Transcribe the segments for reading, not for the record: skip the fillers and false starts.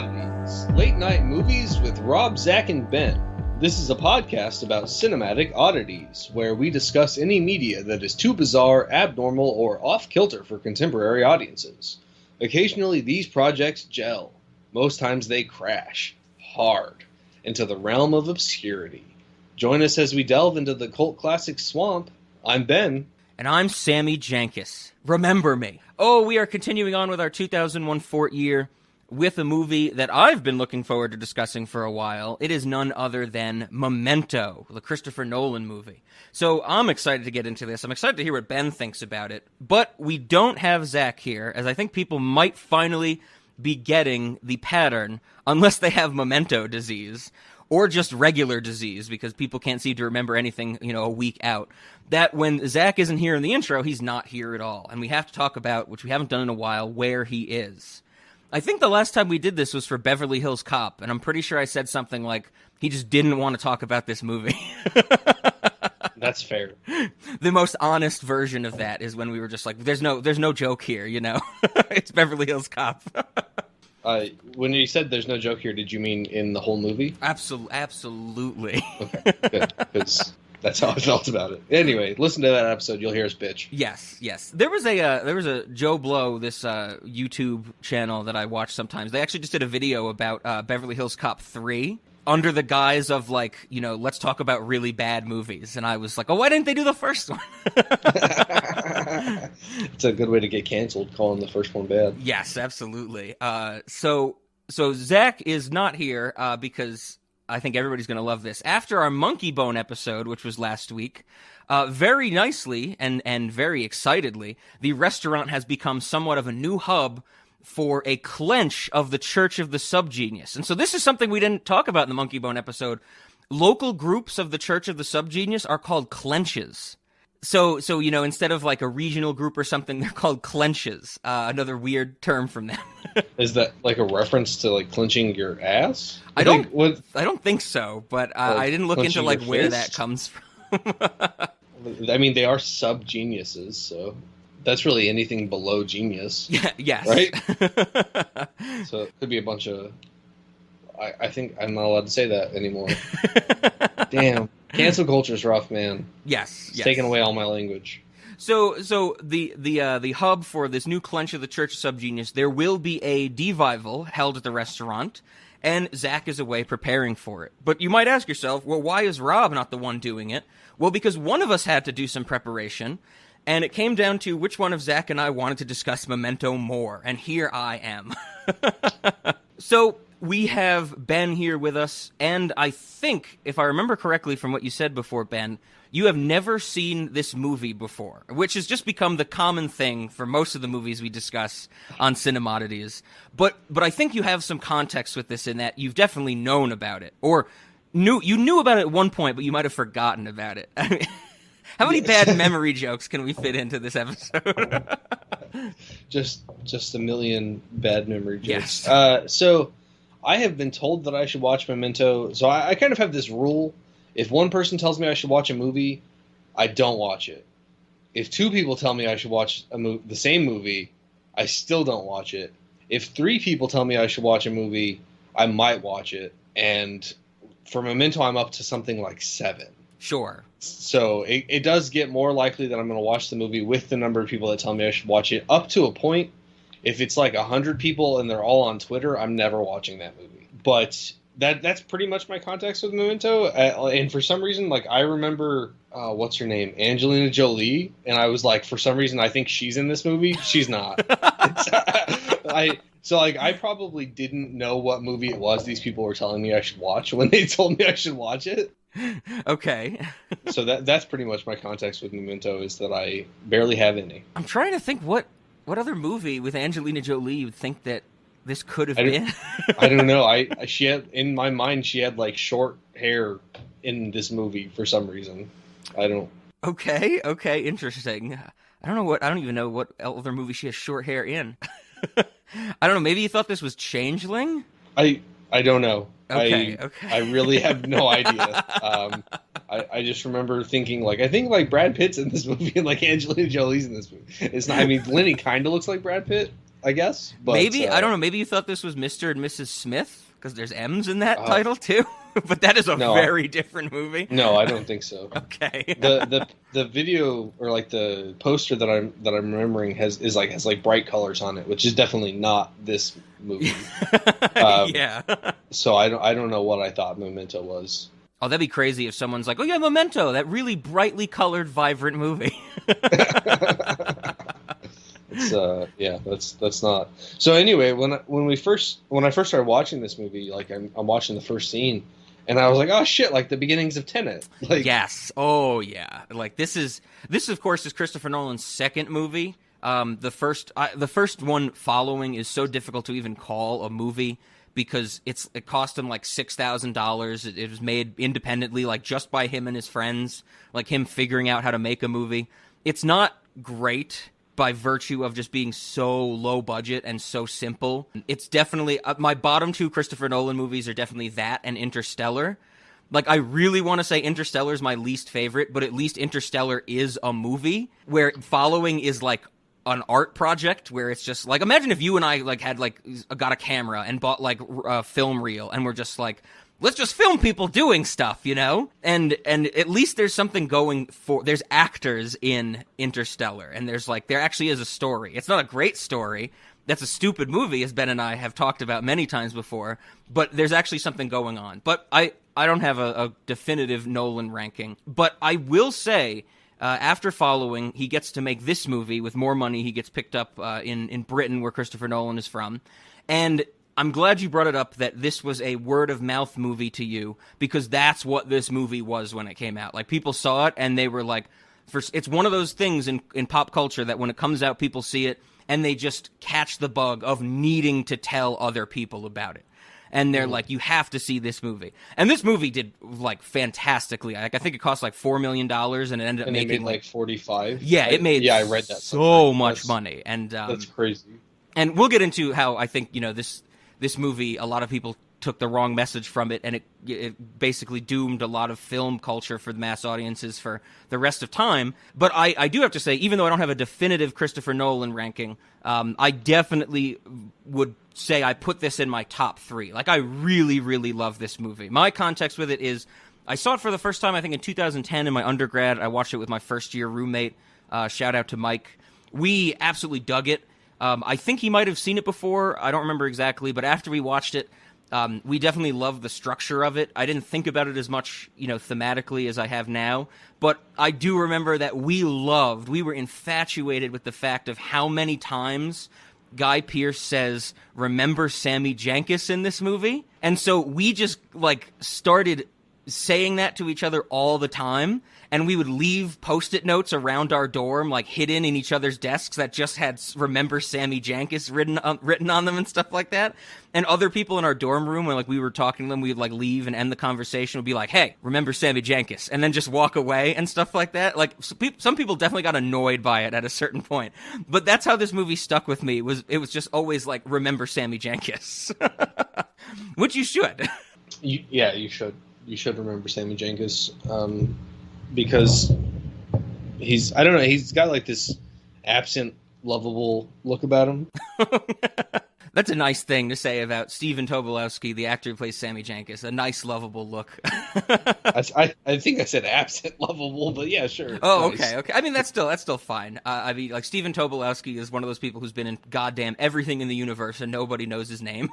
Oddities, late night movies with Rob, Zach, and Ben. This is a podcast about cinematic oddities, where we discuss any media that is too bizarre, abnormal, or off-kilter for contemporary audiences. Occasionally these projects gel. Most times they crash, hard, into the realm of obscurity. Join us as we delve into the cult classic swamp. I'm Ben. And I'm Sammy Jankis. Remember me. Oh, we are continuing on with our 2001 Fort year with a movie that I've been looking forward to discussing for a while. It is none other than Memento, the Christopher Nolan movie. So I'm excited to get into this. I'm excited to hear what Ben thinks about it. But we don't have Zach here, as I think people might finally be getting the pattern, unless they have Memento disease, or just regular disease, because people can't seem to remember anything, a week out, that when Zach isn't here in the intro, he's not here at all. And we have to talk about, which we haven't done in a while, where he is. I think the last time we did this was for Beverly Hills Cop, and I'm pretty sure I said something like, he just didn't want to talk about this movie. That's fair. The most honest version of that is when we were just like, there's no joke here, It's Beverly Hills Cop. When you said there's no joke here, did you mean in the whole movie? Absolutely. Okay, good. Because that's how I felt about it. Anyway, listen to that episode. You'll hear us bitch. Yes. There was a Joe Blow, this YouTube channel that I watch sometimes. They actually just did a video about Beverly Hills Cop 3 under the guise of let's talk about really bad movies. And I was like, oh, why didn't they do the first one? It's a good way to get canceled, calling the first one bad. Yes, absolutely. So Zach is not here because I think everybody's going to love this. After our Monkey Bone episode, which was last week, very nicely and very excitedly, the restaurant has become somewhat of a new hub for a clench of the Church of the Subgenius. And so this is something we didn't talk about in the Monkey Bone episode. Local groups of the Church of the Subgenius are called clenches. So instead of like a regional group or something, they're called clenches. Another weird term from them. Is that like a reference to like clenching your ass? I don't think so, but I didn't look into like where that comes from. I mean, they are sub-geniuses, so that's really anything below genius. Yeah, yes. Right? So it could be a bunch of... I think I'm not allowed to say that anymore. Damn. Cancel culture's rough, man. Yes. It's taking away all my language. So the hub for this new clench of the Church of Subgenius, there will be a devival held at the restaurant, and Zach is away preparing for it. But you might ask yourself, well, why is Rob not the one doing it? Well, because one of us had to do some preparation, and it came down to which one of Zach and I wanted to discuss Memento more, and here I am. So we have Ben here with us, and I think, if I remember correctly from what you said before, Ben, you have never seen this movie before, which has just become the common thing for most of the movies we discuss on Cinemodities. But I think you have some context with this in that you've definitely known about it, or you knew about it at one point, but you might have forgotten about it. I mean, how many bad memory jokes can we fit into this episode? just a million bad memory jokes. Yes. So I have been told that I should watch Memento. So I kind of have this rule. If one person tells me I should watch a movie, I don't watch it. If two people tell me I should watch the same movie, I still don't watch it. If three people tell me I should watch a movie, I might watch it. And for Memento, I'm up to something like 7. Sure. So it does get more likely that I'm going to watch the movie with the number of people that tell me I should watch it, up to a point. If it's like 100 people and they're all on Twitter, I'm never watching that movie. But that's pretty much my context with Memento. And for some reason, like, I remember, what's her name? Angelina Jolie. And I was like, for some reason, I think she's in this movie. She's not. I probably didn't know what movie it was these people were telling me I should watch when they told me I should watch it. Okay. So that's pretty much my context with Memento, is that I barely have any. I'm trying to think what other movie with Angelina Jolie you would think that this could have been. I don't know. She had, in my mind, she had like short hair in this movie for some reason. I don't. Okay, interesting. I don't even know what other movie she has short hair in. I don't know. Maybe you thought this was Changeling? I don't know. Okay. I really have no idea. I just remember thinking, like, I think, like, Brad Pitt's in this movie and, like, Angelina Jolie's in this movie. It's not, I mean, Lenny kind of looks like Brad Pitt. I guess. But, maybe I don't know. Maybe you thought this was Mr. and Mrs. Smith because there's M's in that title too. But that is a very different movie. No, I don't think so. Okay. the video or like the poster that I'm remembering has bright colors on it, which is definitely not this movie. Yeah. So I don't know what I thought Memento was. Oh, that'd be crazy if someone's like, "Oh yeah, Memento, that really brightly colored, vibrant movie." That's not. So anyway, when I first started watching this movie, like I'm watching the first scene, and I was like, oh shit, like the beginnings of Tenet. Like, yes. Oh yeah. Like this of course is Christopher Nolan's second movie. The first one following is so difficult to even call a movie because it cost him like $6,000. It was made independently, like just by him and his friends, like him figuring out how to make a movie. It's not great by virtue of just being so low budget and so simple. It's definitely my bottom two Christopher Nolan movies are definitely that and Interstellar. Like, I really want to say Interstellar is my least favorite, but at least Interstellar is a movie where following is like an art project where it's just like, imagine if you and I like had like got a camera and bought like a film reel and we're just like, let's just film people doing stuff, you know? And at least there's something going for, there's actors in Interstellar and there actually is a story. It's not a great story. That's a stupid movie, as Ben and I have talked about many times before, but there's actually something going on. But I don't have a definitive Nolan ranking, but I will say, after following, he gets to make this movie with more money. He gets picked up in Britain, where Christopher Nolan is from. And I'm glad you brought it up that this was a word-of-mouth movie to you, because that's what this movie was when it came out. Like, people saw it, and they were like, it's one of those things in pop culture that when it comes out, people see it, and they just catch the bug of needing to tell other people about it. And they're like, you have to see this movie. And this movie did, like, fantastically. Like, I think it cost, like, $4 million, and it ended up making, like, 45. Yeah, it made I read that so much money. And that's crazy. And we'll get into how I think, you know, this movie, a lot of people took the wrong message from it, and it basically doomed a lot of film culture for the mass audiences for the rest of time. But I do have to say, even though I don't have a definitive Christopher Nolan ranking, I definitely would say I put this in my top 3. Like, I really, really love this movie. My context with it is, I saw it for the first time, I think, in 2010 in my undergrad. I watched it with my first-year roommate. Shout out to Mike. We absolutely dug it. I think he might have seen it before. I don't remember exactly, but after we watched it, we definitely loved the structure of it. I didn't think about it as much, you know, thematically as I have now, but I do remember that we were infatuated with the fact of how many times Guy Pearce says, "Remember Sammy Jankis" in this movie? And so we just, like, started saying that to each other all the time, and we would leave Post-it notes around our dorm, like, hidden in each other's desks that just had "Remember Sammy Jankis" written on them and stuff like that. And other people in our dorm room, when, like, we were talking to them, we'd, like, leave and end the conversation, would be like, "Hey, remember Sammy Jankis," and then just walk away and stuff like that. Like, some people definitely got annoyed by it at a certain point. But that's how this movie stuck with me. It was just always like, "Remember Sammy Jankis." Which you should. You should. You should remember Sammy Jankis, because he's got like this absent, lovable look about him. That's a nice thing to say about Stephen Tobolowsky, the actor who plays Sammy Jankis. A nice, lovable look. I think I said absent, lovable, but yeah, sure. Oh, nice. Okay. I mean, that's still fine. I mean, like, Stephen Tobolowsky is one of those people who's been in goddamn everything in the universe, and nobody knows his name.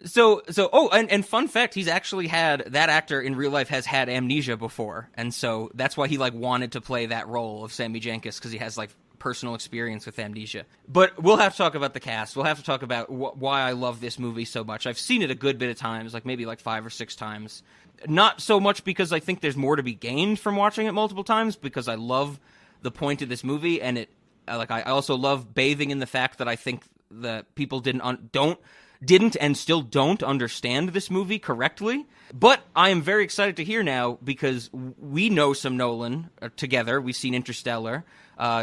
And fun fact, he's actually that actor in real life has had amnesia before, and so that's why he, like, wanted to play that role of Sammy Jankis, because he has, like, personal experience with amnesia. But we'll have to talk about the cast. We'll have to talk about why I love this movie so much. I've seen it a good bit of times, like maybe like 5 or 6 times. Not so much because I think there's more to be gained from watching it multiple times, because I love the point of this movie, and I also love bathing in the fact that I think that people didn't and still don't understand this movie correctly. But I am very excited to hear now, because we know some Nolan together. We've seen Interstellar.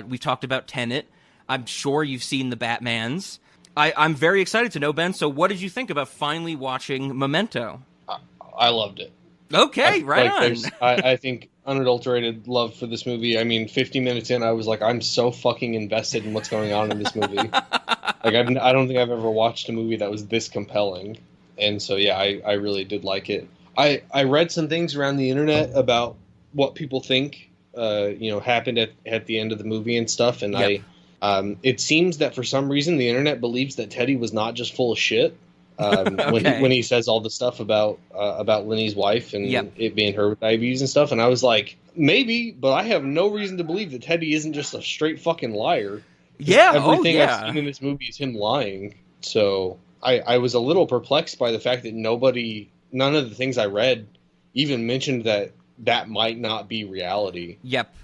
We've talked about Tenet. I'm sure you've seen the Batmans. I'm very excited to know, Ben. So what did you think about finally watching Memento? I loved it. Okay, right on. I think unadulterated love for this movie. I mean, 50 minutes in, I was like, I'm so fucking invested in what's going on in this movie. Like, I don't think I've ever watched a movie that was this compelling. And so, yeah, I really did like it. I read some things around the internet about what people think, happened at the end of the movie and stuff. And Yep. It seems that for some reason the internet believes that Teddy was not just full of shit. Okay. When he says all the stuff about Lenny's wife and Yep. it being her with diabetes and stuff, and I was like, maybe, but I have no reason to believe that Teddy isn't just a straight fucking liar. Yeah. Everything yeah. I've seen in this movie is him lying. So I was a little perplexed by the fact that none of the things I read even mentioned that might not be reality. Yep.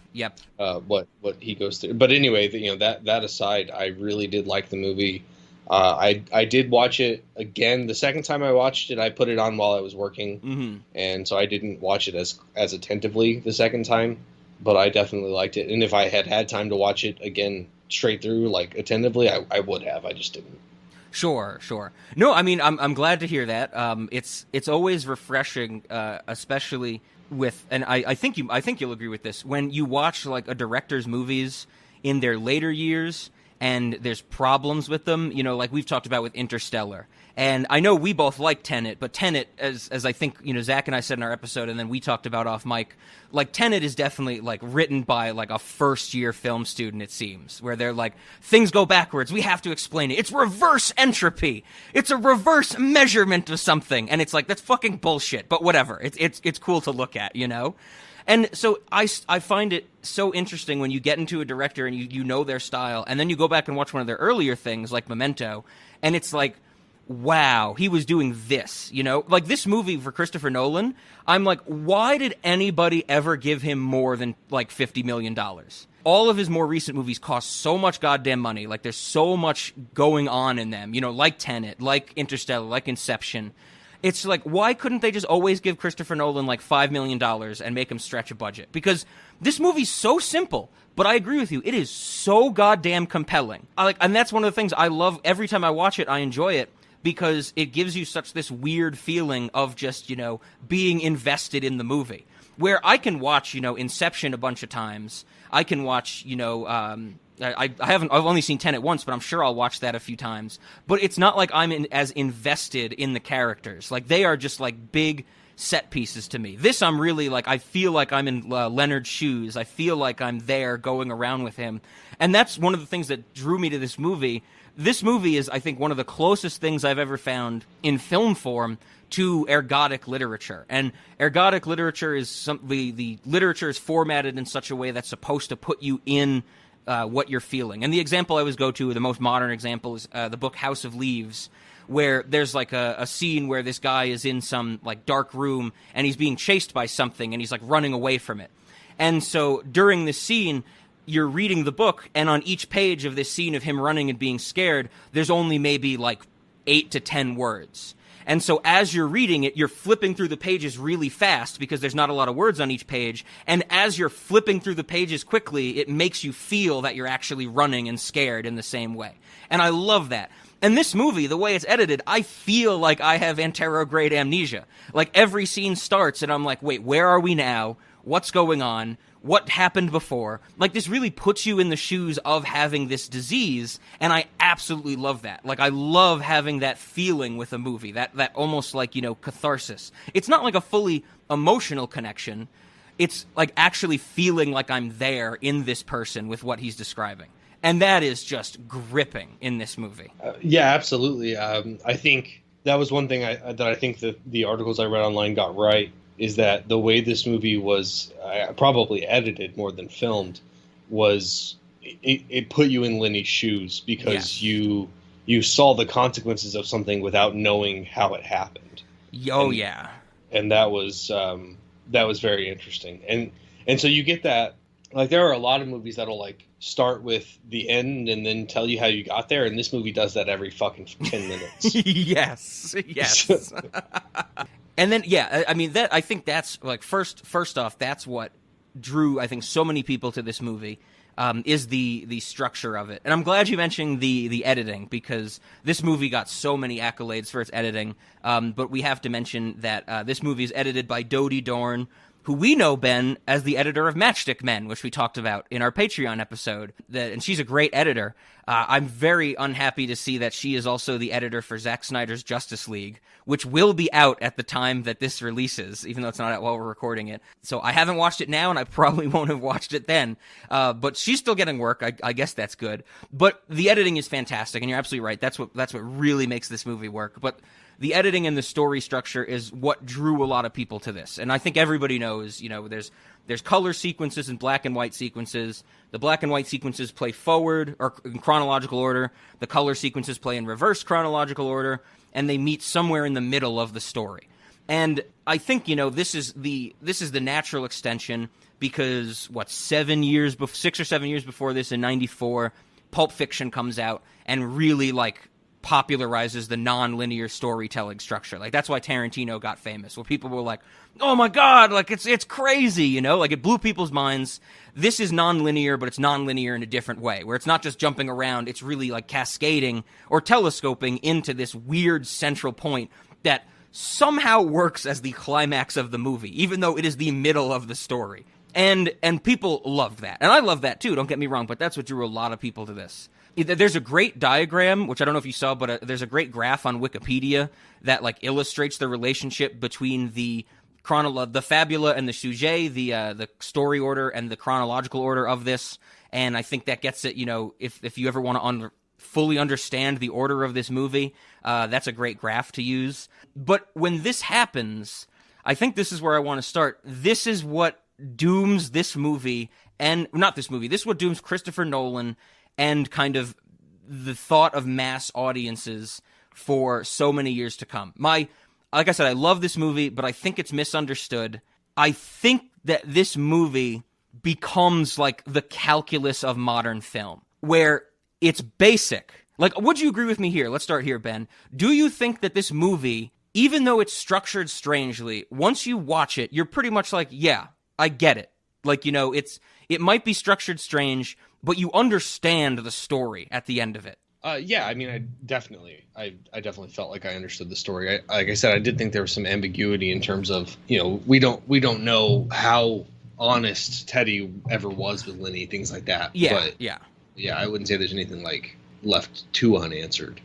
What he goes through. But anyway, that aside, I really did like the movie. I did watch it again. The second time I watched it, I put it on while I was working, and so I didn't watch it as attentively the second time. But I definitely liked it, and if I had time to watch it again straight through, like attentively, I would have. I just didn't. Sure. No, I mean, I'm glad to hear that. It's always refreshing, especially with, and I think you'll agree with this, when you watch like a director's movies in their later years and there's problems with them, like we've talked about with Interstellar. And I know we both like Tenet, but Tenet, as I think, Zach and I said in our episode, and then we talked about off mic, like Tenet is definitely like written by like a first-year film student, it seems, where they're like, things go backwards, we have to explain it. It's reverse entropy. It's a reverse measurement of something. And it's like, that's fucking bullshit, but whatever. It's cool to look at, And so I find it so interesting when you get into a director and you know their style, and then you go back and watch one of their earlier things like Memento, and it's like, wow, he was doing this, Like this movie for Christopher Nolan, I'm like, why did anybody ever give him more than like $50 million? All of his more recent movies cost so much goddamn money. Like there's so much going on in them, like Tenet, like Interstellar, like Inception. It's like, why couldn't they just always give Christopher Nolan like $5 million and make him stretch a budget? Because this movie's so simple, but I agree with you. It is so goddamn compelling. And that's one of the things I love. Every time I watch it, I enjoy it because it gives you such this weird feeling of just, being invested in the movie. Where I can watch, Inception a bunch of times. I can watch, I've only seen Tenet once, but I'm sure I'll watch that a few times. But it's not like I'm as invested in the characters. Like they are just like big set pieces to me. This I'm really like, I feel like I'm in Leonard's shoes. I feel like I'm there going around with him. And that's one of the things that drew me to this movie. This movie is, I think, one of the closest things I've ever found in film form to ergodic literature. And ergodic literature is the literature is formatted in such a way that's supposed to put you in what you're feeling. And the example I always go to, the most modern example, is the book House of Leaves, where there's like a scene where this guy is in some like dark room and he's being chased by something and he's like running away from it. And so during this scene, you're reading the book, and on each page of this scene of him running and being scared, there's only maybe like 8 to 10 words. And so as you're reading it, you're flipping through the pages really fast because there's not a lot of words on each page. And as you're flipping through the pages quickly, it makes you feel that you're actually running and scared in the same way. And I love that. And this movie, the way it's edited, I feel like I have anterograde amnesia. Like every scene starts and I'm like, wait, where are we now? What's going on? What happened before? Like, this really puts you in the shoes of having this disease, and I absolutely love that. Like, I love having that feeling with a movie, that almost like, catharsis. It's not like a fully emotional connection. It's like actually feeling like I'm there in this person with what he's describing. And that is just gripping in this movie. Yeah, absolutely. I think that was one thing that I think that the articles I read online got right, is that the way this movie was probably edited more than filmed was it put you in Lenny's shoes because you saw the consequences of something without knowing how it happened. Yeah. And that was very interesting. And so you get that, like, there are a lot of movies that'll like start with the end and then tell you how you got there, and this movie does that every fucking 10 minutes. Yes. And then, I mean, I think that's like first off, that's what drew, I think, so many people to this movie, is the structure of it. And I'm glad you mentioned the editing, because this movie got so many accolades for its editing. But we have to mention that this movie is edited by Dodie Dorn, who we know, Ben, as the editor of Matchstick Men, which we talked about in our Patreon episode. And she's a great editor. I'm very unhappy to see that she is also the editor for Zack Snyder's Justice League, which will be out at the time that this releases, even though it's not out while we're recording it. So I haven't watched it now, and I probably won't have watched it then. But she's still getting work. I guess that's good. But the editing is fantastic, and you're absolutely right. That's what really makes this movie work. But the editing and the story structure is what drew a lot of people to this. And I think everybody knows, there's color sequences and black and white sequences. The black and white sequences play forward or in chronological order. The color sequences play in reverse chronological order, and they meet somewhere in the middle of the story. And I think, this is the natural extension because 6 or 7 years before this in 94, Pulp Fiction comes out and really popularizes the non-linear storytelling structure. That's why Tarantino got famous, where people were like, oh my God, it's crazy, it blew people's minds. This is non-linear, but it's non-linear in a different way, where it's not just jumping around, it's really cascading or telescoping into this weird central point that somehow works as the climax of the movie, even though it is the middle of the story. And people loved that. And I love that too, don't get me wrong, but that's what drew a lot of people to this. There's a great diagram, which I don't know if you saw, but there's a great graph on Wikipedia that illustrates the relationship between the fabula and the sujet, the story order and the chronological order of this. And I think that gets it, if you ever want to fully understand the order of this movie, that's a great graph to use. But when this happens, I think this is where I want to start. This is what dooms this movie, and not this movie, this is what dooms Christopher Nolan and kind of the thought of mass audiences for so many years to come. Like I said, I love this movie, but I think it's misunderstood. I think that this movie becomes the calculus of modern film, where it's basic. Would you agree with me here? Let's start here, Ben. Do you think that this movie, even though it's structured strangely, once you watch it, you're pretty much yeah, I get it. It might be structured strange, but you understand the story at the end of it. Yeah, I mean, I definitely felt like I understood the story. Like I said, I did think there was some ambiguity in terms of, we don't know how honest Teddy ever was with Lenny, things like that. Yeah, but, yeah, I wouldn't say there's anything left too unanswered.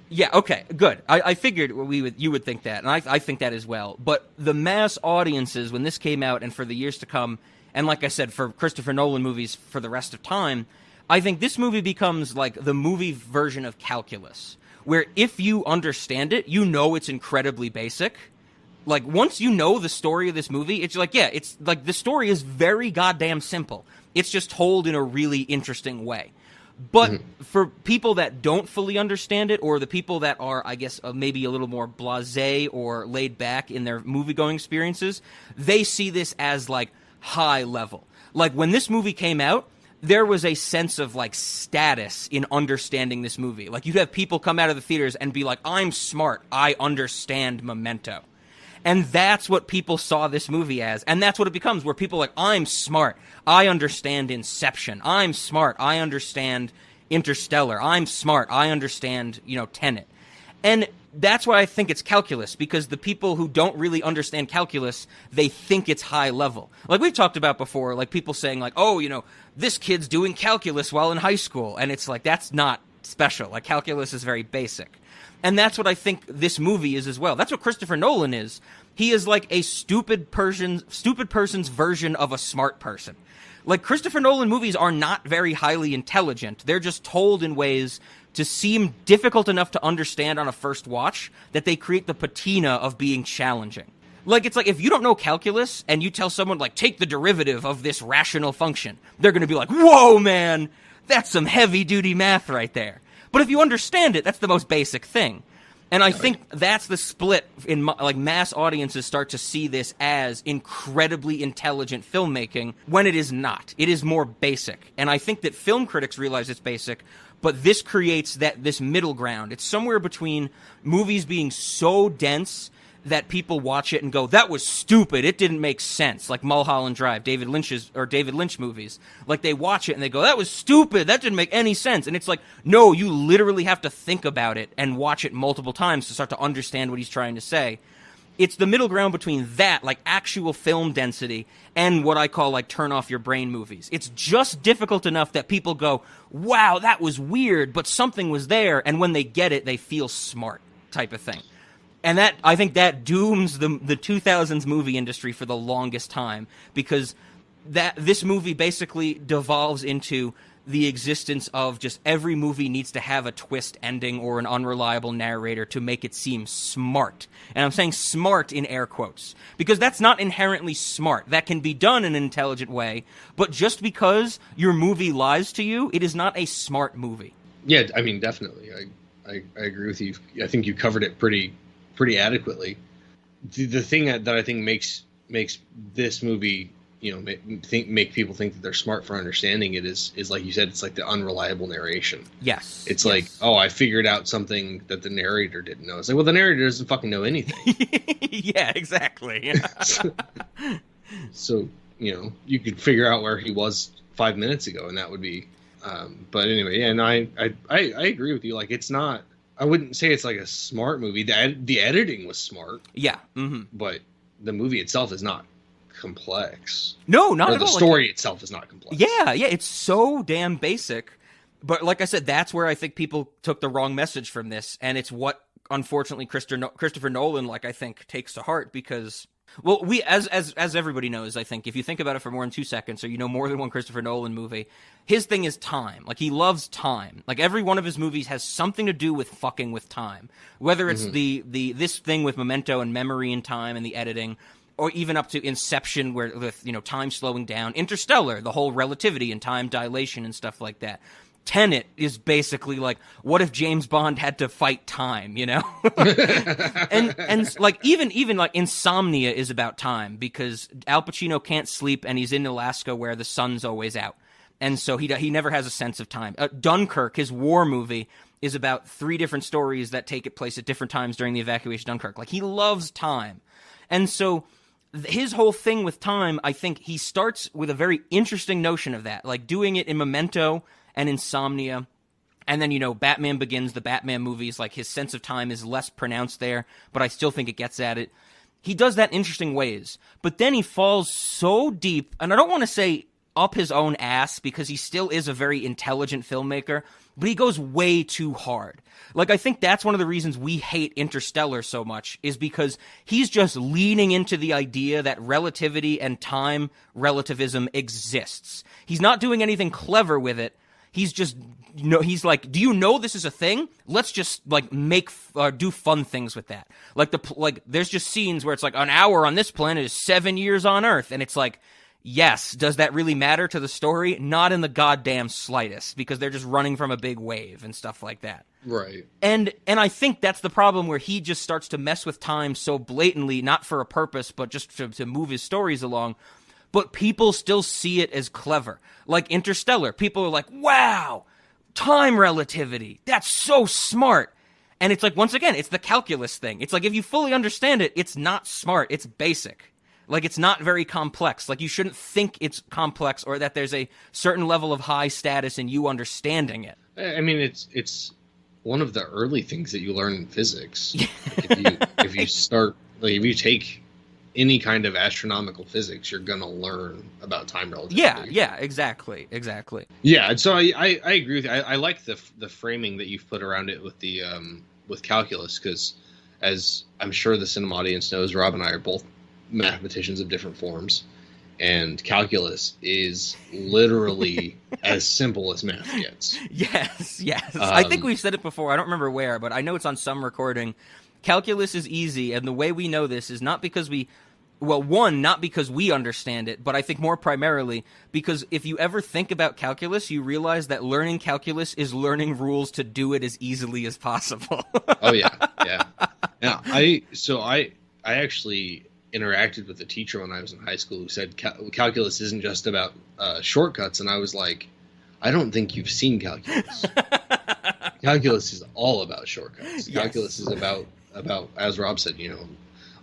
Yeah, okay, good. I figured you would think that, and I think that as well. But the mass audiences, when this came out and for the years to come, and like I said, for Christopher Nolan movies for the rest of time, I think this movie becomes the movie version of calculus, where if you understand it, it's incredibly basic. Once you know the story of this movie, it's it's the story is very goddamn simple. It's just told in a really interesting way. But for people that don't fully understand it, or the people that are, I guess, maybe a little more blasé or laid back in their movie-going experiences, they see this as, high level. When this movie came out, there was a sense of, status in understanding this movie. You'd have people come out of the theaters and be like, I'm smart, I understand Memento. And that's what people saw this movie as. And that's what it becomes, where people are like, I'm smart. I understand Inception. I'm smart. I understand Interstellar. I'm smart. I understand, Tenet. And that's why I think it's calculus, because the people who don't really understand calculus, they think it's high level. We've talked about before, people saying oh, this kid's doing calculus while in high school. And it's that's not special. Calculus is very basic. And that's what I think this movie is as well. That's what Christopher Nolan is. He is a stupid person's version of a smart person. Christopher Nolan movies are not very highly intelligent. They're just told in ways to seem difficult enough to understand on a first watch that they create the patina of being challenging. It's if you don't know calculus and you tell someone, take the derivative of this rational function, they're going to be like, whoa, man, that's some heavy-duty math right there. But if you understand it, that's the most basic thing. And I think that's the split in mass audiences start to see this as incredibly intelligent filmmaking when it is not. It is more basic. And I think that film critics realize it's basic, but this creates this middle ground. It's somewhere between movies being so dense that people watch it and go, that was stupid, it didn't make sense, like Mulholland Drive, David Lynch movies. They watch it and they go, that was stupid, that didn't make any sense. And it's no, you literally have to think about it and watch it multiple times to start to understand what he's trying to say. It's the middle ground between that, like actual film density, and what I call like turn off your brain movies. It's just difficult enough that people go, wow, that was weird, but something was there, and when they get it, they feel smart, type of thing. And that, I think that dooms the 2000s movie industry for the longest time, because this movie basically devolves into the existence of just every movie needs to have a twist ending or an unreliable narrator to make it seem smart. And I'm saying smart in air quotes, because that's not inherently smart. That can be done in an intelligent way, but just because your movie lies to you, it is not a smart movie. Yeah, I mean, definitely. I agree with you. I think you covered it pretty adequately. The thing that I think makes this movie, make people think that they're smart for understanding it is like you said, it's like the unreliable narration. Yes. It's like, oh, I figured out something that the narrator didn't know. It's like, well, the narrator doesn't fucking know anything. Yeah, exactly. So, you could figure out where he was 5 minutes ago, and that would be, but anyway, yeah, and I agree with you. Like, it's not, I wouldn't say it's like a smart movie. The editing was smart. Yeah. Mm-hmm. But the movie itself is not complex. No, not or at all. The story itself is not complex. Yeah, it's so damn basic. But like I said, that's where I think people took the wrong message from this, and it's what, unfortunately, Christopher Nolan, like, I think, takes to heart, because, well, we, as everybody knows, I think, if you think about it for more than 2 seconds, or you know more than one Christopher Nolan movie, his thing is time. Like, he loves time. Like, every one of his movies has something to do with fucking with time. Whether it's this thing with Memento and memory and time and the editing, or even up to Inception, where with time slowing down. Interstellar, the whole relativity and time dilation and stuff like that. Tenet is basically like, what if James Bond had to fight time, and like even like Insomnia is about time, because Al Pacino can't sleep and he's in Alaska where the sun's always out, and so he never has a sense of time. Dunkirk, his war movie, is about 3 different stories that take place at different times during the evacuation of Dunkirk. Like, he loves time, and so his whole thing with time, I think he starts with a very interesting notion of that, like doing it in Memento and Insomnia. And then, Batman Begins, the Batman movies, like, his sense of time is less pronounced there, but I still think it gets at it. He does that in interesting ways. But then he falls so deep, and I don't want to say up his own ass, because he still is a very intelligent filmmaker, but he goes way too hard. Like, I think that's one of the reasons we hate Interstellar so much, is because he's just leaning into the idea that relativity and time relativism exists. He's not doing anything clever with it. He's just, he's like, do you know this is a thing? Let's just, like, do fun things with that. Like, there's just scenes where it's like, an hour on this planet is 7 years on Earth, and it's like, yes, does that really matter to the story? Not in the goddamn slightest, because they're just running from a big wave and stuff like that. Right. And I think that's the problem, where he just starts to mess with time so blatantly, not for a purpose, but just to move his stories along. But people still see it as clever. Like Interstellar, people are like, wow, time relativity, that's so smart. And it's like, once again, it's the calculus thing. It's like, if you fully understand it, it's not smart, it's basic. Like, it's not very complex. Like, you shouldn't think it's complex, or that there's a certain level of high status in you understanding it. I mean, it's one of the early things that you learn in physics. If you take any kind of astronomical physics, you're gonna learn about time relativity. Yeah, exactly. Yeah, and so I agree with you. I like the framing that you've put around it with the with calculus, because, as I'm sure the cinema audience knows, Rob and I are both mathematicians of different forms, and calculus is literally as simple as math gets. Yes. I think we've said it before. I don't remember where, but I know it's on some recording. Calculus is easy, and the way we know this is not because not because we understand it, but I think more primarily because if you ever think about calculus, you realize that learning calculus is learning rules to do it as easily as possible. Oh, yeah. Now, I actually interacted with a teacher when I was in high school who said calculus isn't just about shortcuts, and I was like, I don't think you've seen calculus. Calculus is all about shortcuts. Yes. Calculus is about, as Rob said,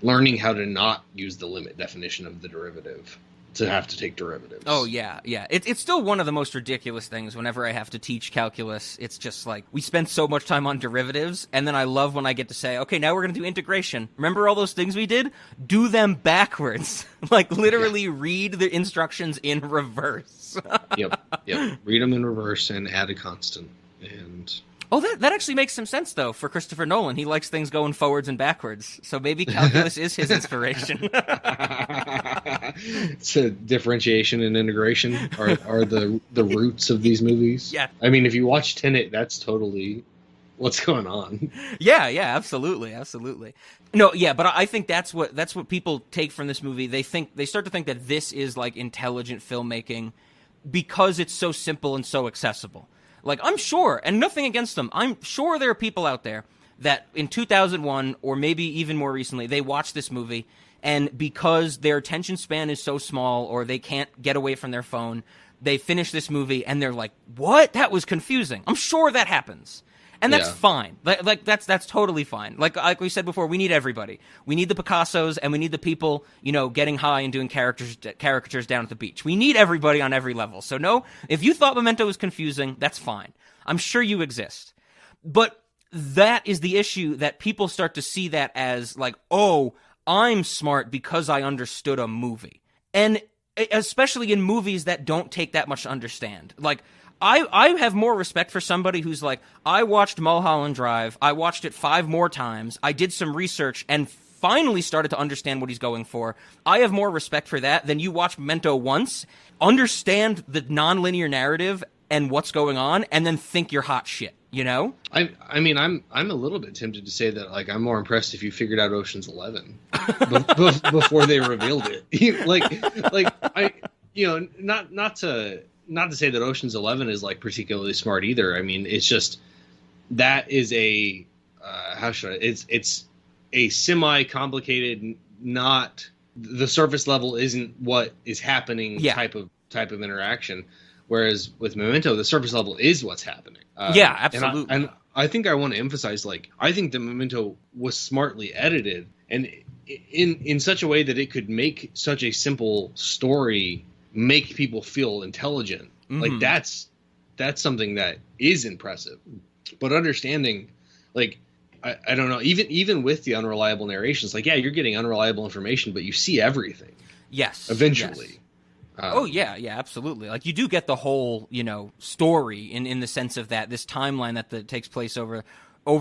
learning how to not use the limit definition of the derivative to have to take derivatives. Oh, yeah. It's still one of the most ridiculous things whenever I have to teach calculus. It's just like, we spend so much time on derivatives, and then I love when I get to say, okay, now we're going to do integration. Remember all those things we did? Do them backwards. Like, literally read the instructions in reverse. Yep. Read them in reverse and add a constant. And... Oh, that actually makes some sense, though, for Christopher Nolan. He likes things going forwards and backwards, so maybe calculus is his inspiration. So differentiation and integration are the roots of these movies. Yeah. I mean, if you watch Tenet, that's totally what's going on. Yeah, absolutely. No, yeah, but I think that's what people take from this movie. They start to think that this is like intelligent filmmaking because it's so simple and so accessible. Like, I'm sure, and nothing against them, I'm sure there are people out there that in 2001, or maybe even more recently, they watched this movie, and because their attention span is so small, or they can't get away from their phone, they finish this movie, and they're like, what? That was confusing. I'm sure that happens. And that's fine. Like that's totally fine. Like we said before, we need everybody. We need the Picassos, and we need the people, getting high and doing caricatures down at the beach. We need everybody on every level. So no, if you thought Memento was confusing, that's fine. I'm sure you exist. But that is the issue, that people start to see that as like, oh, I'm smart because I understood a movie. And especially in movies that don't take that much to understand. Like, I have more respect for somebody who's like, I watched Mulholland Drive, I watched it 5 more times, I did some research, and finally started to understand what he's going for. I have more respect for that than you watch Memento once, understand the nonlinear narrative and what's going on, and then think you're hot shit, I mean, I'm a little bit tempted to say that, like, I'm more impressed if you figured out Ocean's 11 before they revealed it. Not to say that Ocean's 11 is like particularly smart either. I mean, it's just that is a it's a semi-complicated, not the surface level isn't what is happening type of interaction. Whereas with Memento, the surface level is what's happening. Absolutely. And I think I want to emphasize, like, I think the Memento was smartly edited and in such a way that it could make such a simple story make people feel intelligent. Mm-hmm. Like, that's something that is impressive. But understanding, like, I don't know, even with the unreliable narrations, like, yeah, you're getting unreliable information, but you see everything. Yes. Eventually. Yes. Yeah, absolutely. Like, you do get the whole, story in the sense of that this timeline that takes place over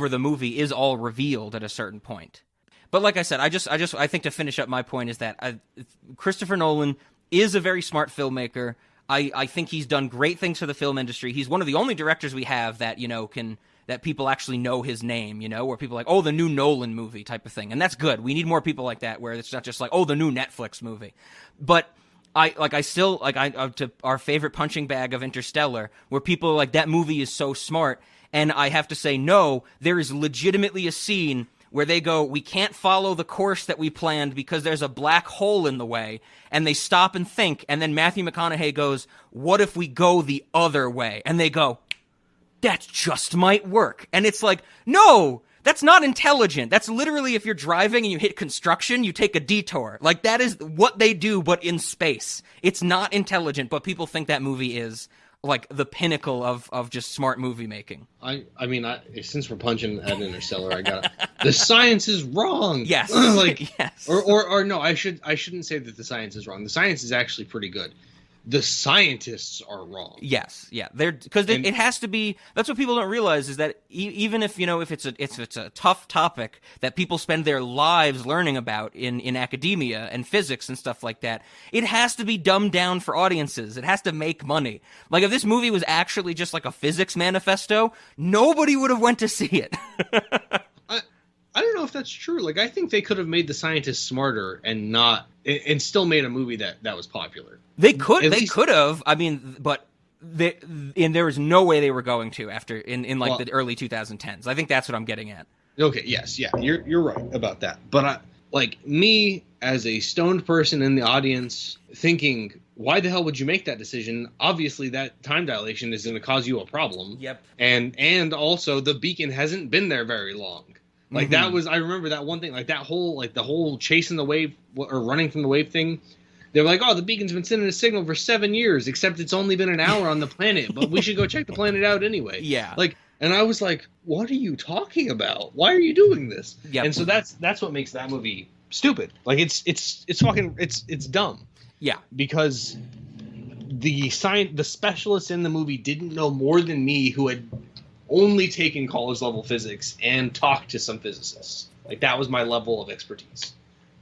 the movie is all revealed at a certain point. But like I said, I think to finish up my point is that Christopher Nolan is a very smart filmmaker. I think he's done great things for the film industry. He's one of the only directors we have that, that people actually know his name, where people are like, oh, the new Nolan movie type of thing. And that's good. We need more people like that, where it's not just like, oh, the new Netflix movie. But to our favorite punching bag of Interstellar, where people are like, that movie is so smart. And I have to say, no, there is legitimately a scene where they go, we can't follow the course that we planned because there's a black hole in the way, and they stop and think, and then Matthew McConaughey goes, what if we go the other way? And they go, that just might work. And it's like, no, that's not intelligent. That's literally, if you're driving and you hit construction, you take a detour. Like, that is what they do, but in space. It's not intelligent, but people think that movie is like the pinnacle of just smart movie making. I mean, since we're punching at Interstellar, I got the science is wrong. Yes, yes. Or no, I shouldn't say that the science is wrong. The science is actually pretty good. The scientists are wrong. Yes, yeah, because it has to be. That's what people don't realize is that even if if it's a tough topic that people spend their lives learning about in academia and physics and stuff like that, it has to be dumbed down for audiences. It has to make money. Like, if this movie was actually just like a physics manifesto, nobody would have went to see it. I don't know if that's true. Like, I think they could have made the scientists smarter and still made a movie that was popular. They could have. I mean, but there was no way they were going to after in the early 2010s. I think that's what I'm getting at. Okay. Yes. Yeah. You're right about that. But me as a stoned person in the audience thinking, why the hell would you make that decision? Obviously, that time dilation is going to cause you a problem. Yep. And also, the beacon hasn't been there very long. Like, that was, I remember that one thing, like, that whole, like, the whole chasing the wave or running from the wave thing. They're like, oh, the beacon's been sending a signal for 7 years, except it's only been an hour on the planet, but we should go check the planet out anyway. Yeah. Like, and I was like, what are you talking about? Why are you doing this? Yep. And so that's what makes that movie stupid. Like, it's fucking, it's dumb. Yeah. Because the specialists in the movie didn't know more than me, who had only taken college level physics and talked to some physicists. Like, that was my level of expertise.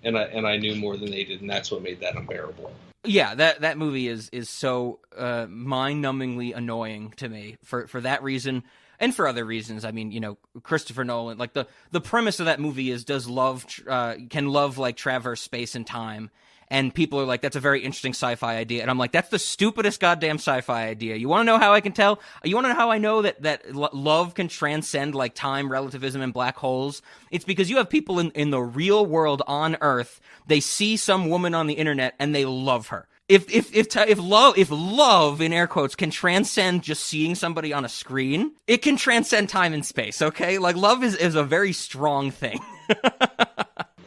And I knew more than they did, and that's what made that unbearable. Yeah, that movie is so mind-numbingly annoying to me for that reason and for other reasons. I mean, you know, Christopher Nolan, like the premise of that movie is, can love like traverse space and time? And people are like, that's a very interesting sci-fi idea. And I'm like, that's the stupidest goddamn sci-fi idea. You want to know how I can tell? You want to know how I know that love can transcend like time, relativism, and black holes? It's because you have people in the real world on Earth. They see some woman on the internet and they love her. If love in air quotes can transcend just seeing somebody on a screen, it can transcend time and space. Okay, like love is a very strong thing.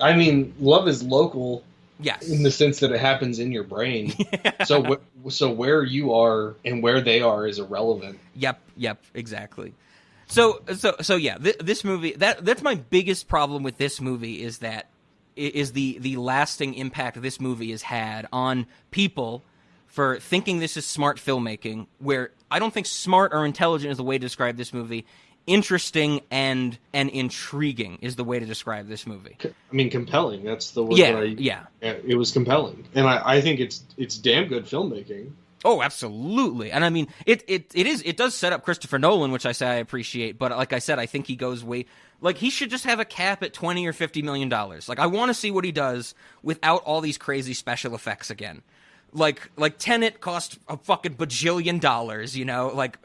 I mean, love is local. Yes. In the sense that it happens in your brain. Yeah. So where you are and where they are is irrelevant. Yep, exactly. So yeah, this movie, that's my biggest problem with this movie is the lasting impact this movie has had on people for thinking this is smart filmmaking, where I don't think smart or intelligent is the way to describe this movie. Interesting and intriguing is the way to describe this movie. I mean, compelling. That's the word. Yeah. It was compelling, and I think it's damn good filmmaking. Oh, absolutely. And I mean, it does set up Christopher Nolan, which I say I appreciate. But like I said, I think he goes he should just have a cap at $20 or $50 million. Like, I want to see what he does without all these crazy special effects again. Like Tenet cost a fucking bajillion dollars, you know? Like,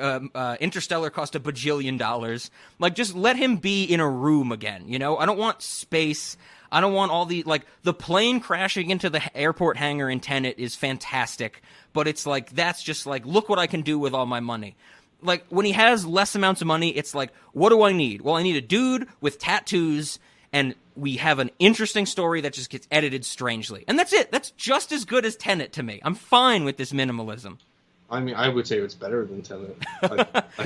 Interstellar cost a bajillion dollars. Like, just let him be in a room again, you know? I don't want space. I don't want all the plane crashing into the airport hangar in Tenet is fantastic, but it's like, that's just like, look what I can do with all my money. Like, when he has less amounts of money, it's like, what do I need? Well, I need a dude with tattoos, and we have an interesting story that just gets edited strangely. And that's it. That's just as good as Tenet to me. I'm fine with this minimalism. I mean, I would say it's better than Tenet.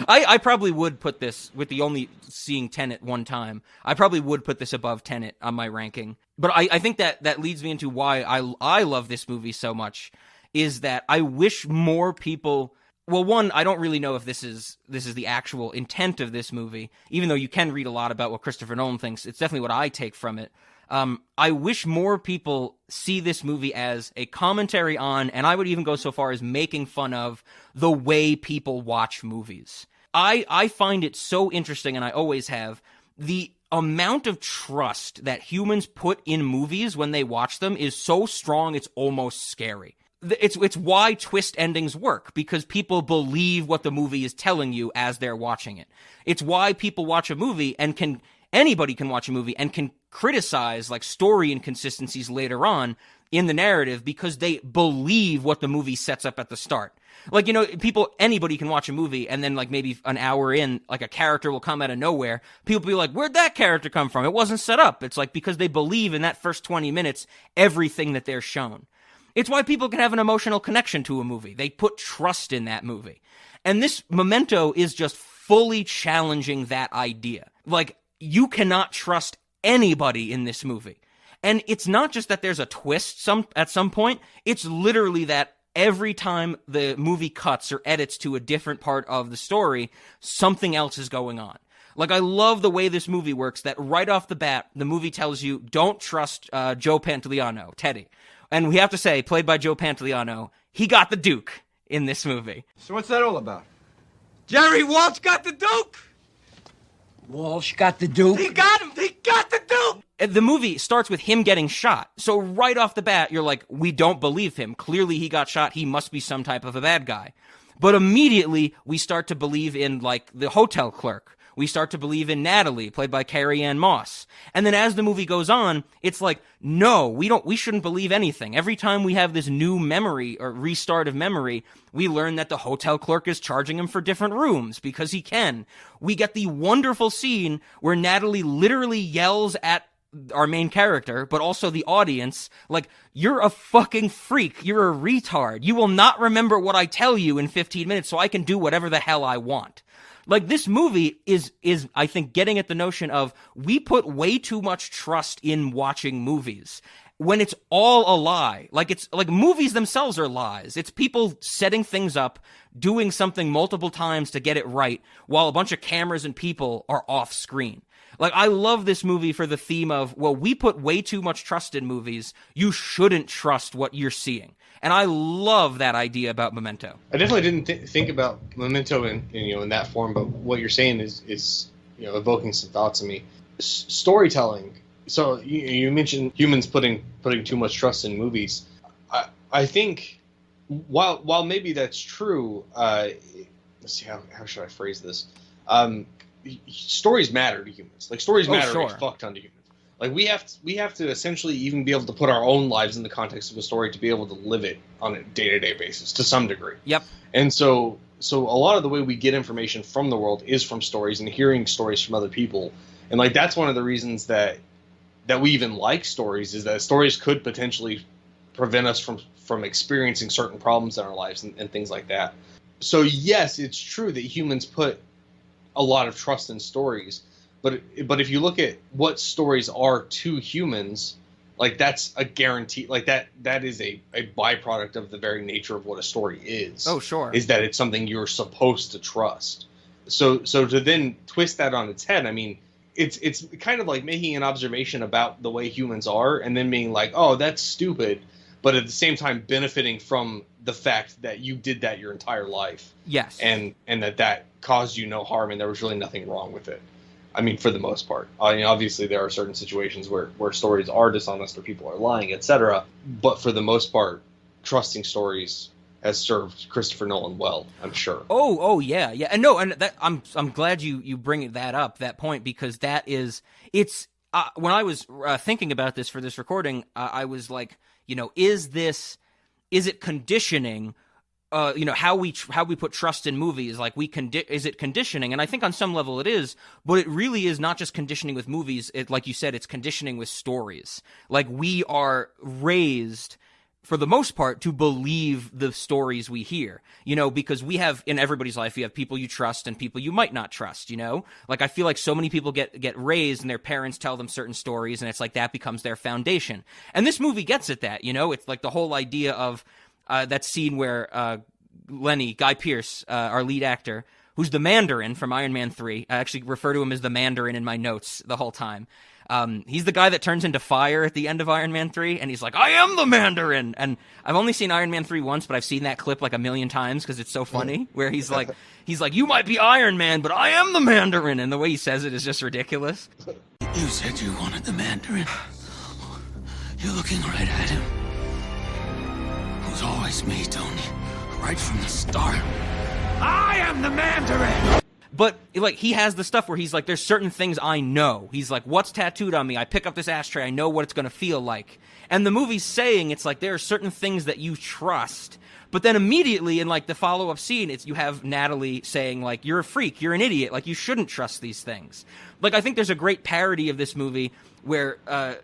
I probably would put this, with the only seeing Tenet one time, I probably would put this above Tenet on my ranking. But I think that leads me into why I love this movie so much, is that I wish more people... Well, one, I don't really know if this is the actual intent of this movie, even though you can read a lot about what Christopher Nolan thinks. It's definitely what I take from it. I wish more people see this movie as a commentary on, and I would even go so far as making fun of, the way people watch movies. I find it so interesting, and I always have, the amount of trust that humans put in movies when they watch them is so strong it's almost scary. It's why twist endings work, because people believe what the movie is telling you as they're watching it. It's why people watch a movie and anybody can watch a movie and can criticize like story inconsistencies later on in the narrative because they believe what the movie sets up at the start. Like, you know, anybody can watch a movie and then like maybe an hour in, like a character will come out of nowhere. People will be like, where'd that character come from? It wasn't set up. It's like because they believe in that first 20 minutes, everything that they're shown. It's why people can have an emotional connection to a movie. They put trust in that movie. And this Memento is just fully challenging that idea. Like, you cannot trust anybody in this movie. And it's not just that there's a twist at some point. It's literally that every time the movie cuts or edits to a different part of the story, something else is going on. Like, I love the way this movie works, that right off the bat, the movie tells you, don't trust Joe Pantoliano, Teddy. And we have to say, played by Joe Pantoliano, he got the Duke in this movie. So what's that all about? Jerry Walsh got the Duke! Walsh got the Duke? He got him! He got the Duke! And the movie starts with him getting shot. So right off the bat, you're like, we don't believe him. Clearly he got shot. He must be some type of a bad guy. But immediately, we start to believe in, like, the hotel clerk. We start to believe in Natalie, played by Carrie-Anne Moss. And then as the movie goes on, it's like, no, we shouldn't believe anything. Every time we have this new memory or restart of memory, we learn that the hotel clerk is charging him for different rooms because he can. We get the wonderful scene where Natalie literally yells at our main character, but also the audience, like, you're a fucking freak. You're a retard. You will not remember what I tell you in 15 minutes, so I can do whatever the hell I want. Like, this movie is I think, getting at the notion of we put way too much trust in watching movies when it's all a lie. Like, it's like movies themselves are lies. It's people setting things up, doing something multiple times to get it right, while a bunch of cameras and people are off screen. Like, I love this movie for the theme of, well, we put way too much trust in movies. You shouldn't trust what you're seeing. And I love that idea about Memento. I definitely didn't think about Memento in that form, but what you're saying is evoking some thoughts in me. Storytelling. So you mentioned humans putting too much trust in movies. I think while maybe that's true, let's see how should I phrase this. Stories matter to humans. Like, stories matter a fuck ton to humans. Like, we have to essentially even be able to put our own lives in the context of a story to be able to live it on a day-to-day basis to some degree. Yep. And so a lot of the way we get information from the world is from stories and hearing stories from other people. And, like, that's one of the reasons that we even like stories, is that stories could potentially prevent us from experiencing certain problems in our lives and things like that. So yes, it's true that humans put a lot of trust in stories. But if you look at what stories are to humans, like, that's a guarantee. Like, that is a byproduct of the very nature of what a story is. Oh, sure. Is that it's something you're supposed to trust. So to then twist that on its head, I mean, it's kind of like making an observation about the way humans are and then being like, oh, that's stupid, but at the same time benefiting from the fact that you did that your entire life. Yes. And that caused you no harm and there was really nothing wrong with it. I mean, for the most part. I mean, obviously, there are certain situations where stories are dishonest or people are lying, etc. But for the most part, trusting stories has served Christopher Nolan well, I'm sure. Oh, yeah. And no, and that I'm glad you bring that up, that point, because it's when I was thinking about this for this recording, I was like, is it conditioning? How we put trust in movies, like is it conditioning? And I think on some level it is, but it really is not just conditioning with movies. Like you said, it's conditioning with stories. Like, we are raised, for the most part, to believe the stories we hear, because we have, in everybody's life, you have people you trust and people you might not trust, Like, I feel like so many people get raised and their parents tell them certain stories, and it's like that becomes their foundation. And this movie gets at that, It's like the whole idea of that scene where Lenny, Guy Pearce, our lead actor, who's the Mandarin from Iron Man 3. I actually refer to him as the Mandarin in my notes the whole time. He's the guy that turns into fire at the end of Iron Man 3, and he's like, I am the Mandarin! And I've only seen Iron Man 3 once, but I've seen that clip like a million times because it's so funny, where he's like, you might be Iron Man, but I am the Mandarin! And the way he says it is just ridiculous. You said you wanted the Mandarin. You're looking right at him. It was always me, Tony. Right from the start. I am the Mandarin! But, like, he has the stuff where he's like, there's certain things I know. He's like, what's tattooed on me? I pick up this ashtray, I know what it's going to feel like. And the movie's saying, it's like, there are certain things that you trust. But then immediately in, like, the follow-up scene, you have Natalie saying, like, you're a freak, you're an idiot, like, you shouldn't trust these things. Like, I think there's a great parody of this movie where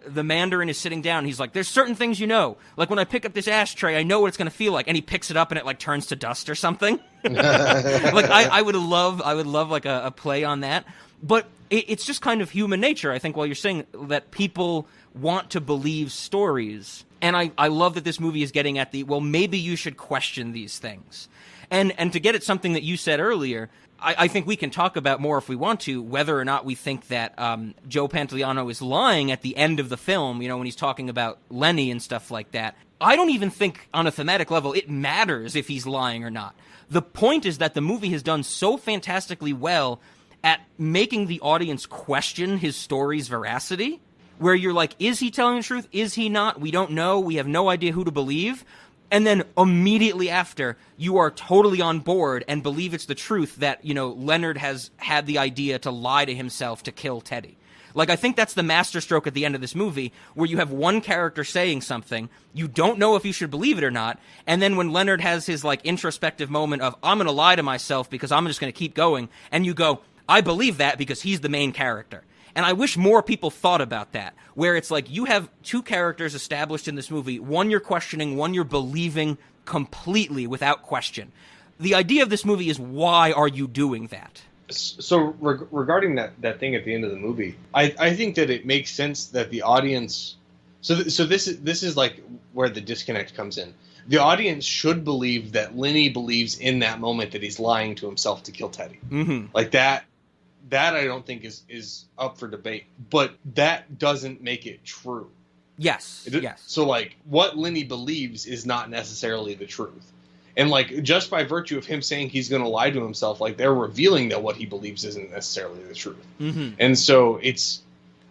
the Mandarin is sitting down, and he's like, there's certain things you know. Like, when I pick up this ashtray, I know what it's going to feel like. And he picks it up, and it, like, turns to dust or something. Like, I would love, like, a play on that. But it's just kind of human nature, I think, while you're saying that people want to believe stories. And I love that this movie is getting at well, maybe you should question these things. And to get at something that you said earlier, I think we can talk about more if we want to, whether or not we think that Joe Pantoliano is lying at the end of the film, when he's talking about Lenny and stuff like that. I don't even think on a thematic level it matters if he's lying or not. The point is that the movie has done so fantastically well at making the audience question his story's veracity, where you're like, is he telling the truth? Is he not? We don't know. We have no idea who to believe. And then immediately after, you are totally on board and believe it's the truth that, Leonard has had the idea to lie to himself to kill Teddy. Like, I think that's the masterstroke at the end of this movie, where you have one character saying something, you don't know if you should believe it or not, and then when Leonard has his, like, introspective moment of, I'm going to lie to myself because I'm just going to keep going, and you go, I believe that because he's the main character. And I wish more people thought about that, where it's like you have two characters established in this movie. One you're questioning, one you're believing completely without question. The idea of this movie is, why are you doing that? So regarding that thing at the end of the movie, I think that it makes sense that the audience. So this is like where the disconnect comes in. The audience should believe that Lenny believes in that moment that he's lying to himself to kill Teddy. Mm-hmm. Like that I don't think is up for debate. But that doesn't make it true. Yes. Yes. So like what Lenny believes is not necessarily the truth. And like just by virtue of him saying he's going to lie to himself, like they're revealing that what he believes isn't necessarily the truth. Mm-hmm. And so it's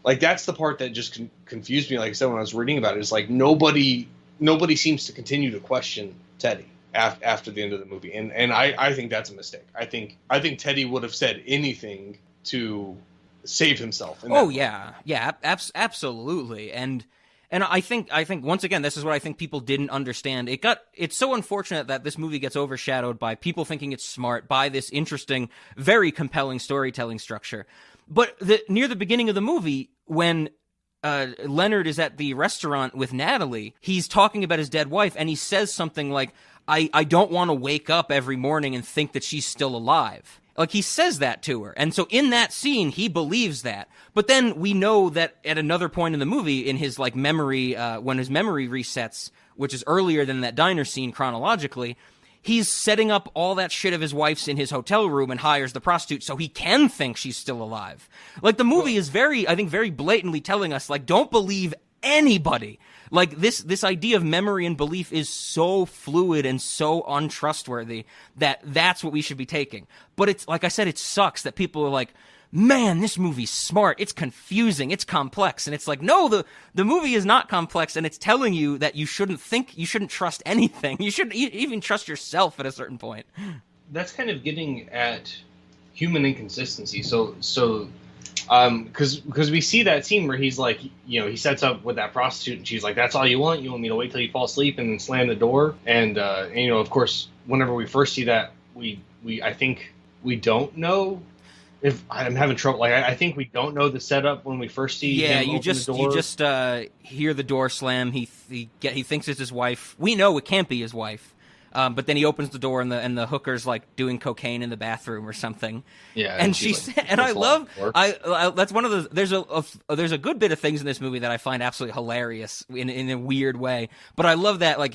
like that's the part that just confused me. Like I said when I was reading about it, it's like nobody seems to continue to question Teddy after the end of the movie, and I think that's a mistake. I think Teddy would have said anything to save himself. Oh yeah, absolutely, and I think once again this is what I think people didn't understand. It's so unfortunate that this movie gets overshadowed by people thinking it's smart, by this interesting, very compelling storytelling structure. But near the beginning of the movie, when Leonard is at the restaurant with Natalie, he's talking about his dead wife, and he says something like, I don't want to wake up every morning and think that she's still alive. Like, he says that to her. And so in that scene, he believes that. But then we know that at another point in the movie, in his, like, memory, when his memory resets, which is earlier than that diner scene chronologically, he's setting up all that shit of his wife's in his hotel room and hires the prostitute so he can think she's still alive. Like, the movie is very blatantly telling us, like, don't believe anybody. Like, this idea of memory and belief is so fluid and so untrustworthy that that's what we should be taking. But it's, like I said, it sucks that people are like, man, this movie's smart, it's confusing, it's complex. And it's like, no, the movie is not complex, and it's telling you that you shouldn't trust anything. You shouldn't even trust yourself at a certain point. That's kind of getting at human inconsistency. So because we see that scene where he's like, you know, he sets up with that prostitute, and she's like, that's all you want? You want me to wait till you fall asleep and then slam the door? And you know, of course, whenever we first see that, I think we don't know. If I'm having trouble, like I think we don't know the setup when we first see him open the door. You just hear the door slam. He thinks it's his wife. We know it can't be his wife, but then he opens the door and the hooker's like doing cocaine in the bathroom or something. Yeah, and I love that's one of the there's a good bit of things in this movie that I find absolutely hilarious in a weird way. But I love that like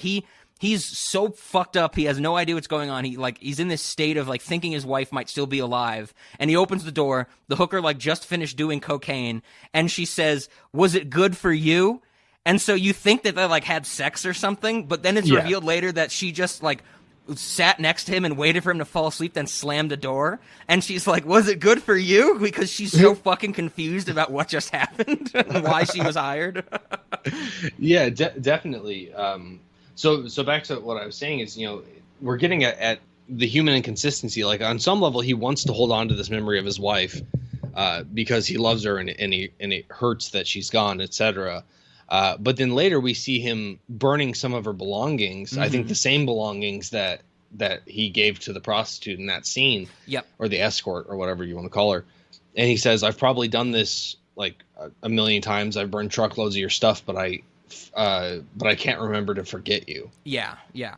He's so fucked up. He has no idea what's going on. He's in this state of like thinking his wife might still be alive. And he opens the door. The hooker like just finished doing cocaine, and she says, "Was it good for you?" And so you think that they like had sex or something, but then it's revealed later that she just like sat next to him and waited for him to fall asleep, then slammed the door. And she's like, "Was it good for you?" Because she's so fucking confused about what just happened and why she was hired. Yeah, definitely. So back to what I was saying is, you know, we're getting at the human inconsistency. Like on some level, he wants to hold on to this memory of his wife because he loves her and it hurts that she's gone, etc. But then later we see him burning some of her belongings. Mm-hmm. I think the same belongings that he gave to the prostitute in that scene, or the escort or whatever you want to call her. And he says, "I've probably done this like a million times. I've burned truckloads of your stuff, but I can't remember to forget you." Yeah.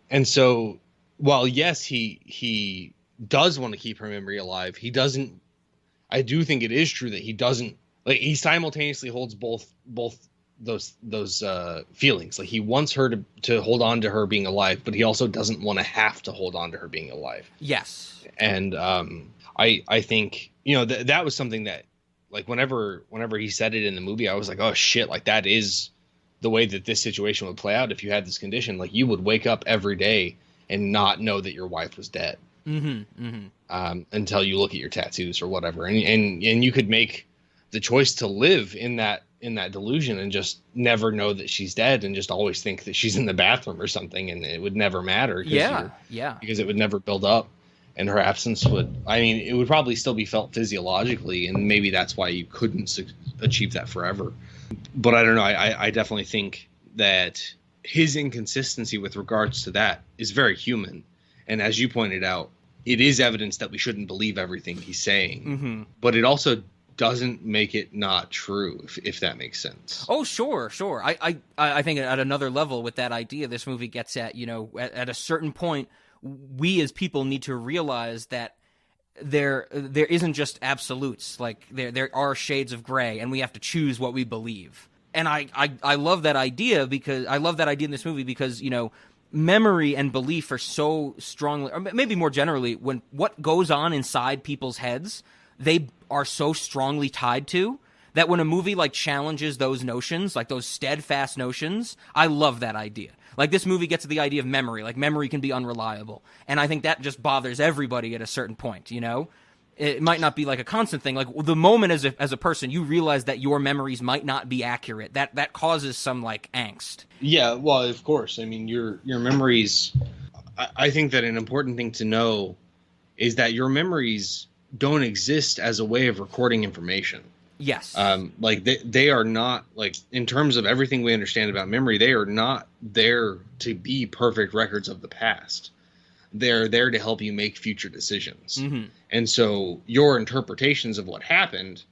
And so, while yes, he does want to keep her memory alive, he doesn't. I do think it is true that he doesn't. Like, he simultaneously holds both those feelings. Like, he wants her to hold on to her being alive, but he also doesn't want to have to hold on to her being alive. Yes. And I think, you know, that was something that, like, whenever he said it in the movie, I was like, oh shit, like that is the way that this situation would play out if you had this condition. Like, you would wake up every day and not know that your wife was dead. Until you look at your tattoos or whatever. And you could make the choice to live in that delusion and just never know that she's dead and just always think that she's in the bathroom or something, and it would never matter. Because it would never build up, and her absence it would probably still be felt physiologically, and maybe that's why you couldn't achieve that forever. But I don't know. I definitely think that his inconsistency with regards to that is very human. And as you pointed out, it is evidence that we shouldn't believe everything he's saying. Mm-hmm. But it also doesn't make it not true, if that makes sense. Oh, sure. I think at another level with that idea, this movie gets at, at a certain point, we as people need to realize that there isn't just absolutes. Like there are shades of gray, and we have to choose what we believe. And I love that idea because I love that idea in this movie because, memory and belief are so strongly, or maybe more generally, when what goes on inside people's heads, they are so strongly tied to that when a movie like challenges those notions, like those steadfast notions, I love that idea. Like this movie gets to the idea of memory, like memory can be unreliable. And I think that just bothers everybody at a certain point, It might not be like a constant thing. Like the moment as a person you realize that your memories might not be accurate, that causes some like angst. Yeah, well, of course. I mean, your memories. I think that an important thing to know is that your memories don't exist as a way of recording information. Yes. Like they are not, like, in terms of everything we understand about memory, they are not there to be perfect records of the past. They're there to help you make future decisions. Mm-hmm. And so your interpretations of what happened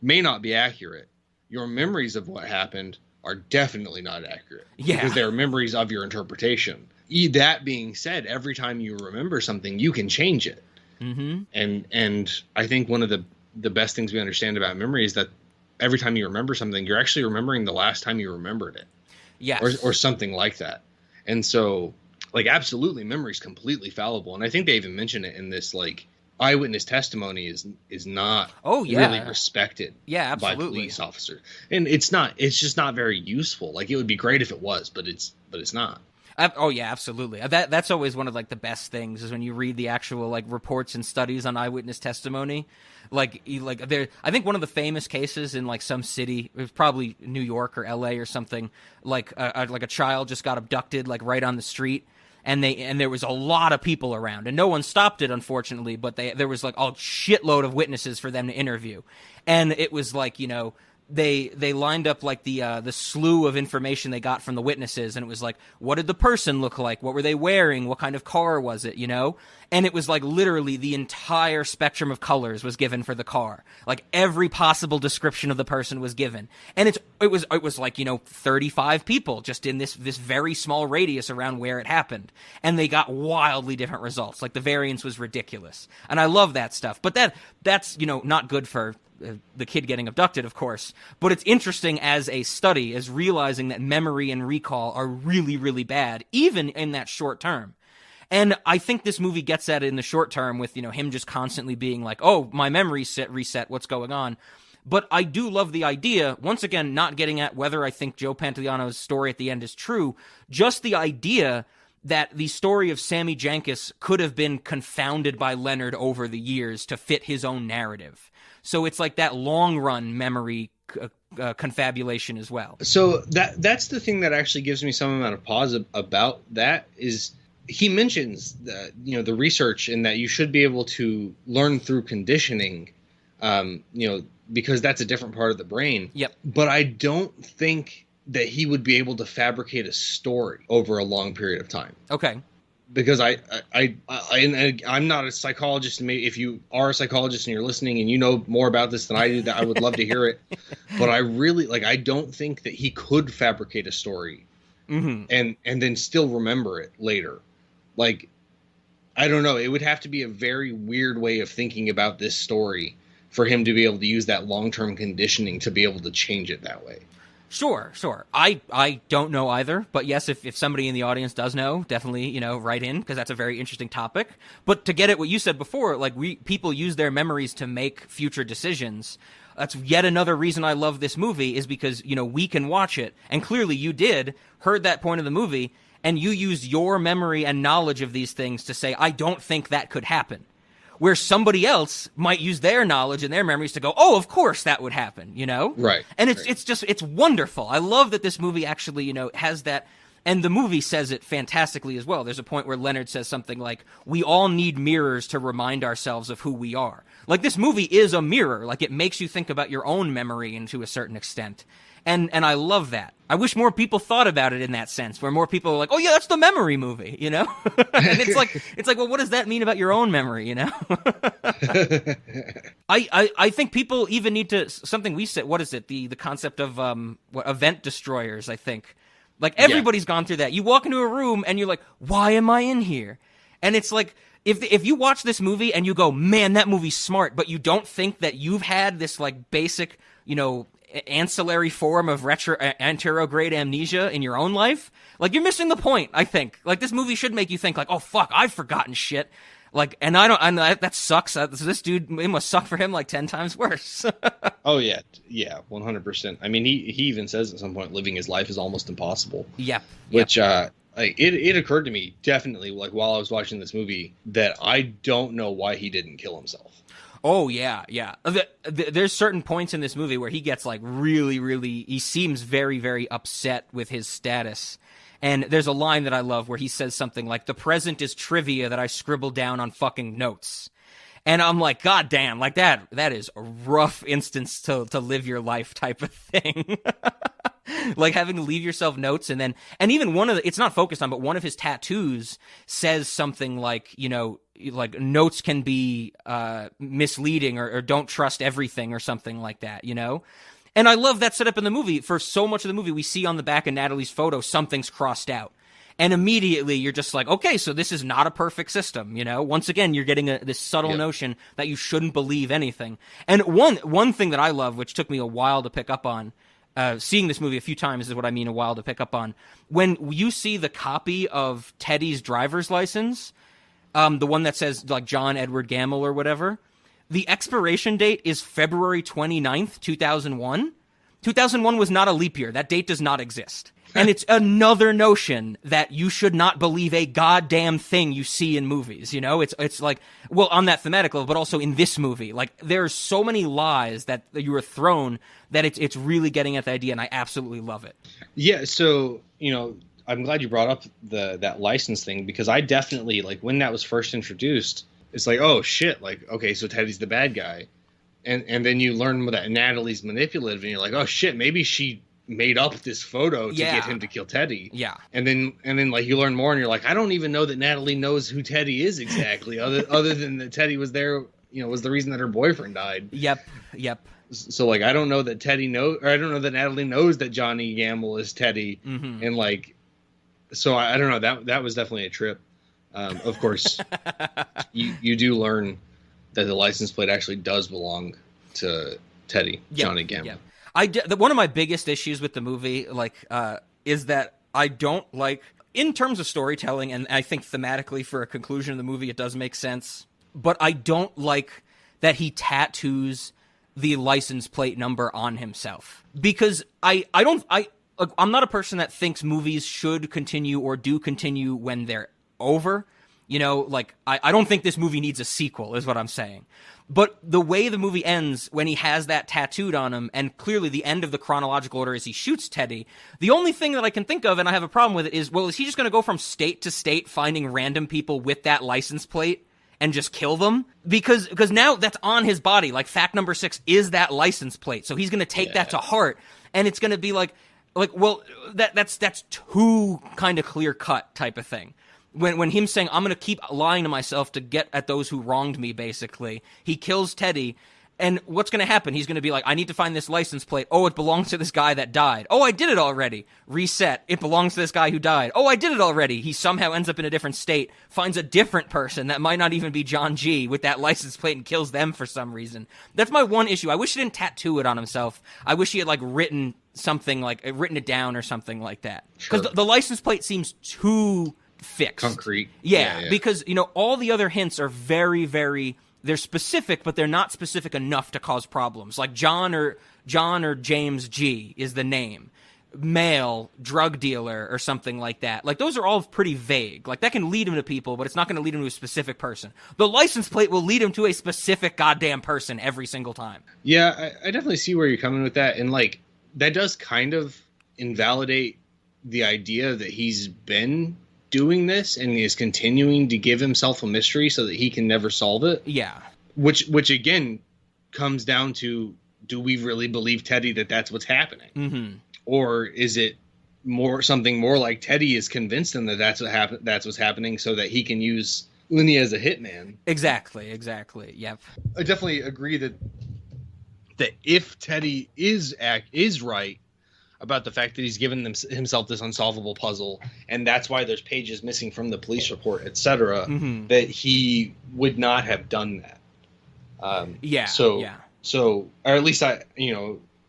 may not be accurate. Your memories of what happened are definitely not accurate. Yeah. Because they're memories of your interpretation. That being said, every time you remember something, you can change it. Mm-hmm. And I think one of the best things we understand about memory is that every time you remember something, you're actually remembering the last time you remembered it. Yes. Or something like that. And so, like, absolutely, memory is completely fallible. And I think they even mention it in this, like, eyewitness testimony is not really respected by police officers. And it's just not very useful. Like, it would be great if it was, but it's not. Oh yeah, absolutely. That's always one of like the best things is when you read the actual like reports and studies on eyewitness testimony. Like there, I think one of the famous cases in like some city, it was probably New York or L.A. or something. Like a child just got abducted like right on the street, and there was a lot of people around, and no one stopped it, unfortunately. But there was like a shitload of witnesses for them to interview, and it was like They lined up like the slew of information they got from the witnesses, and it was like, what did the person look like? What were they wearing? What kind of car was it? And it was like literally the entire spectrum of colors was given for the car. Like every possible description of the person was given, and it was like 35 people just in this very small radius around where it happened, and they got wildly different results. Like the variance was ridiculous, and I love that stuff. But that's not good for the kid getting abducted, of course, but it's interesting as a study, as realizing that memory and recall are really, really bad, even in that short term. And I think this movie gets at it in the short term with, him just constantly being like, oh, my memory's reset, what's going on? But I do love the idea, once again, not getting at whether I think Joe Pantoliano's story at the end is true, just the idea that the story of Sammy Jankis could have been confounded by Leonard over the years to fit his own narrative. So it's like that long-run memory confabulation as well. So that's the thing that actually gives me some amount of pause about that is he mentions that, the research and that you should be able to learn through conditioning, because that's a different part of the brain. Yep. But I don't think that he would be able to fabricate a story over a long period of time. Okay. Because I'm not a psychologist. Maybe if you are a psychologist and you're listening and you know more about this than I do, that I would love to hear it. But I really I don't think that he could fabricate a story and then still remember it later. Like, I don't know. It would have to be a very weird way of thinking about this story for him to be able to use that long-term conditioning to be able to change it that way. Sure. I don't know either, but yes, if somebody in the audience does know, definitely, write in, because that's a very interesting topic. But to get at what you said before, like people use their memories to make future decisions. That's yet another reason I love this movie is because, we can watch it, and clearly you heard that point of the movie, and you used your memory and knowledge of these things to say, I don't think that could happen. Where somebody else might use their knowledge and their memories to go, oh, of course that would happen, Right. And it's wonderful. I love that this movie actually, has that, and the movie says it fantastically as well. There's a point where Leonard says something like, we all need mirrors to remind ourselves of who we are. Like, this movie is a mirror. Like, it makes you think about your own memory and to a certain extent. And I love that. I wish more people thought about it in that sense, where more people are like, "Oh yeah, that's the memory movie," you know. And it's like, well, what does that mean about your own memory, you know? I think people even need to, something we said. What is it? The concept of event destroyers. I think, like, everybody's gone through that. You walk into a room and you're like, "Why am I in here?" And it's like, if you watch this movie and you go, "Man, that movie's smart," but you don't think that you've had this like basic, you know, ancillary form of anterograde amnesia in your own life, like, you're missing the point. I think, like, this movie should make you think like, "Oh fuck, I've forgotten shit." Like, and that sucks. This dude, it must suck for him like 10 times worse. Oh yeah, 100%. I mean, he even says at some point, living his life is almost impossible. Yep. Which it occurred to me definitely, like, while I was watching this movie, that I don't know why he didn't kill himself. Oh, yeah. There's certain points in this movie where he gets, like, really, he seems very, very upset with his status. And there's a line that I love where he says something like, "The present is trivia that I scribbled down on fucking notes." And I'm like, God damn, like, that is a rough instance to live your life type of thing. Like, having to leave yourself notes, and even it's not focused on, but one of his tattoos says something like, you know, like, notes can be misleading, or don't trust everything, or something like that, you know? And I love that setup in the movie. For so much of the movie, we see on the back of Natalie's photo, something's crossed out. And immediately you're just like, okay, so this is not a perfect system, you know? Once again, you're getting this subtle notion that you shouldn't believe anything. And one thing that I love, which took me a while to pick up on, seeing this movie a few times is what I mean a while to pick up on. When you see the copy of Teddy's driver's license, the one that says, like, John Edward Gamble or whatever, the expiration date is February 29th, 2001. 2001 was not a leap year. That date does not exist. And it's another notion that you should not believe a goddamn thing you see in movies, you know? It's like, well, on that thematic level, but also in this movie. Like, there's so many lies that you were thrown that it's really getting at the idea, and I absolutely love it. Yeah, so, you know, I'm glad you brought up that license thing, because I definitely, like, when that was first introduced, it's like, oh shit, like, okay, so Teddy's the bad guy. And then you learn that Natalie's manipulative, and you're like, oh shit, maybe she made up this photo to get him to kill Teddy. Yeah. And then like, you learn more, and you're like, I don't even know that Natalie knows who Teddy is exactly, other than that Teddy was there, you know, was the reason that her boyfriend died. Yep. So, like, I don't know that Teddy knows, or I don't know that Natalie knows that Johnny Gamble is Teddy. Mm-hmm. And, like, so I don't know, that was definitely a trip. Of course, you do learn that the license plate actually does belong to Teddy, Johnny Gamble. One of my biggest issues with the movie, like, is that I don't like, in terms of storytelling, and I think thematically for a conclusion of the movie, it does make sense, but I don't like that he tattoos the license plate number on himself, because I'm not a person that thinks movies should continue or do continue when they're over. You know, like, I don't think this movie needs a sequel, is what I'm saying. But the way the movie ends, when he has that tattooed on him, and clearly the end of the chronological order is he shoots Teddy, the only thing that I can think of, and I have a problem with it, is, well, is he just going to go from state to state finding random people with that license plate and just kill them? Because now that's on his body. Like, fact number 6 is that license plate. So he's going to take that to heart, and it's going to be like, well, that's too kind of clear cut type of thing. When him saying, I'm going to keep lying to myself to get at those who wronged me, basically, he kills Teddy, and what's going to happen? He's going to be like, I need to find this license plate. Oh, it belongs to this guy that died. Oh, I did it already. Reset. It belongs to this guy who died. Oh, I did it already. He somehow ends up in a different state, finds a different person that might not even be John G. with that license plate, and kills them for some reason. That's my one issue. I wish he didn't tattoo it on himself. I wish he had, like, written it down or something like that. Because the license plate seems too fixed. Concrete. Yeah, because, you know, all the other hints are very, very, they're specific, but they're not specific enough to cause problems. Like, John or James G is the name. Male, drug dealer, or something like that. Like, those are all pretty vague. Like, that can lead him to people, but it's not going to lead him to a specific person. The license plate will lead him to a specific goddamn person every single time. Yeah, I definitely see where you're coming with that. And, like, that does kind of invalidate the idea that he's been doing this and is continuing to give himself a mystery so that he can never solve it. Yeah. Which again comes down to do we really believe Teddy that that's what's happening? Mm-hmm. Or is it something more like Teddy is convinced him that that's what's happening so that he can use Uni as a hitman? Exactly. Yep. I definitely agree that if Teddy is right about the fact that he's given himself this unsolvable puzzle, and that's why there's pages missing from the police report, etc., that he would not have done that. So, or at least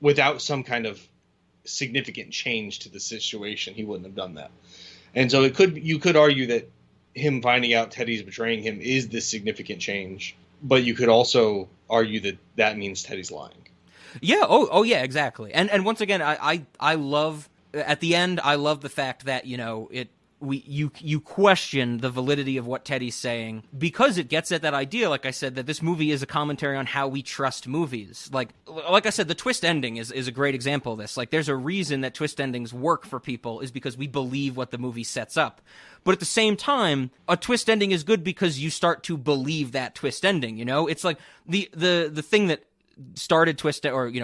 without some kind of significant change to the situation, he wouldn't have done that. And so you could argue that him finding out Teddy's betraying him is this significant change, but you could also argue that means Teddy's lying. Yeah. Oh yeah, exactly. And once again, I love at the end. I love the fact that you question the validity of what Teddy's saying, because it gets at that idea, like I said, that this movie is a commentary on how we trust movies. Like I said, the twist ending is a great example of this. Like, there's a reason that twist endings work for people, is because we believe what the movie sets up. But at the same time, a twist ending is good because you start to believe that twist ending. It's like the thing that started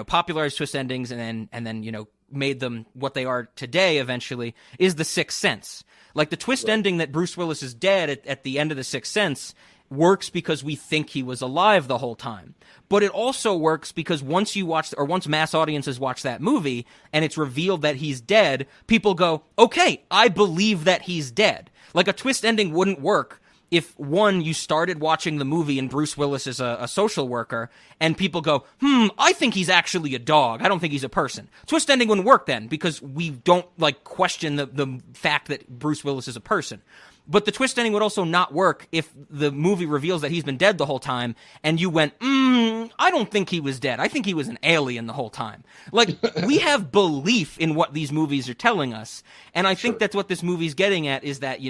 popularized twist endings and then made them what they are today eventually is The Sixth Sense. Like, the twist ending that Bruce Willis is dead at the end of The Sixth Sense works because we think he was alive the whole time. But it also works because once mass audiences watch that movie and it's revealed that he's dead, people go, okay, I believe that he's dead. Like, a twist ending wouldn't work if, one, you started watching the movie and Bruce Willis is a social worker, and people go, I think he's actually a dog. I don't think he's a person. Twist ending wouldn't work then, because we don't, question the fact that Bruce Willis is a person. But the twist ending would also not work if the movie reveals that he's been dead the whole time, and you went, I don't think he was dead. I think he was an alien the whole time. Like, we have belief in what these movies are telling us, and I think that's what this movie's getting at, is that,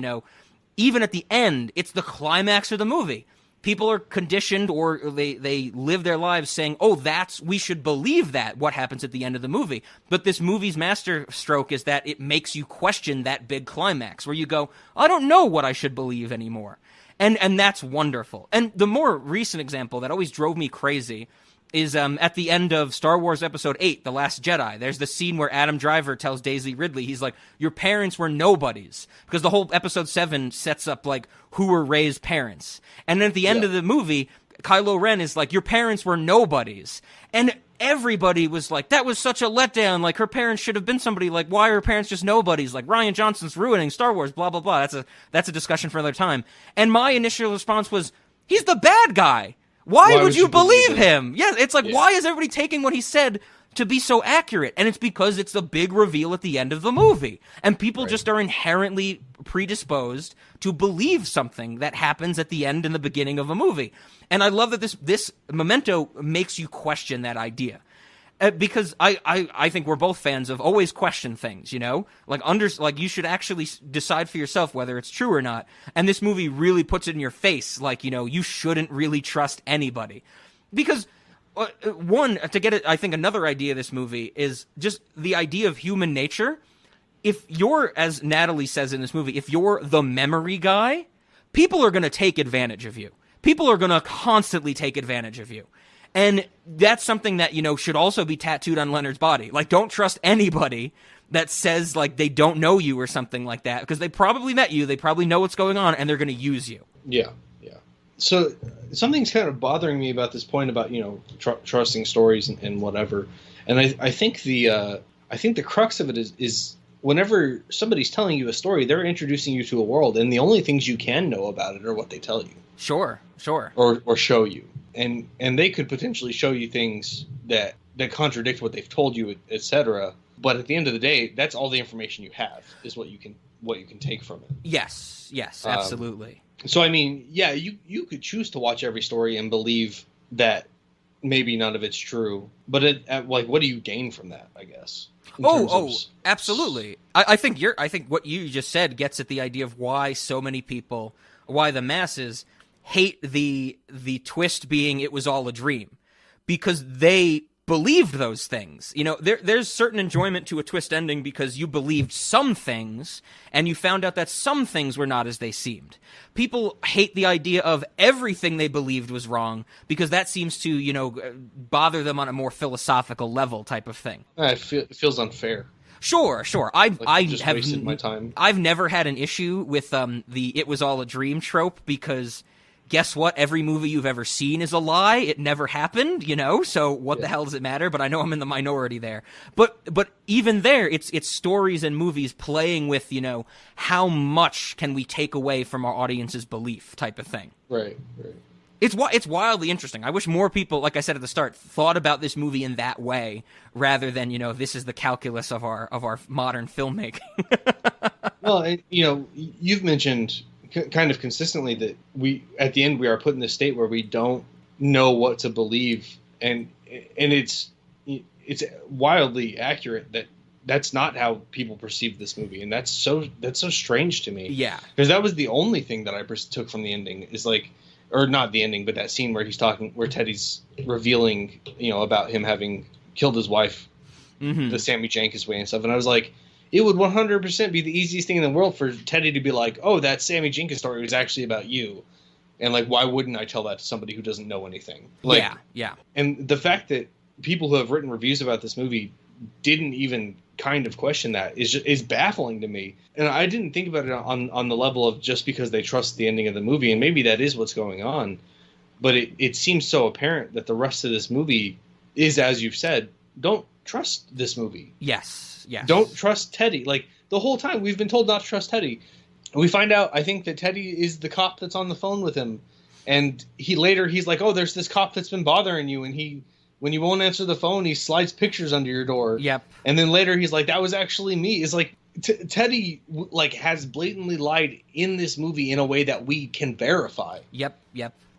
even at the end, it's the climax of the movie. People are conditioned, or they live their lives saying, we should believe that, what happens at the end of the movie. But this movie's master stroke is that it makes you question that big climax, where you go, I don't know what I should believe anymore. And that's wonderful. And the more recent example that always drove me crazy is at the end of Star Wars Episode 8, The Last Jedi. There's the scene where Adam Driver tells Daisy Ridley, he's like, your parents were nobodies. Because the whole Episode 7 sets up, who were Rey's parents. And then at the end of the movie, Kylo Ren is like, your parents were nobodies. And everybody was like, that was such a letdown. Like, her parents should have been somebody. Like, why are her parents just nobodies? Like, Rian Johnson's ruining Star Wars, blah, blah, blah. That's a discussion for another time. And my initial response was, he's the bad guy. Why would you believe him? Yeah, it's like, why is everybody taking what he said to be so accurate? And it's because it's the big reveal at the end of the movie. And people just are inherently predisposed to believe something that happens at the end and the beginning of a movie. And I love that this Memento makes you question that idea. Because I think we're both fans of always question things, like you should actually decide for yourself whether it's true or not. And this movie really puts it in your face, you shouldn't really trust anybody. Because to get it, I think another idea of this movie is just the idea of human nature. If you're, as Natalie says in this movie, if you're the memory guy, people are going to take advantage of you. People are going to constantly take advantage of you. And that's something that, should also be tattooed on Leonard's body. Like, don't trust anybody that says, they don't know you or something like that, because they probably met you, they probably know what's going on, and they're going to use you. Yeah. So something's kind of bothering me about this point about, trusting stories and whatever. And I think the crux of it is whenever somebody's telling you a story, they're introducing you to a world, and the only things you can know about it are what they tell you. Sure. Or show you. And they could potentially show you things that contradict what they've told you, etc. But at the end of the day, that's all the information you have, is what you can take from it. Yes, absolutely. So I mean, yeah, you could choose to watch every story and believe that maybe none of it's true, but what do you gain from that? I guess. Absolutely. I think what you just said gets at the idea of why so many people, why the masses hate the twist being it was all a dream, because they believed those things. You know, there's certain enjoyment to a twist ending because you believed some things and you found out that some things were not as they seemed. People hate the idea of everything they believed was wrong because that seems to, you know, bother them on a more philosophical level type of thing. It feels unfair. Sure. I just have wasted my time. I've never had an issue with the "it was all a dream" trope because guess what? Every movie you've ever seen is a lie. It never happened, you know. So what the hell does it matter? But I know I'm in the minority there. But even there, it's stories and movies playing with, you know, how much can we take away from our audience's belief type of thing. Right. It's wildly interesting. I wish more people, like I said at the start, thought about this movie in that way rather than, you know, this is the calculus of our modern filmmaking. Well, you know, you've mentioned kind of consistently that at the end we are put in this state where we don't know what to believe, and it's wildly accurate that that's not how people perceive this movie, and that's so strange to me. Yeah, because that was the only thing that I took from the ending is like, or not the ending, but that scene where where Teddy's revealing, you know, about him having killed his wife, the Sammy Jankis way and stuff, and I was like, it would 100% be the easiest thing in the world for Teddy to be like, oh, that Sammy Jankis story was actually about you. And, like, why wouldn't I tell that to somebody who doesn't know anything? Like, yeah. And the fact that people who have written reviews about this movie didn't even kind of question that is baffling to me. And I didn't think about it on the level of just because they trust the ending of the movie, and maybe that is what's going on. But it seems so apparent that the rest of this movie is, as you've said, don't trust this movie. Yes. Don't trust Teddy. Like, the whole time we've been told not to trust Teddy. And we find out, I think, that Teddy is the cop that's on the phone with him. And he's like, oh, there's this cop that's been bothering you. And when you won't answer the phone, he slides pictures under your door. Yep. And then later he's like, that was actually me. It's like, Teddy like has blatantly lied in this movie in a way that we can verify. Yep.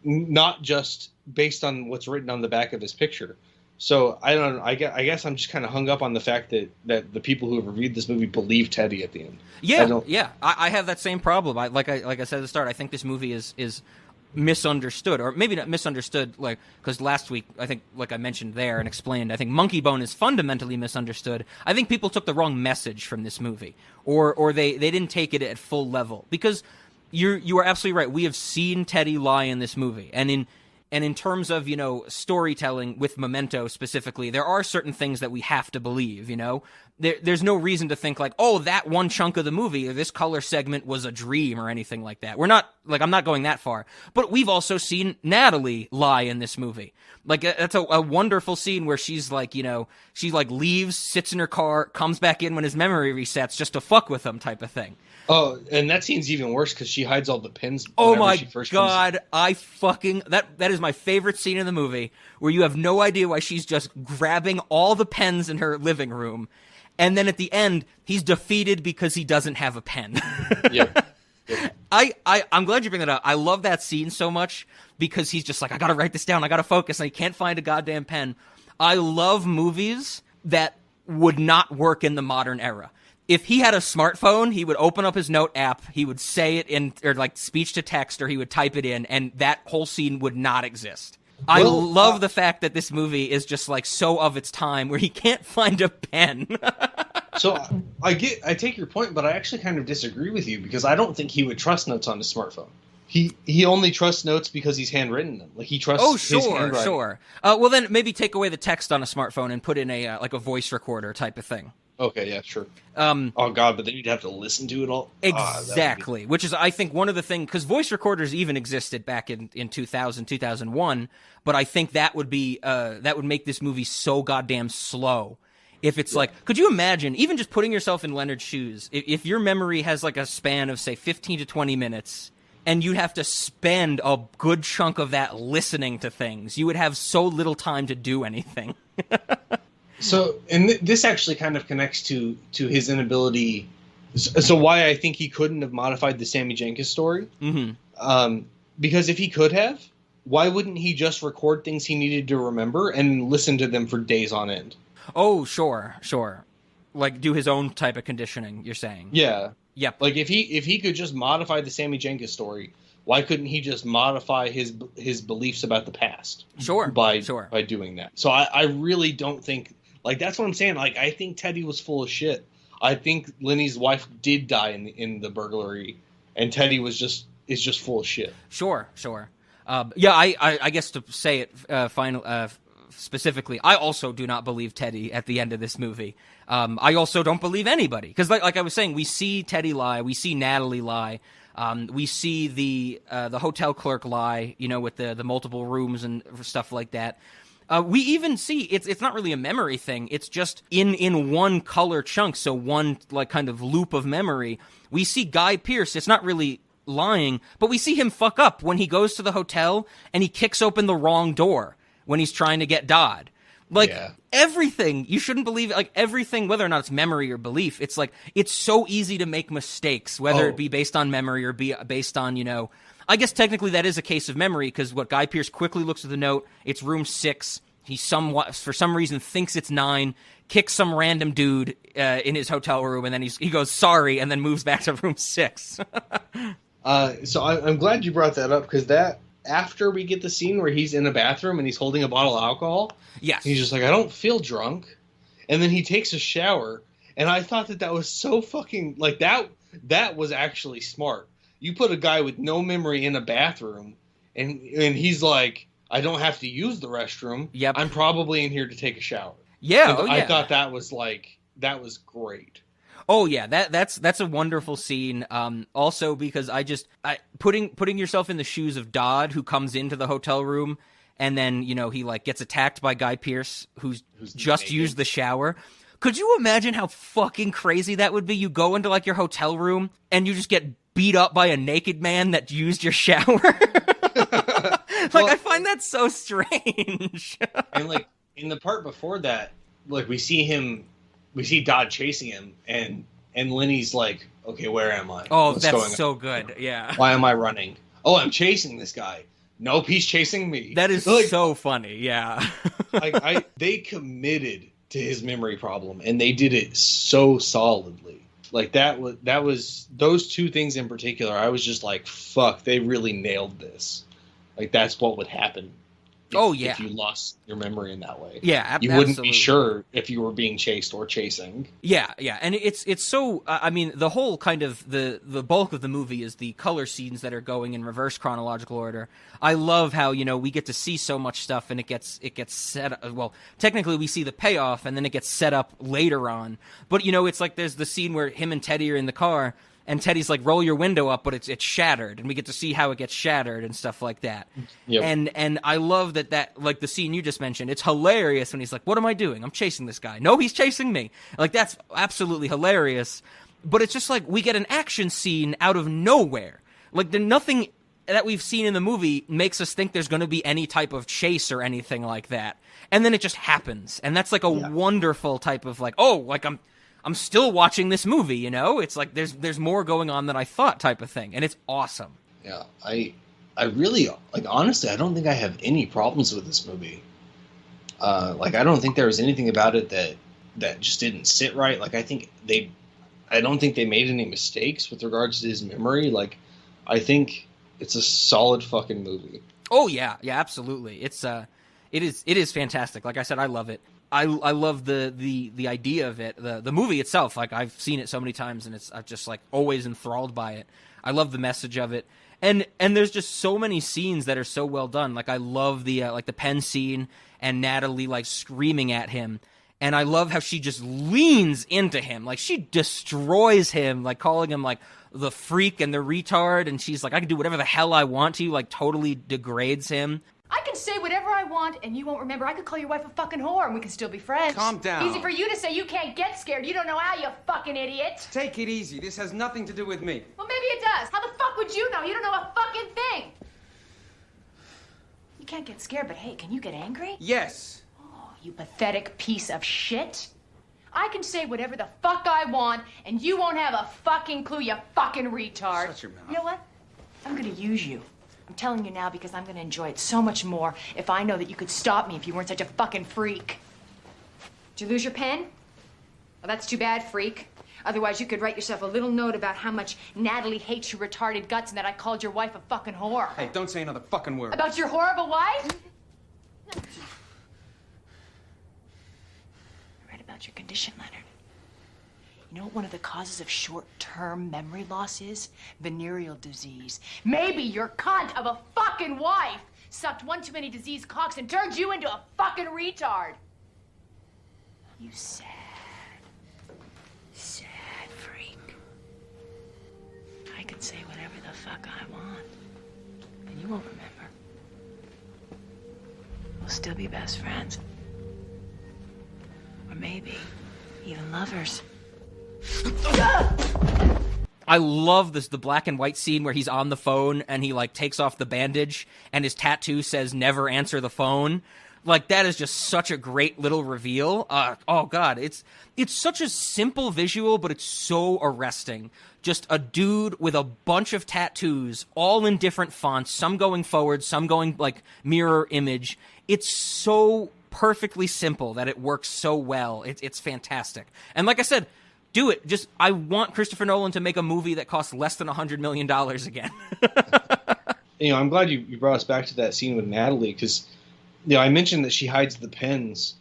Not just based on what's written on the back of his picture. So I don't know. I guess I'm just kind of hung up on the fact that the people who have reviewed this movie believe Teddy at the end. Yeah. I have that same problem. Like I said at the start, I think this movie is misunderstood, or maybe not misunderstood. Like, because last week I think, like I mentioned there and explained, I think Monkey Bone is fundamentally misunderstood. I think people took the wrong message from this movie, or they didn't take it at full level, because you are absolutely right. We have seen Teddy lie in this movie, and in terms of, you know, storytelling with Memento specifically, there are certain things that we have to believe, you know? There's no reason to think like, oh, that one chunk of the movie or this color segment was a dream or anything like that. I'm not going that far. But we've also seen Natalie lie in this movie. Like, that's a wonderful scene where she's like, you know, she like leaves, sits in her car, comes back in when his memory resets just to fuck with him type of thing. Oh, and that scene's even worse because she hides all the pins. Oh my god, that is my favorite scene in the movie, where you have no idea why she's just grabbing all the pens in her living room, and then at the end, he's defeated because he doesn't have a pen. Yep. I'm glad you bring that up. I love that scene so much because he's just like, I gotta write this down, I gotta focus, and he can't find a goddamn pen. I love movies that would not work in the modern era. If he had a smartphone, he would open up his note app, he would say it in, or like speech to text, or he would type it in, and that whole scene would not exist. I love the fact that this movie is just like so of its time, where he can't find a pen. So I take your point, but I actually kind of disagree with you, because I don't think he would trust notes on his smartphone. He only trusts notes because he's handwritten them. Like, he trusts his handwriting. Sure. Well, then maybe take away the text on a smartphone and put in a like a voice recorder type of thing. Okay, yeah, sure. Oh god, but then you'd have to listen to it all. Exactly, which is, I think, one of the things, because voice recorders even existed back in 2000, 2001, but I think that would be that would make this movie so goddamn slow. If it's like, could you imagine, even just putting yourself in Leonard's shoes, if your memory has like a span of, say, 15 to 20 minutes, and you have to spend a good chunk of that listening to things, you would have so little time to do anything. So, and this actually kind of connects to his inability. So why I think he couldn't have modified the Sammy Jankis story. Mm-hmm. Because if he could have, why wouldn't he just record things he needed to remember and listen to them for days on end? Oh, sure. Like, do his own type of conditioning, you're saying? Yeah. Yep. Like, if he could just modify the Sammy Jankis story why couldn't he just modify his beliefs about the past? Sure. By doing that. So I really don't think, like, that's what I'm saying. Like, I think Teddy was full of shit. I think Lenny's wife did die in the burglary, and Teddy is just full of shit. Sure. I guess to say it specifically, I also do not believe Teddy at the end of this movie. I also don't believe anybody, because like I was saying, we see Teddy lie, we see Natalie lie, we see the hotel clerk lie, with the multiple rooms and stuff like that. We even see it's not really a memory thing. It's just in one color chunk, so one like kind of loop of memory. We see Guy Pearce. It's not really lying, but we see him fuck up when he goes to the hotel and he kicks open the wrong door when he's trying to get Dodd. Like, everything, you shouldn't believe it. Like, everything, whether or not it's memory or belief, it's like, it's so easy to make mistakes, whether it be based on memory or be based on, I guess technically that is a case of memory, because what Guy Pearce quickly looks at the note, it's room 6, he somewhat, for some reason, thinks it's 9, kicks some random dude in his hotel room, and then he goes, sorry, and then moves back to room 6. So I'm glad you brought that up, because that, after we get the scene where he's in a bathroom and he's holding a bottle of alcohol, he's just like, I don't feel drunk, and then he takes a shower, and I thought that was so fucking, like, that was actually smart. You put a guy with no memory in a bathroom, and he's like, I don't have to use the restroom. Yep. I'm probably in here to take a shower. Yeah, I thought that was great. Oh yeah, that's a wonderful scene. Also because putting yourself in the shoes of Dodd, who comes into the hotel room and then he like gets attacked by Guy Pearce, who's just naked. Used the shower. Could you imagine how fucking crazy that would be? You go into like your hotel room and you just get beat up by a naked man that used your shower. I find that so strange. And like in the part before that, like we see Dodd chasing him, and Lenny's like, okay, where am I? Oh, what's that's so good. Yeah. Why am I running? Oh, I'm chasing this guy. Nope, he's chasing me. That is like, so funny. Yeah. They committed to his memory problem, and they did it so solidly. Like that was those two things in particular. I was just like, fuck, they really nailed this. Like that's what would happen. If you lost your memory in that way. Yeah, you wouldn't be sure if you were being chased or chasing. Yeah, and it's so. I mean, the whole kind of the bulk of the movie is the color scenes that are going in reverse chronological order. I love how we get to see so much stuff, and it gets set up. Well, technically we see the payoff, and then it gets set up later on. But it's like there's the scene where him and Teddy are in the car. And Teddy's like, roll your window up, but it's shattered. And we get to see how it gets shattered and stuff like that. Yep. And I love that, like the scene you just mentioned, it's hilarious when he's like, what am I doing? I'm chasing this guy. No, he's chasing me. Like, that's absolutely hilarious. But it's just like, we get an action scene out of nowhere. Like, nothing that we've seen in the movie makes us think there's going to be any type of chase or anything like that. And then it just happens. And that's like a wonderful type of like, oh, like I'm still watching this movie, It's like there's more going on than I thought type of thing, and it's awesome. Yeah, I really, like, honestly, I don't think I have any problems with this movie. Like, I don't think there was anything about it that just didn't sit right. Like, I don't think they made any mistakes with regards to his memory. Like, I think it's a solid fucking movie. Oh yeah, absolutely. It is fantastic. Like I said, I love it. I love the idea of it, the movie itself. Like I've seen it so many times, and I'm just like always enthralled by it. I love the message of it, and there's just so many scenes that are so well done. Like I love the like the pen scene and Natalie like screaming at him, and I love how she just leans into him, like she destroys him, like calling him like the freak and the retard, and she's like, I can do whatever the hell I want to, like totally degrades him. I can say whatever I want, and you won't remember. I could call your wife a fucking whore, and we can still be friends. Calm down. Easy for you to say. You can't get scared. You don't know how, you fucking idiot. Take it easy. This has nothing to do with me. Well, maybe it does. How the fuck would you know? You don't know a fucking thing. You can't get scared, but hey, can you get angry? Yes. Oh, you pathetic piece of shit. I can say whatever the fuck I want, and you won't have a fucking clue, you fucking retard. Shut your mouth. You know what? I'm gonna use you. I'm telling you now because I'm going to enjoy it so much more if I know that you could stop me if you weren't such a fucking freak. Did you lose your pen? Well, that's too bad, freak. Otherwise, you could write yourself a little note about how much Natalie hates your retarded guts and that I called your wife a fucking whore. Hey, don't say another fucking word. About your whore of a wife? I read about your condition, Leonard. You know what one of the causes of short-term memory loss is? Venereal disease. Maybe your cunt of a fucking wife sucked one too many diseased cocks and turned you into a fucking retard. You sad freak. I can say whatever the fuck I want, and you won't remember. We'll still be best friends. Or maybe even lovers. I love the black and white scene where he's on the phone and he like takes off the bandage and his tattoo says never answer the phone. Like, that is just such a great little reveal. Oh god, it's such a simple visual, but it's so arresting. Just a dude with a bunch of tattoos, all in different fonts, some going forward, some going like mirror image. It's so perfectly simple that it works so well. It's fantastic. And like I said, do it. Just, I want Christopher Nolan to make a movie that costs less than $100 million again. I'm glad you brought us back to that scene with Natalie, because I mentioned that she hides the pens.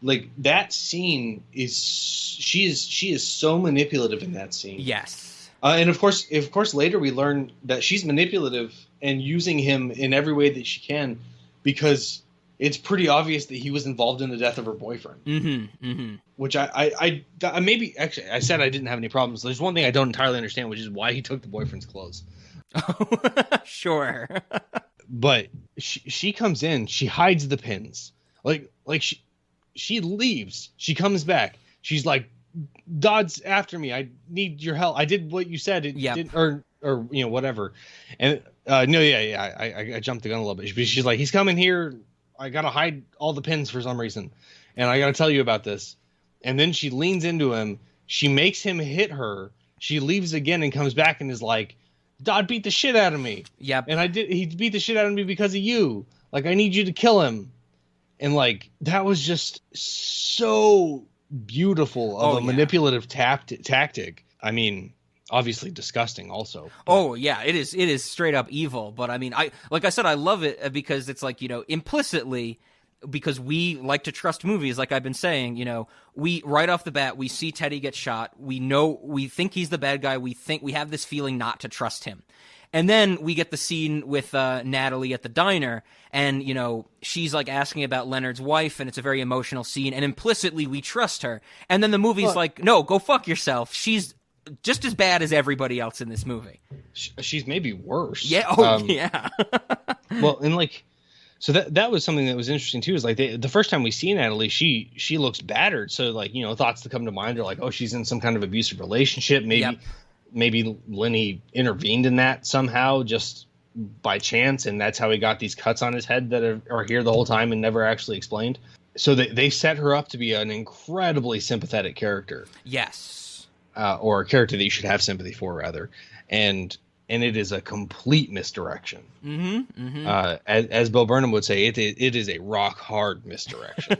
Like, that scene is she is so manipulative in that scene. Yes. And of course later we learn that she's manipulative and using him in every way that she can, because it's pretty obvious that he was involved in the death of her boyfriend. Mm-hmm. Mm-hmm. Which I maybe, actually, I said I didn't have any problems. There's one thing I don't entirely understand, which is why he took the boyfriend's clothes. Sure. But she comes in, she hides the pins. Like she leaves. She comes back. She's like, Dodd's after me. I need your help. I did what you said. Or whatever. And I jumped the gun a little bit. She's like, he's coming here. I gotta hide all the pins for some reason, and I gotta tell you about this. And then she leans into him. She makes him hit her. She leaves again and comes back and is like, Dodd beat the shit out of me. Yep. And he beat the shit out of me because of you. Like, I need you to kill him. And like, that was just so beautiful of a manipulative tactic. I mean, obviously disgusting also. Oh yeah, it is straight up evil. But I mean, I love it because it's like, implicitly, because we like to trust movies, like I've been saying, we right off the bat, we see Teddy get shot. We think he's the bad guy. We have this feeling not to trust him. And then we get the scene with Natalie at the diner, and, she's like asking about Leonard's wife, and it's a very emotional scene, and implicitly we trust her. And then the movie's like, no, go fuck yourself. She's just as bad as everybody else in this movie. She's maybe worse. Yeah. Yeah. Well, and like, so that was something that was interesting too. Is like the first time we see Natalie, she looks battered. So like, thoughts that come to mind are like, oh, she's in some kind of abusive relationship. Maybe Lenny intervened in that somehow just by chance, and that's how he got these cuts on his head that are here the whole time and never actually explained. So they set her up to be an incredibly sympathetic character. Yes. Or a character that you should have sympathy for, rather. And it is a complete misdirection. Mm-hmm, mm-hmm. As Bo Burnham would say, it is a rock hard misdirection.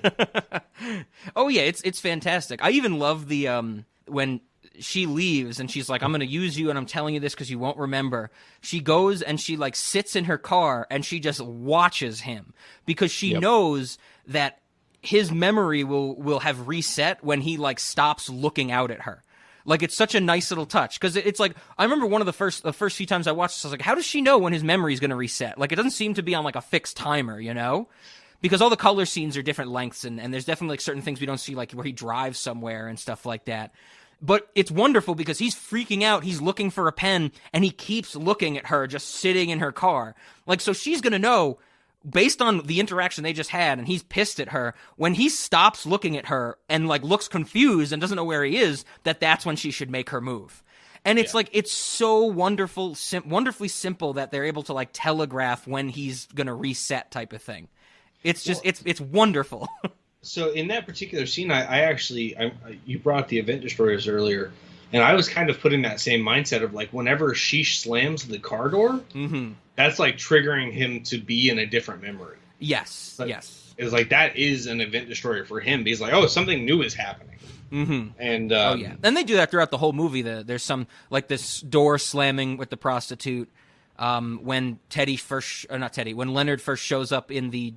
Oh yeah, it's fantastic. I even love the when she leaves and she's like, I'm going to use you and I'm telling you this because you won't remember. She goes and she like sits in her car and she just watches him because she knows that his memory will have reset when he like stops looking out at her. Like, it's such a nice little touch because it's like, I remember one of the first few times I watched this, I was like, how does she know when his memory is going to reset? Like, it doesn't seem to be on like a fixed timer, because all the color scenes are different lengths and there's definitely like certain things we don't see, like where he drives somewhere and stuff like that. But it's wonderful because he's freaking out. He's looking for a pen and he keeps looking at her just sitting in her car. Like, so she's going to know, based on the interaction they just had, and he's pissed at her, when he stops looking at her and like looks confused and doesn't know where he is, that's when she should make her move. And it's like, it's so wonderfully simple that they're able to like telegraph when he's going to reset type of thing. It's just, it's wonderful. So in that particular scene, I you brought up the event destroyers earlier, and I was kind of put in that same mindset of like, whenever she slams the car door, that's like triggering him to be in a different memory. Yes, like, yes. It's like, that is an event destroyer for him. He's like, oh, something new is happening. And Oh yeah, and they do that throughout the whole movie. There's some like this door slamming with the prostitute. When when Leonard first shows up in the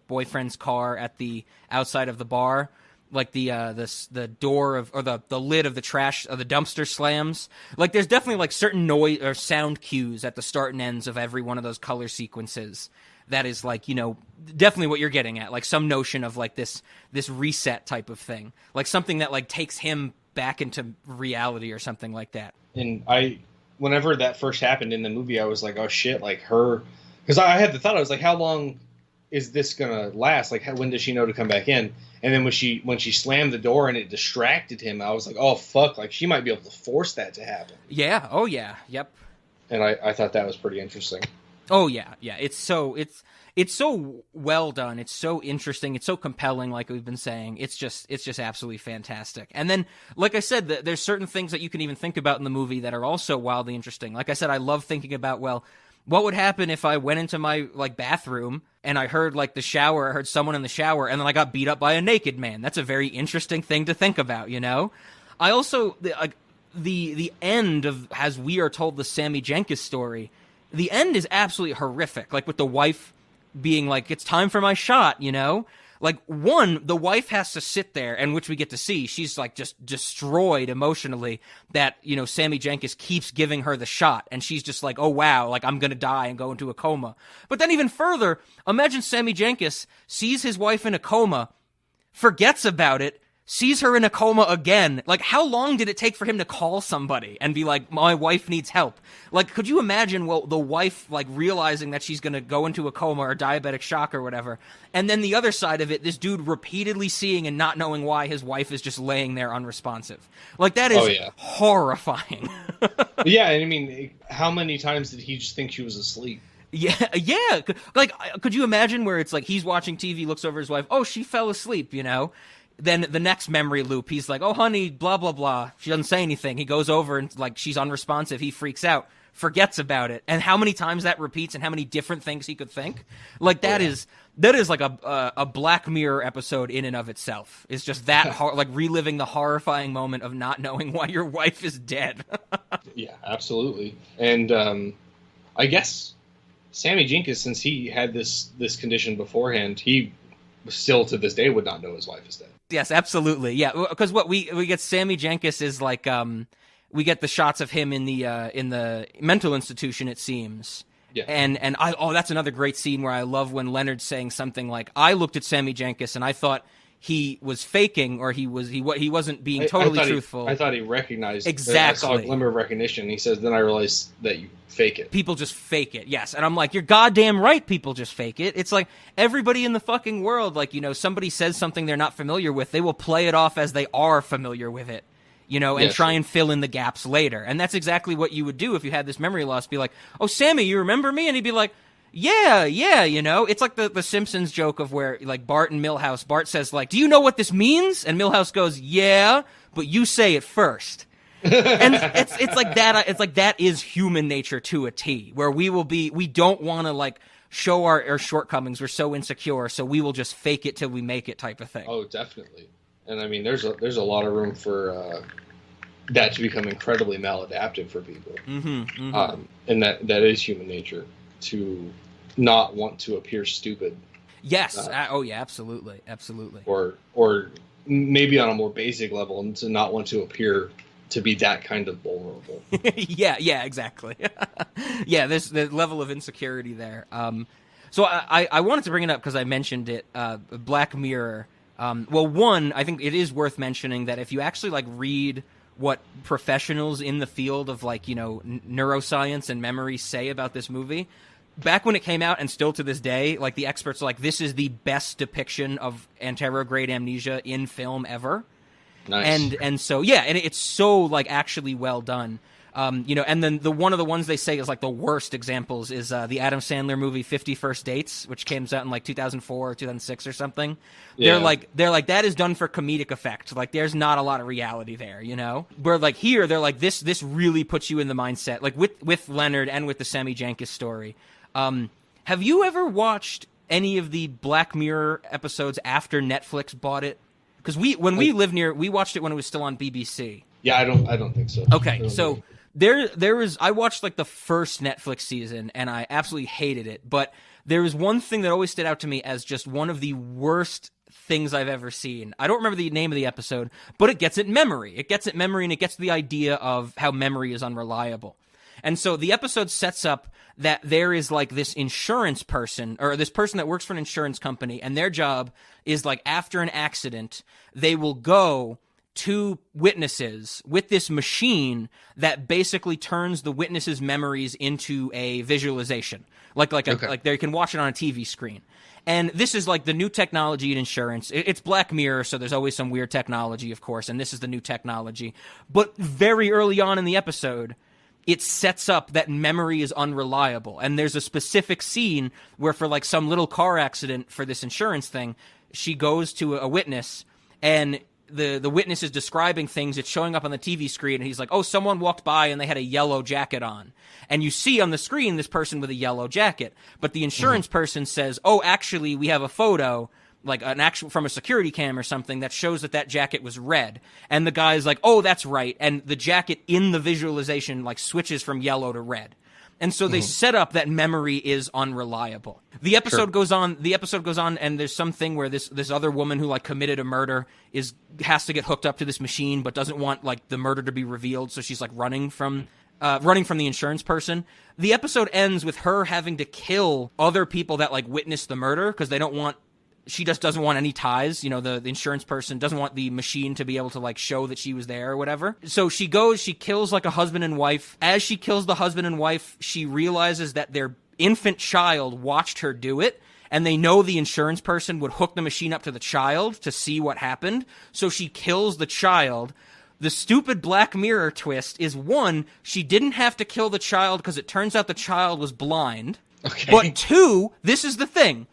boyfriend's car at the outside of the bar, like the door or the lid of the trash of the dumpster slams. Like there's definitely like certain noise or sound cues at the start and ends of every one of those color sequences. That is like, definitely what you're getting at, like some notion of like this reset type of thing, like something that like takes him back into reality or something like that. And whenever that first happened in the movie, I was like, oh shit, like her, because I had the thought, I was like, how long is this gonna last? Like, when does she know to come back in? And then when she slammed the door and it distracted him, I was like, oh fuck, like she might be able to force that to happen. Yeah. Oh yeah. Yep. And I thought that was pretty interesting. Oh yeah, yeah. It's so well done. It's so interesting. It's so compelling. Like we've been saying, it's just absolutely fantastic. And then, like I said, there's certain things that you can even think about in the movie that are also wildly interesting. Like I said, I love thinking about, well, what would happen if I went into my like bathroom and I heard like the shower, I heard someone in the shower, and then I got beat up by a naked man. That's a very interesting thing to think about, I also the end of as we are told the Sammy Jankis story. The end is absolutely horrific, like with the wife being like, it's time for my shot, Like, the wife has to sit there, and which we get to see, she's like just destroyed emotionally that, Sammy Jankis keeps giving her the shot, and she's just like, oh wow, like I'm gonna die and go into a coma. But then even further, imagine Sammy Jankis sees his wife in a coma, forgets about it, sees her in a coma again. Like, how long did it take for him to call somebody and be like, my wife needs help? Like, could you imagine, the wife, like, realizing that she's going to go into a coma or diabetic shock or whatever, and then the other side of it, this dude repeatedly seeing and not knowing why his wife is just laying there unresponsive. Like, that is horrifying. Yeah, and I mean, how many times did he just think she was asleep? Yeah. Like, could you imagine where it's like he's watching TV, looks over his wife, oh, she fell asleep, Then the next memory loop, he's like, oh, honey, blah, blah, blah. She doesn't say anything. He goes over and, like, she's unresponsive. He freaks out, forgets about it. And how many times that repeats and how many different things he could think. Like, that is like a Black Mirror episode in and of itself. It's just that, like, reliving the horrifying moment of not knowing why your wife is dead. Yeah, absolutely. And I guess Sammy Jankis, since he had this condition beforehand, he still to this day would not know his wife is dead. Yes, absolutely. Yeah, because what we get Sammy Jankis is like we get the shots of him in the mental institution, it seems. Yeah. And that's another great scene where I love when Leonard's saying something like, I looked at Sammy Jankis and I thought he was faking, or he wasn't being totally truthful. I thought he recognized. Exactly. I saw a glimmer of recognition. He says, then I realized that you fake it. People just fake it, yes. And I'm like, you're goddamn right, people just fake it. It's like everybody in the fucking world, like, somebody says something they're not familiar with, they will play it off as they are familiar with it, and try and fill in the gaps later. And that's exactly what you would do if you had this memory loss. Be like, oh, Sammy, you remember me? And he'd be like, yeah, it's like the Simpsons joke of where, like, Bart and Milhouse, Bart says, like, do you know what this means? And Milhouse goes, yeah, but you say it first. And it's like that. It's like that is human nature to a T, where we don't want to, like, show our shortcomings. We're so insecure, so we will just fake it till we make it type of thing. Oh, definitely. And I mean, there's a lot of room for that to become incredibly maladaptive for people. And that is human nature, to not want to appear stupid. Yes. Oh yeah, absolutely. Or maybe on a more basic level, and to not want to appear to be that kind of vulnerable. yeah, exactly. Yeah, there's the level of insecurity there. So I wanted to bring it up because I mentioned it, Black Mirror. One, I think it is worth mentioning that if you actually, like, read what professionals in the field of, like, neuroscience and memory say about this movie, back when it came out and still to this day, like, the experts are like, this is the best depiction of anterograde amnesia in film ever. Nice. And so, yeah, and it's so, like, actually well done. And then one of the ones they say is, like, the worst examples is the Adam Sandler movie 50 First Dates, which came out in, like, 2004 or 2006 or something. Yeah. They're like that is done for comedic effect. Like, there's not a lot of reality there, Where, like, here they're like, this really puts you in the mindset, like, with Leonard and with the Sammy Jankis story. Have you ever watched any of the Black Mirror episodes after Netflix bought it? Because we live near, we watched it when it was still on BBC. Yeah, I don't think so. Okay, so there is, I watched like the first Netflix season and I absolutely hated it, but there was one thing that always stood out to me as just one of the worst things I've ever seen. I don't remember the name of the episode, but it gets at memory. It gets at memory, and it gets to the idea of how memory is unreliable. And so the episode sets up that there is like this insurance person, or this person that works for an insurance company, and their job is like after an accident, they will go to witnesses with this machine that basically turns the witnesses' memories into a visualization. Like they can watch it on a TV screen. And this is like the new technology in insurance. It's Black Mirror, so there's always some weird technology, of course, and this is the new technology. But very early on in the episode, it sets up that memory is unreliable. And there's a specific scene where for like some little car accident for this insurance thing, she goes to a witness, and the witness is describing things. It's showing up on the TV screen, and he's like, oh, someone walked by and they had a yellow jacket on. And you see on the screen this person with a yellow jacket. But the insurance person says, oh, actually, we have a photo, like an actual from a security cam or something, that shows that jacket was red. And the guy's like, oh, that's right. And the jacket in the visualization like switches from yellow to red. And so they set up that memory is unreliable. The episode goes on. The episode goes on, and there's something where this other woman who like committed a murder has to get hooked up to this machine, but doesn't want like the murder to be revealed. So she's like running from the insurance person. The episode ends with her having to kill other people that like witnessed the murder because they don't want. She just doesn't want any ties. You know, the insurance person doesn't want the machine to be able to like show that she was there or whatever. So she kills like a husband and wife. As she kills the husband and wife, she realizes that their infant child watched her do it. And they know the insurance person would hook the machine up to the child to see what happened. So she kills the child. The stupid Black Mirror twist is, one, she didn't have to kill the child because it turns out the child was blind. Okay. But two, this is the thing.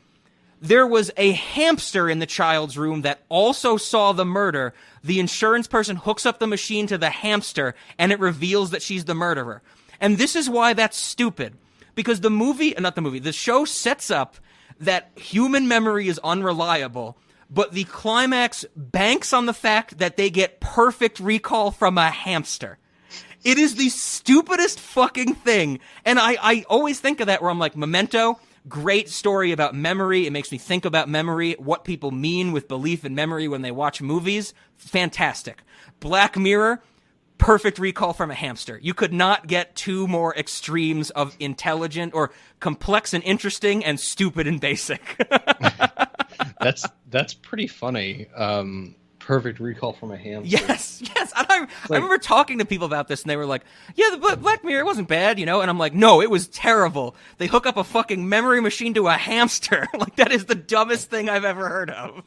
There was a hamster in the child's room that also saw the murder. The insurance person hooks up the machine to the hamster, and it reveals that she's the murderer. And this is why that's stupid. Because the show sets up that human memory is unreliable, but the climax banks on the fact that they get perfect recall from a hamster. It is the stupidest fucking thing. And I always think of that where I'm like, Memento, great story about memory. It makes me think about memory, what people mean with belief in memory when they watch movies. Fantastic. Black Mirror, perfect recall from a hamster. You could not get two more extremes of intelligent or complex and interesting and stupid and basic. That's pretty funny. Perfect recall from a hamster. Yes. I remember talking to people about this, and they were like, yeah, the Black Mirror wasn't bad, you know? And I'm like, no, it was terrible. They hook up a fucking memory machine to a hamster. Like, that is the dumbest thing I've ever heard of.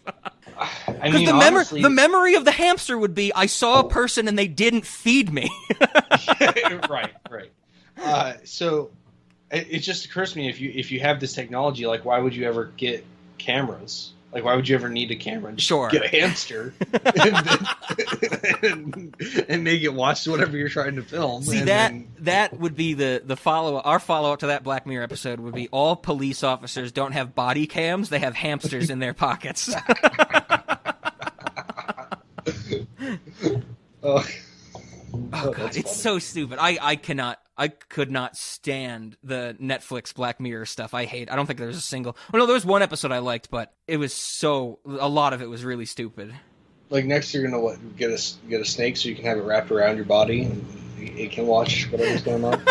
Because the memory of the hamster would be, I saw a person and they didn't feed me. Right. So it just occurs to me, if you have this technology, like, why would you ever get cameras? Like, why would you ever need a camera? Just get a hamster and make it watch whatever you're trying to film. See, that would be the follow-up. Our follow-up to that Black Mirror episode would be all police officers don't have body cams. They have hamsters in their pockets. Oh God, it's so stupid. I could not stand the Netflix Black Mirror stuff. I don't think there was a single. Well, no, there was one episode I liked, but it was a lot of it was really stupid. Like, next you're gonna get a snake so you can have it wrapped around your body and it can watch whatever's going on.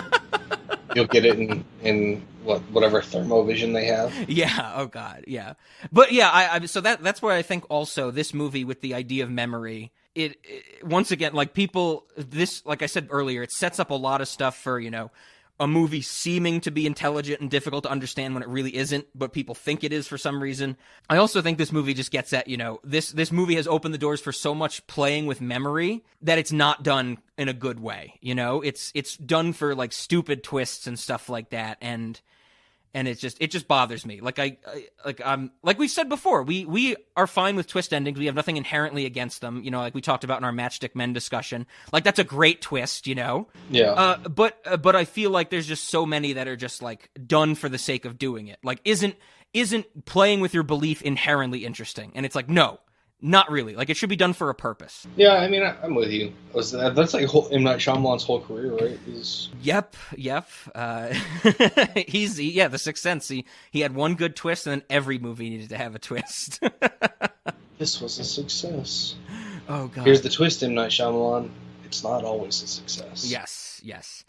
You'll get it in whatever thermovision they have. Yeah. Oh God. Yeah. But yeah, so that's where I think also this movie with the idea of memory. It once again, like like I said earlier, it sets up a lot of stuff for, you know, a movie seeming to be intelligent and difficult to understand when it really isn't, but people think it is for some reason. I also think this movie just gets at, you know, this movie has opened the doors for so much playing with memory that it's not done in a good way. You know, it's done for like stupid twists and stuff like that. And it just bothers me. Like like we said before, we are fine with twist endings. We have nothing inherently against them. You know, like we talked about in our Matchstick Men discussion. Like, that's a great twist, you know? Yeah. But I feel like there's just so many that are just like done for the sake of doing it. Like, isn't playing with your belief inherently interesting? And it's like, no, Not really. Like, it should be done for a purpose. Yeah, I mean, I'm with you. That's like M. Night Shyamalan's whole career, right? Yep. The Sixth Sense. He had one good twist, and then every movie needed to have a twist. This was a success. Oh, God. Here's the twist, M. Night Shyamalan. It's not always a success. Yes.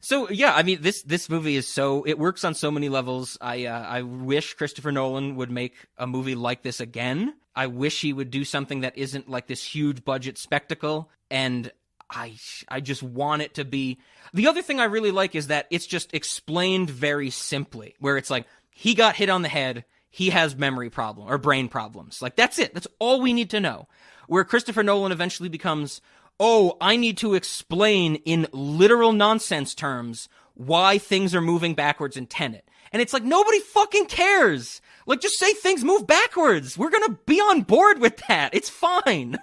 So, yeah, I mean, this movie is it works on so many levels. I wish Christopher Nolan would make a movie like this again. I wish he would do something that isn't like this huge budget spectacle, and I just want it to be... The other thing I really like is that it's just explained very simply, where it's like, he got hit on the head, he has memory problem or brain problems. Like, that's it. That's all we need to know. Where Christopher Nolan eventually becomes, oh, I need to explain in literal nonsense terms why things are moving backwards in Tenet. And it's like, nobody fucking cares. Like, just say things move backwards. We're gonna be on board with that. It's fine.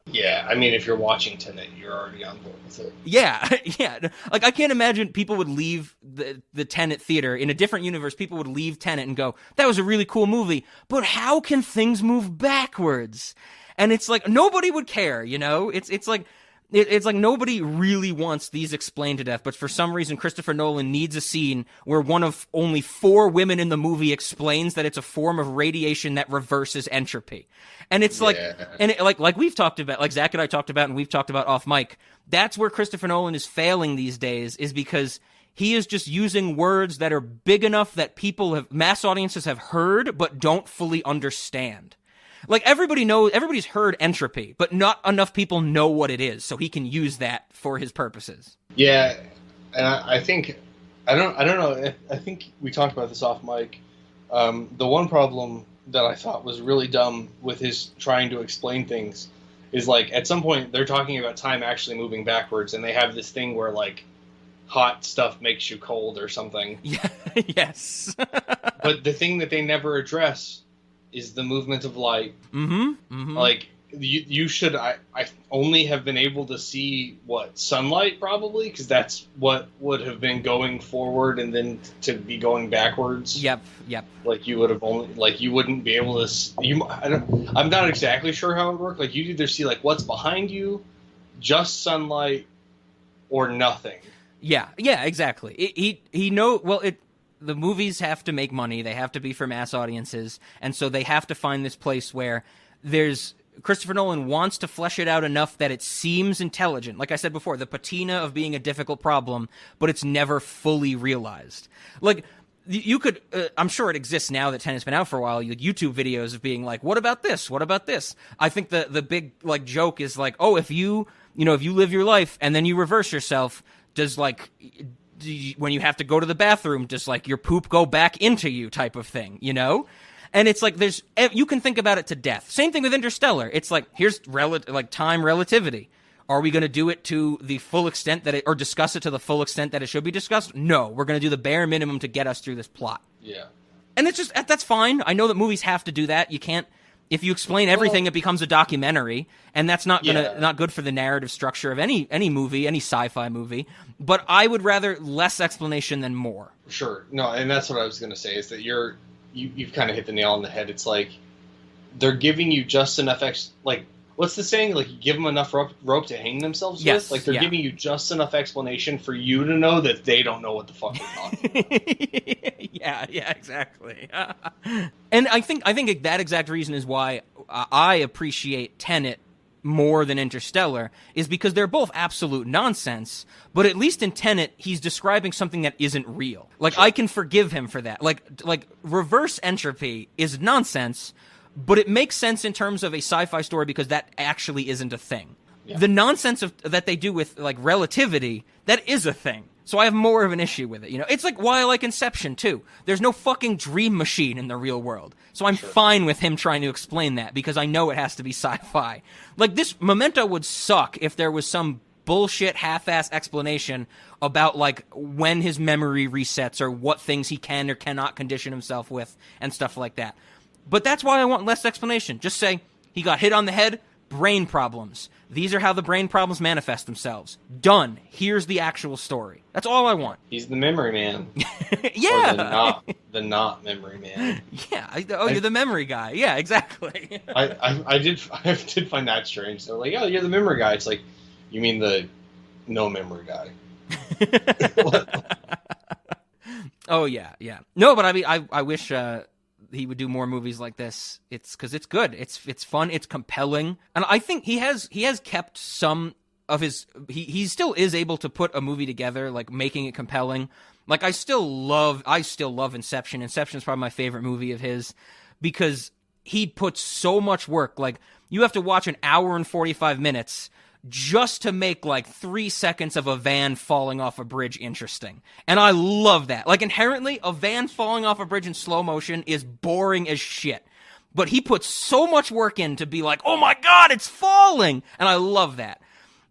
Yeah, I mean, if you're watching Tenet, you're already on board with it. Yeah. Like, I can't imagine people would leave the Tenet theater. In a different universe, people would leave Tenet and go, that was a really cool movie, but how can things move backwards? And it's like, nobody would care, you know? It's like nobody really wants these explained to death, but for some reason Christopher Nolan needs a scene where one of only 4 women in the movie explains that it's a form of radiation that reverses entropy. And it's like, like we've talked about, like Zach and I talked about, and we've talked about off mic, that's where Christopher Nolan is failing these days, is because he is just using words that are big enough that mass audiences have heard, but don't fully understand. Like, everybody's heard entropy, but not enough people know what it is, so he can use that for his purposes. Yeah, and I think, I don't know, I think we talked about this off mic. The one problem that I thought was really dumb with his trying to explain things is, like, at some point they're talking about time actually moving backwards, and they have this thing where, like, hot stuff makes you cold or something. Yeah, yes. But the thing that they never address is the movement of light. Mm-hmm. Like, you should... I only have been able to see, sunlight, probably? Because that's what would have been going forward and then to be going backwards. Yep. Like, you would have only... Like, you wouldn't be able to... I'm not exactly sure how it worked. Like, you'd either see, like, what's behind you, just sunlight, or nothing. Yeah, exactly. The movies have to make money. They have to be for mass audiences. And so they have to find this place where Christopher Nolan wants to flesh it out enough that it seems intelligent. Like I said before, the patina of being a difficult problem, but it's never fully realized. Like, you could, I'm sure it exists now that Tenet's been out for a while, like YouTube videos of being like, what about this? What about this? I think the big, like, joke is like, oh, if you live your life and then you reverse yourself, when you have to go to the bathroom, does, like, your poop go back into you type of thing, you know? And it's like, you can think about it to death. Same thing with Interstellar. It's like, here's time relativity. Are we going to do it to the full extent or discuss it to the full extent that it should be discussed? No, we're going to do the bare minimum to get us through this plot. Yeah. And it's just, that's fine. I know that movies have to do that. You can't, if you explain everything, it becomes a documentary, and that's not good for the narrative structure of any movie, any sci-fi movie. But I would rather less explanation than more. Sure. No, and that's what I was going to say, is that you've kind of hit the nail on the head. It's like, they're giving you just enough like, what's the saying? Like, you give them enough rope to hang themselves with? Like, they're giving you just enough explanation for you to know that they don't know what the fuck they're talking about. Yeah, exactly. And I think that exact reason is why I appreciate Tenet more than Interstellar, is because they're both absolute nonsense, but at least in Tenet, he's describing something that isn't real. Like, sure. I can forgive him for that. Like reverse entropy is nonsense, but it makes sense in terms of a sci-fi story because that actually isn't a thing. Yeah. The nonsense that they do with, like, relativity, that is a thing. So I have more of an issue with it, you know? It's like why I like Inception, too. There's no fucking dream machine in the real world. So I'm fine with him trying to explain that because I know it has to be sci-fi. Like, this Memento would suck if there was some bullshit half-ass explanation about, like, when his memory resets or what things he can or cannot condition himself with and stuff like that. But that's why I want less explanation. Just say, he got hit on the head, brain problems. These are how the brain problems manifest themselves. Done. Here's the actual story. That's all I want. He's the memory man. Yeah. Or the not memory man. Yeah. You're the memory guy. Yeah, exactly. I did find that strange. So like, oh, you're the memory guy. It's like, you mean the no memory guy. Oh yeah. No, but I mean, I wish he would do more movies like this. It's because it's good. It's fun. It's compelling, and I think he has kept some of his. He still is able to put a movie together, like making it compelling. Like I still love Inception. Inception is probably my favorite movie of his because he puts so much work. Like you have to watch an hour and 45 minutes just to make like 3 seconds of a van falling off a bridge interesting. And I love that. Like inherently, a van falling off a bridge in slow motion is boring as shit. But he puts so much work in to be like, oh my God, it's falling. And I love that.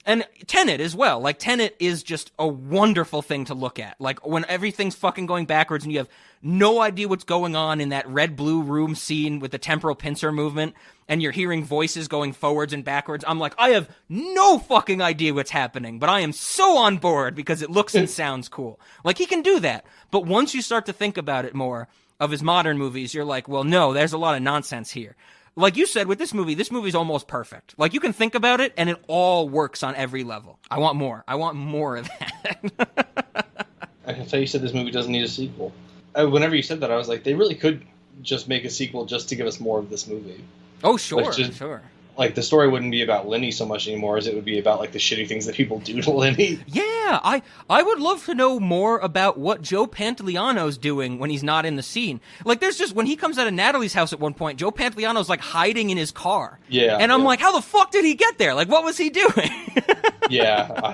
And Tenet as well. Like, Tenet is just a wonderful thing to look at. Like, when everything's fucking going backwards and you have no idea what's going on in that red-blue room scene with the temporal pincer movement, and you're hearing voices going forwards and backwards, I'm like, I have no fucking idea what's happening, but I am so on board because it looks and sounds cool. Like, he can do that. But once you start to think about it more of his modern movies, you're like, well, no, there's a lot of nonsense here. Like you said with this movie's almost perfect. Like, you can think about it, and it all works on every level. I want more. I want more of that. I can tell you said this movie doesn't need a sequel. Whenever you said that, I was like, they really could just make a sequel just to give us more of this movie. Oh, sure, sure. Like, the story wouldn't be about Lenny so much anymore as it would be about, like, the shitty things that people do to Lenny. Yeah, I would love to know more about what Joe Pantoliano's doing when he's not in the scene. Like, there's just, when he comes out of Natalie's house at one point, Joe Pantoliano's, like, hiding in his car. Yeah. And I'm like, how the fuck did he get there? Like, what was he doing? Yeah,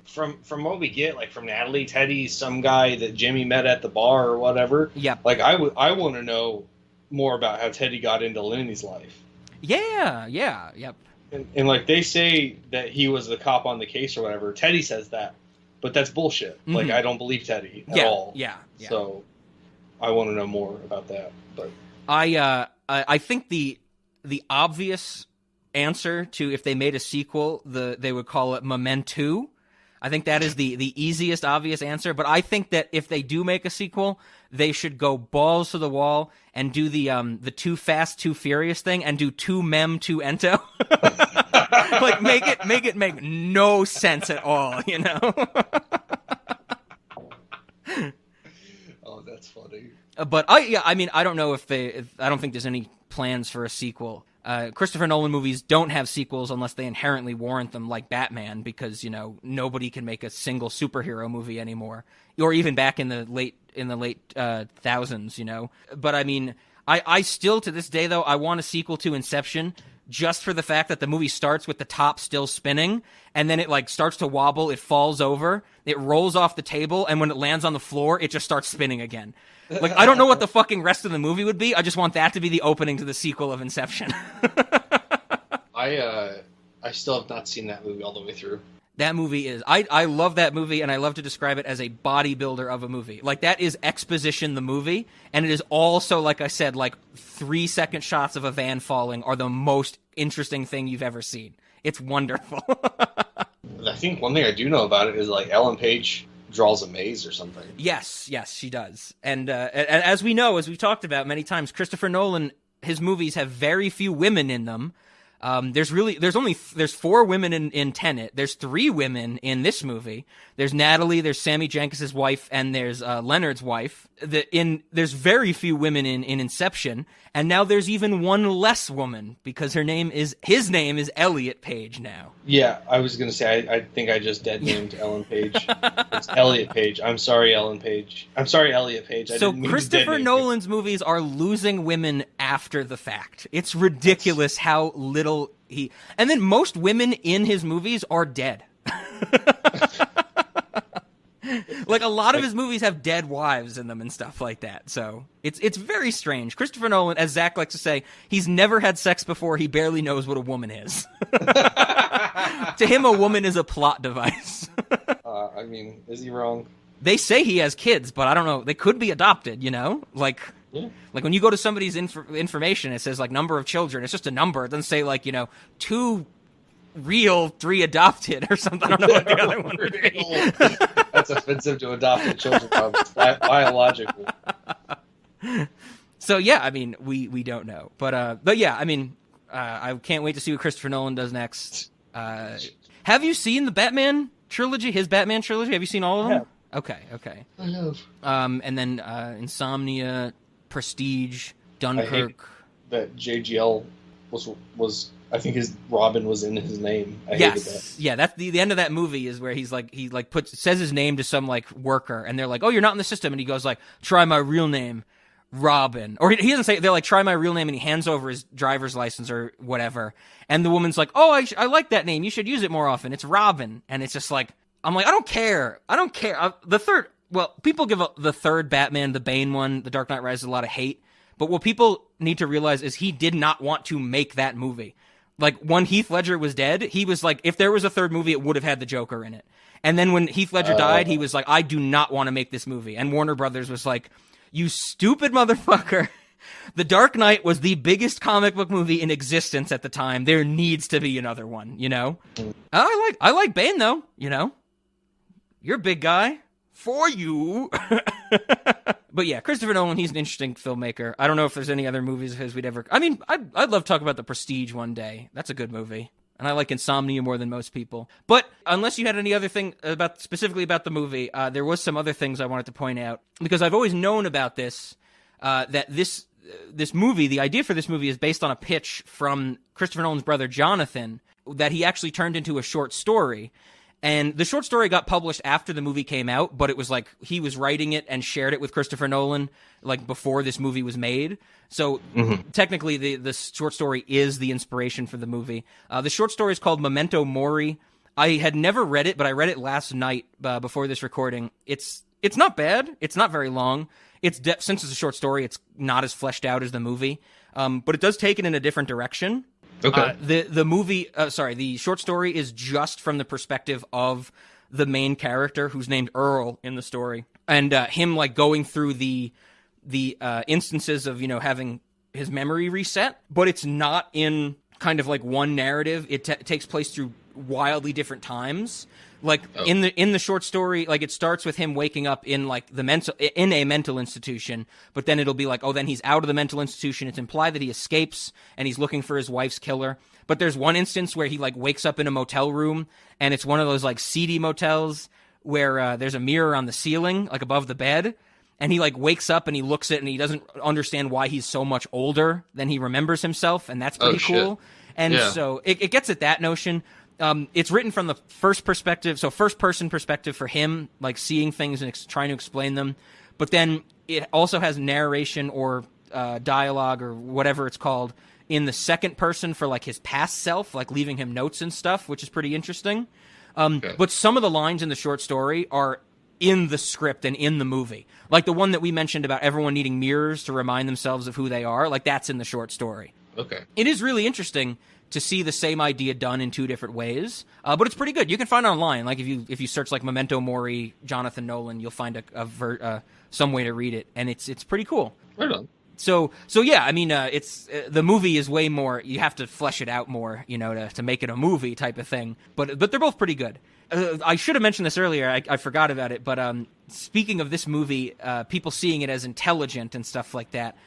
From what we get, like, from Natalie, Teddy's some guy that Jimmy met at the bar or whatever. Yeah. Like, I want to know more about how Teddy got into Lenny's life. Yeah, yep. And like, they say that he was the cop on the case or whatever. Teddy says that, but that's bullshit. Mm-hmm. Like, I don't believe Teddy at all. Yeah. So, I want to know more about that. But I think the obvious answer to if they made a sequel, they would call it Memento. I think that is the easiest, obvious answer. But I think that if they do make a sequel, they should go balls to the wall and do the Too Fast, Too Furious thing and do Too Mem, Too Ento. Like, make no sense at all, you know? Oh, that's funny. But I don't know I don't think there's any plans for a sequel. Christopher Nolan movies don't have sequels unless they inherently warrant them, like Batman, because, you know, nobody can make a single superhero movie anymore, or even back in the late thousands, you know. But I mean, I still, to this day though, I want a sequel to Inception, just for the fact that the movie starts with the top still spinning, and then it, like, starts to wobble, it falls over, it rolls off the table, and when it lands on the floor, it just starts spinning again. Like, I don't know what the fucking rest of the movie would be, I just want that to be the opening to the sequel of Inception. I still have not seen that movie all the way through. That movie is... I love that movie, and I love to describe it as a bodybuilder of a movie. Like, that is exposition the movie, and it is also, like I said, like, 3-second shots of a van falling are the most interesting thing you've ever seen. It's wonderful. I think one thing I do know about it is, like, Ellen Page draws a maze or something. Yes, she does. And as we know, as we've talked about many times, Christopher Nolan, his movies have very few women in them. There's 4 women in Tenet. There's 3 women in this movie. There's Natalie, there's Sammy Jankis' wife, and there's Leonard's wife. There's very few women in Inception, and now there's even one less woman because his name is Elliot Page now. Yeah, I was gonna say I think I just dead named Ellen Page. It's Elliot Page. I'm sorry, Ellen Page. I'm sorry, Elliot Page. So Christopher Nolan's movies are losing women after the fact. It's ridiculous how little he... And then most women in his movies are dead. Like, a lot of his movies have dead wives in them and stuff like that. So it's very strange. Christopher Nolan, as Zach likes to say, he's never had sex before. He barely knows what a woman is. To him, a woman is a plot device. I mean, is he wrong? They say he has kids, but I don't know. They could be adopted, you know? Like, Yeah. Like when you go to somebody's information, it says like number of children. It's just a number. It doesn't say like, 2 real, 3 adopted or something. I don't know what the other one would be. That's offensive to adopted children. It's biological. So yeah, I mean, we don't know, but yeah, I mean, I can't wait to see what Christopher Nolan does next. Have you seen the Batman trilogy? His Batman trilogy? Have you seen all of them? Okay. I have. And then Insomnia, Prestige, Dunkirk. That JGL was I think his Robin was in his name. I hated that. Yeah, that's the end of that movie is where he says his name to some like worker, and they're like, "Oh, you're not in the system," and he goes like, "Try my real name, Robin," or he doesn't say. They're like, "Try my real name," and he hands over his driver's license or whatever, and the woman's like, "Oh, I like that name. You should use it more often. It's Robin," and it's just like, I'm like, I don't care. People give the third Batman, the Bane one, the Dark Knight Rises, a lot of hate, but what people need to realize is he did not want to make that movie. Like, when Heath Ledger was dead, he was like, if there was a third movie, it would have had the Joker in it. And then when Heath Ledger died, he was like, I do not want to make this movie. And Warner Brothers was like, you stupid motherfucker. The Dark Knight was the biggest comic book movie in existence at the time. There needs to be another one, I like Bane, though, You're a big guy. For you. But yeah, Christopher Nolan, he's an interesting filmmaker. I don't know if there's any other movies of his we'd ever... I mean, I'd love to talk about The Prestige one day. That's a good movie. And I like Insomnia more than most people. But unless you had any other thing specifically about the movie, there was some other things I wanted to point out. Because I've always known about this, that this movie, the idea for this movie is based on a pitch from Christopher Nolan's brother, Jonathan, that he actually turned into a short story. And the short story got published after the movie came out, but it was like he was writing it and shared it with Christopher Nolan like before this movie was made. So technically the short story is the inspiration for the movie. The short story is called Memento Mori. I had never read it, but I read it last night before this recording. It's not bad. It's not very long. Since it's a short story, it's not as fleshed out as the movie. But it does take it in a different direction. Okay. The short story is just from the perspective of the main character, who's named Earl in the story, and him like going through the instances of having his memory reset, but it's not in kind of like one narrative. It takes place through wildly different times. Like in the short story, like it starts with him waking up in like in a mental institution, but then it'll be like, oh, then he's out of the mental institution. It's implied that he escapes and he's looking for his wife's killer. But there's one instance where he like wakes up in a motel room, and it's one of those like seedy motels where there's a mirror on the ceiling, like above the bed. And he like wakes up and he looks at it and he doesn't understand why he's so much older than he remembers himself. And that's pretty cool. And so it gets at that notion. It's written from the first perspective, so first-person perspective for him, like seeing things and trying to explain them. But then it also has narration or dialogue or whatever it's called in the second person for like his past self, like leaving him notes and stuff, which is pretty interesting. But some of the lines in the short story are in the script and in the movie. Like the one that we mentioned about everyone needing mirrors to remind themselves of who they are, like that's in the short story. Okay. It is really interesting to see the same idea done in two different ways, but it's pretty good. You can find it online. Like if you search like Memento Mori, Jonathan Nolan, you'll find some way to read it, and it's pretty cool. Right on. So yeah, I mean, it's the movie is way more. You have to flesh it out more, to make it a movie type of thing. But they're both pretty good. I should have mentioned this earlier. I forgot about it. But speaking of this movie, people seeing it as intelligent and stuff like that.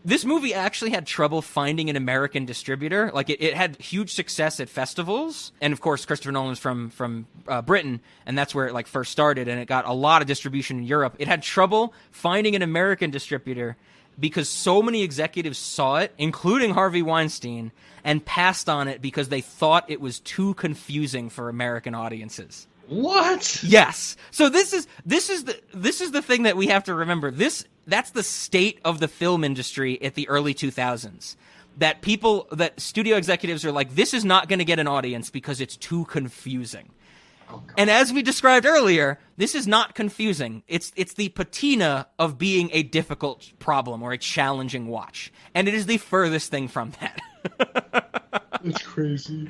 This movie actually had trouble finding an American distributor. Like it had huge success at festivals, and of course Christopher Nolan's from Britain, and that's where it like first started, and it got a lot of distribution in Europe. It had trouble finding an American distributor because so many executives saw it, including Harvey Weinstein, and passed on it because they thought it was too confusing for American audiences. What? Yes. So this is the thing that we have to remember. That's the state of the film industry at the early 2000s. That studio executives are like, this is not going to get an audience because it's too confusing. Oh, and as we described earlier, this is not confusing. It's the patina of being a difficult problem or a challenging watch. And it is the furthest thing from that. That's crazy.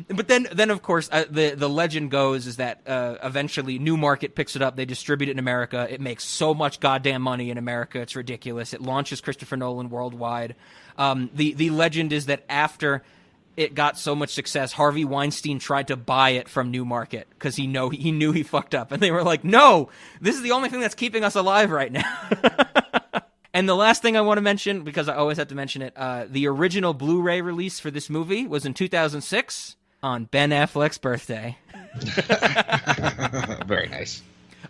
But then of course, the legend goes is that eventually Newmarket picks it up. They distribute it in America. It makes so much goddamn money in America. It's ridiculous. It launches Christopher Nolan worldwide. The legend is that after it got so much success, Harvey Weinstein tried to buy it from Newmarket because he knew he fucked up. And they were like, no, this is the only thing that's keeping us alive right now. And the last thing I want to mention, because I always have to mention it, the original Blu-ray release for this movie was in 2006 on Ben Affleck's birthday. Very nice.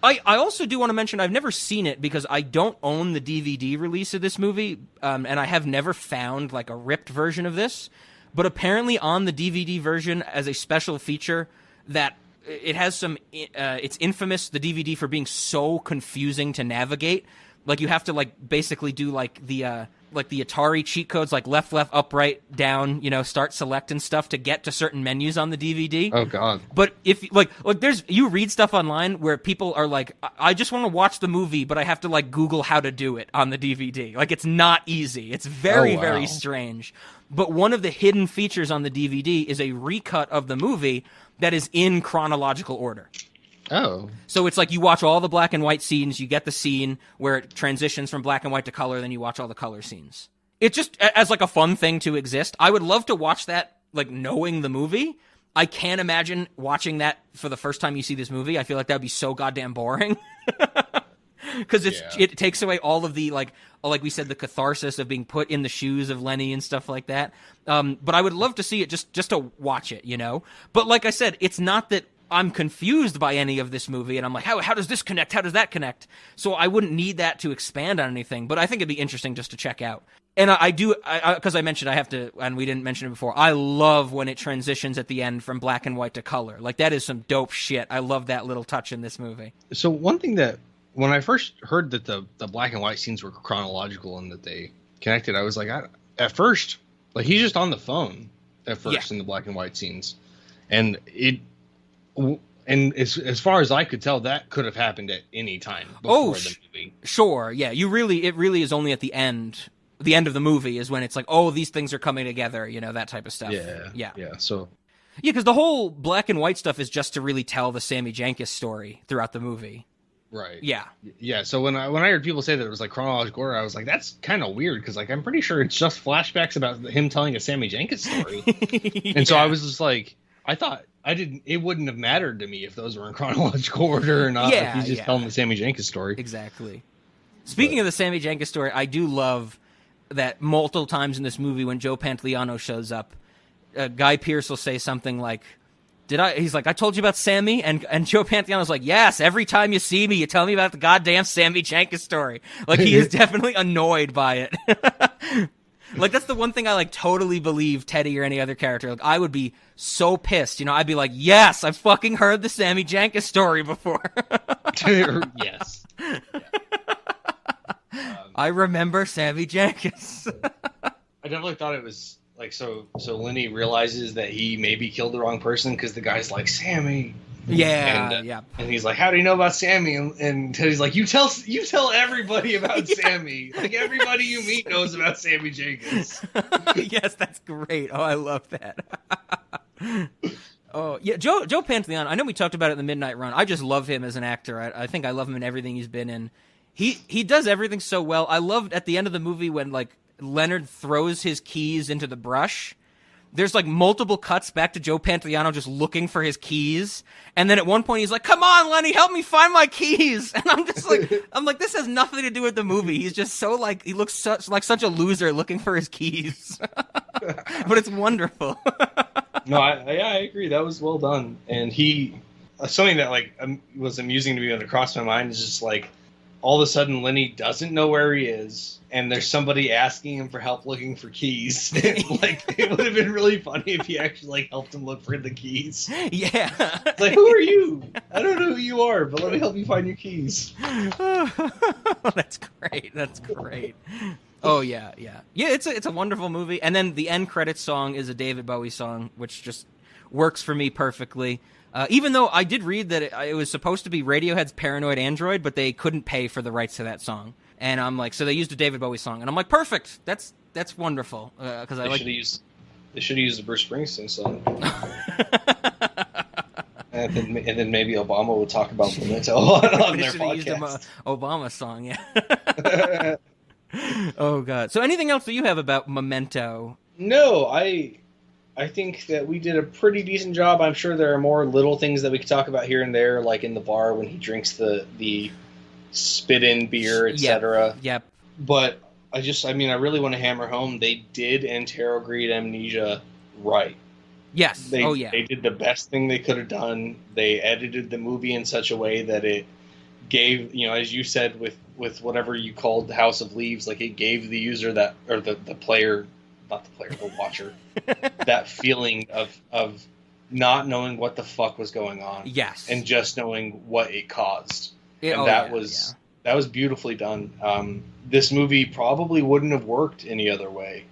I also do want to mention I've never seen it because I don't own the DVD release of this movie, and I have never found like a ripped version of this. But apparently on the DVD version as a special feature that it has some, it's infamous, the DVD, for being so confusing to navigate. Like you have to like basically do like the Atari cheat codes, like left, up, right, down, start, select and stuff to get to certain menus on the DVD. Oh God. But if like you read stuff online where people are like, I just want to watch the movie, but I have to like Google how to do it on the DVD. Like it's not easy. It's very, very strange. But one of the hidden features on the DVD is a recut of the movie that is in chronological order. Oh. So it's like you watch all the black and white scenes, you get the scene where it transitions from black and white to color, then you watch all the color scenes. It's just as like a fun thing to exist. I would love to watch that, like knowing the movie. I can't imagine watching that for the first time you see this movie. I feel like that would be so goddamn boring. Because it takes away all of the, like we said, the catharsis of being put in the shoes of Lenny and stuff like that. But I would love to see it just to watch it, But like I said, it's not that I'm confused by any of this movie, and I'm like, how does this connect? How does that connect? So I wouldn't need that to expand on anything, but I think it'd be interesting just to check out. And I do, because I mentioned I have to, and we didn't mention it before, I love when it transitions at the end from black and white to color. Like, that is some dope shit. I love that little touch in this movie. So one thing that, when I first heard that the black and white scenes were chronological and that they connected, I was like, at first, like, he's just on the phone at first in the black and white scenes. And as far as I could tell, that could have happened at any time before the movie. Sure, yeah. It really is only at the end of the movie is when it's like, oh, these things are coming together, that type of stuff. Yeah. So, because the whole black and white stuff is just to really tell the Sammy Jankis story throughout the movie. Right. Yeah. Yeah. So when I heard people say that it was like chronological order, I was like, that's kind of weird because like I'm pretty sure it's just flashbacks about him telling a Sammy Jankis story. And so I was just like, I thought it wouldn't have mattered to me if those were in chronological order or not. Yeah, he's just telling the Sammy Jankis story. Exactly. Speaking of the Sammy Jankis story, I do love that multiple times in this movie when Joe Pantoliano shows up, Guy Pearce will say something like, he's like, I told you about Sammy? And Joe Pantoliano's like, yes, every time you see me, you tell me about the goddamn Sammy Jankis story. Like, he is definitely annoyed by it. Like, that's the one thing I, like, totally believe Teddy or any other character. Like, I would be so pissed. I'd be like, yes, I've fucking heard the Sammy Jankis story before. Yes. Yeah. I remember Sammy Jankis. I definitely thought it was, like, so Lenny realizes that he maybe killed the wrong person because the guy's like, Sammy. Yeah, And he's like, how do you know about Sammy? And Teddy's like, you tell everybody about Sammy. Like, everybody you meet knows about Sammy Jankis. Yes, that's great. Oh, I love that. Oh, yeah, Joe Pantoliano, I know we talked about it in the Midnight Run. I just love him as an actor. I think I love him in everything he's been in. He does everything so well. I loved at the end of the movie when, like, Leonard throws his keys into the brush. There's like multiple cuts back to Joe Pantoliano just looking for his keys. And then at one point he's like, come on, Lenny, help me find my keys. And I'm just like, this has nothing to do with the movie. He's just so like, he looks such a loser looking for his keys. But it's wonderful. No, I agree. That was well done. And something that like was amusing to me when it crossed my mind is just like, all of a sudden Lenny doesn't know where he is, and there's somebody asking him for help looking for keys. Like, it would have been really funny if he actually like helped him look for the keys. Yeah. It's like, who are you? I don't know who you are, but let me help you find your keys. That's great. Oh yeah. It's a wonderful movie. And then the end credits song is a David Bowie song, which just works for me perfectly. Even though I did read that it was supposed to be Radiohead's Paranoid Android, but they couldn't pay for the rights to that song. And I'm like, so they used a David Bowie song. And I'm like, perfect. That's wonderful. Because I like... They should have used the Bruce Springsteen song. And then maybe Obama would talk about Memento on their podcast. Used Obama song, yeah. Oh God! So anything else that you have about Memento? No, I think that we did a pretty decent job. I'm sure there are more little things that we could talk about here and there, like in the bar when he drinks the spit-in beer, etc. Yep. But I really want to hammer home they did interrogate amnesia right. Yes. They did the best thing they could have done. They edited the movie in such a way that it gave, as you said, with whatever you called the House of Leaves, like it gave the user that, or the player, not the player, the watcher, that feeling of not knowing what the fuck was going on. Yes. And just knowing what it caused. That was beautifully done. This movie probably wouldn't have worked any other way.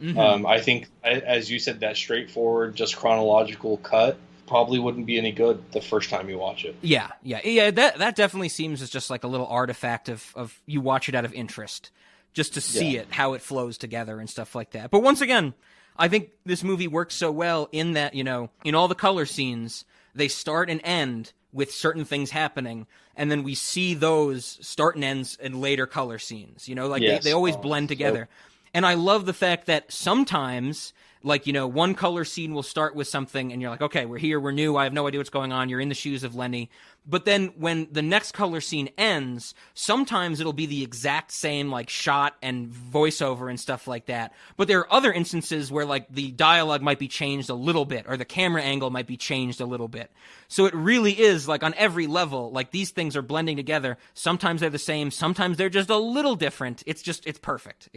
Mm-hmm. I think, as you said, that straightforward, just chronological cut probably wouldn't be any good the first time you watch it. Yeah. That definitely seems as just like a little artifact of you watch it out of interest, just to see it, how it flows together and stuff like that. But once again, I think this movie works so well in that, in all the color scenes, they start and end with certain things happening, and then we see those start and ends in later color scenes. They always blend together. And I love the fact that sometimes, one color scene will start with something and you're like, okay, we're here, we're new, I have no idea what's going on, you're in the shoes of Lenny. But then when the next color scene ends, sometimes it'll be the exact same, shot and voiceover and stuff like that. But there are other instances where, the dialogue might be changed a little bit or the camera angle might be changed a little bit. So it really is, on every level, these things are blending together. Sometimes they're the same, sometimes they're just a little different. It's perfect.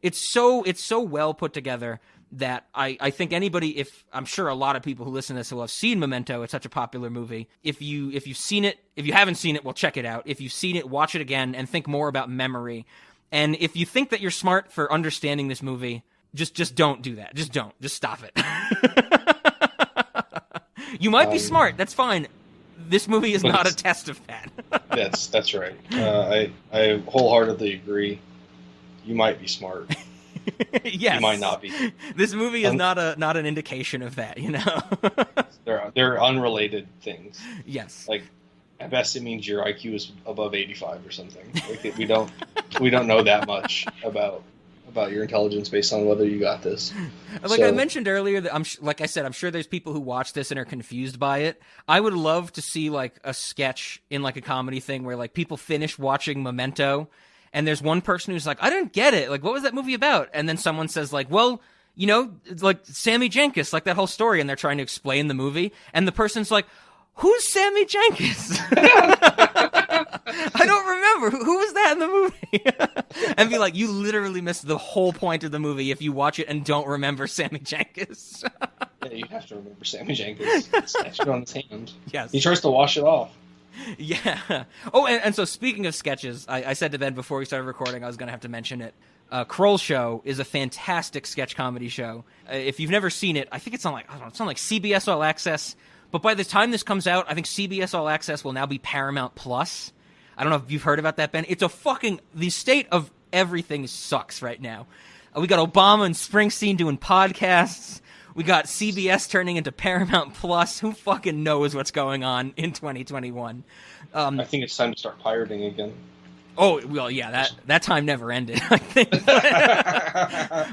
It's so well put together that I think anybody, I'm sure a lot of people who listen to this will have seen Memento. It's such a popular movie. If you've seen it, if you haven't seen it, well, check it out. If you've seen it, watch it again and think more about memory. And if you think that you're smart for understanding this movie, just don't do that. Just don't. Just stop it. You might be smart. That's fine. This movie is not a test of that. That's right. I wholeheartedly agree. You might be smart. Yes. You might not be. This movie is not an indication of that, They're unrelated things. Yes. At best it means your IQ is above 85 or something. We don't know that much about your intelligence based on whether you got this. I mentioned earlier, that I'm sure there's people who watch this and are confused by it. I would love to see a sketch in a comedy thing where people finish watching Memento and there's one person who's like, I didn't get it. What was that movie about? And then someone says well, Sammy Jankis, that whole story, and they're trying to explain the movie, and the person's like, who's Sammy Jankis? I don't remember. Who was that in the movie? And be like, you literally missed the whole point of the movie if you watch it and don't remember Sammy Jankis. Yeah, you have to remember Sammy Jankis. It's tattooed on his hand. Yes. He tries to wash it off. Yeah. Oh, and so speaking of sketches, I said to Ben before we started recording I was going to have to mention it. Kroll Show is a fantastic sketch comedy show. If you've never seen it, I think it's on it's on CBS All Access. But by the time this comes out, I think CBS All Access will now be Paramount Plus. I don't know if you've heard about that, Ben. It's the state of everything sucks right now. We got Obama and Springsteen doing podcasts. We got CBS turning into Paramount Plus. Who fucking knows what's going on in 2021? I think it's time to start pirating again. Oh, well, yeah, that time never ended, I think.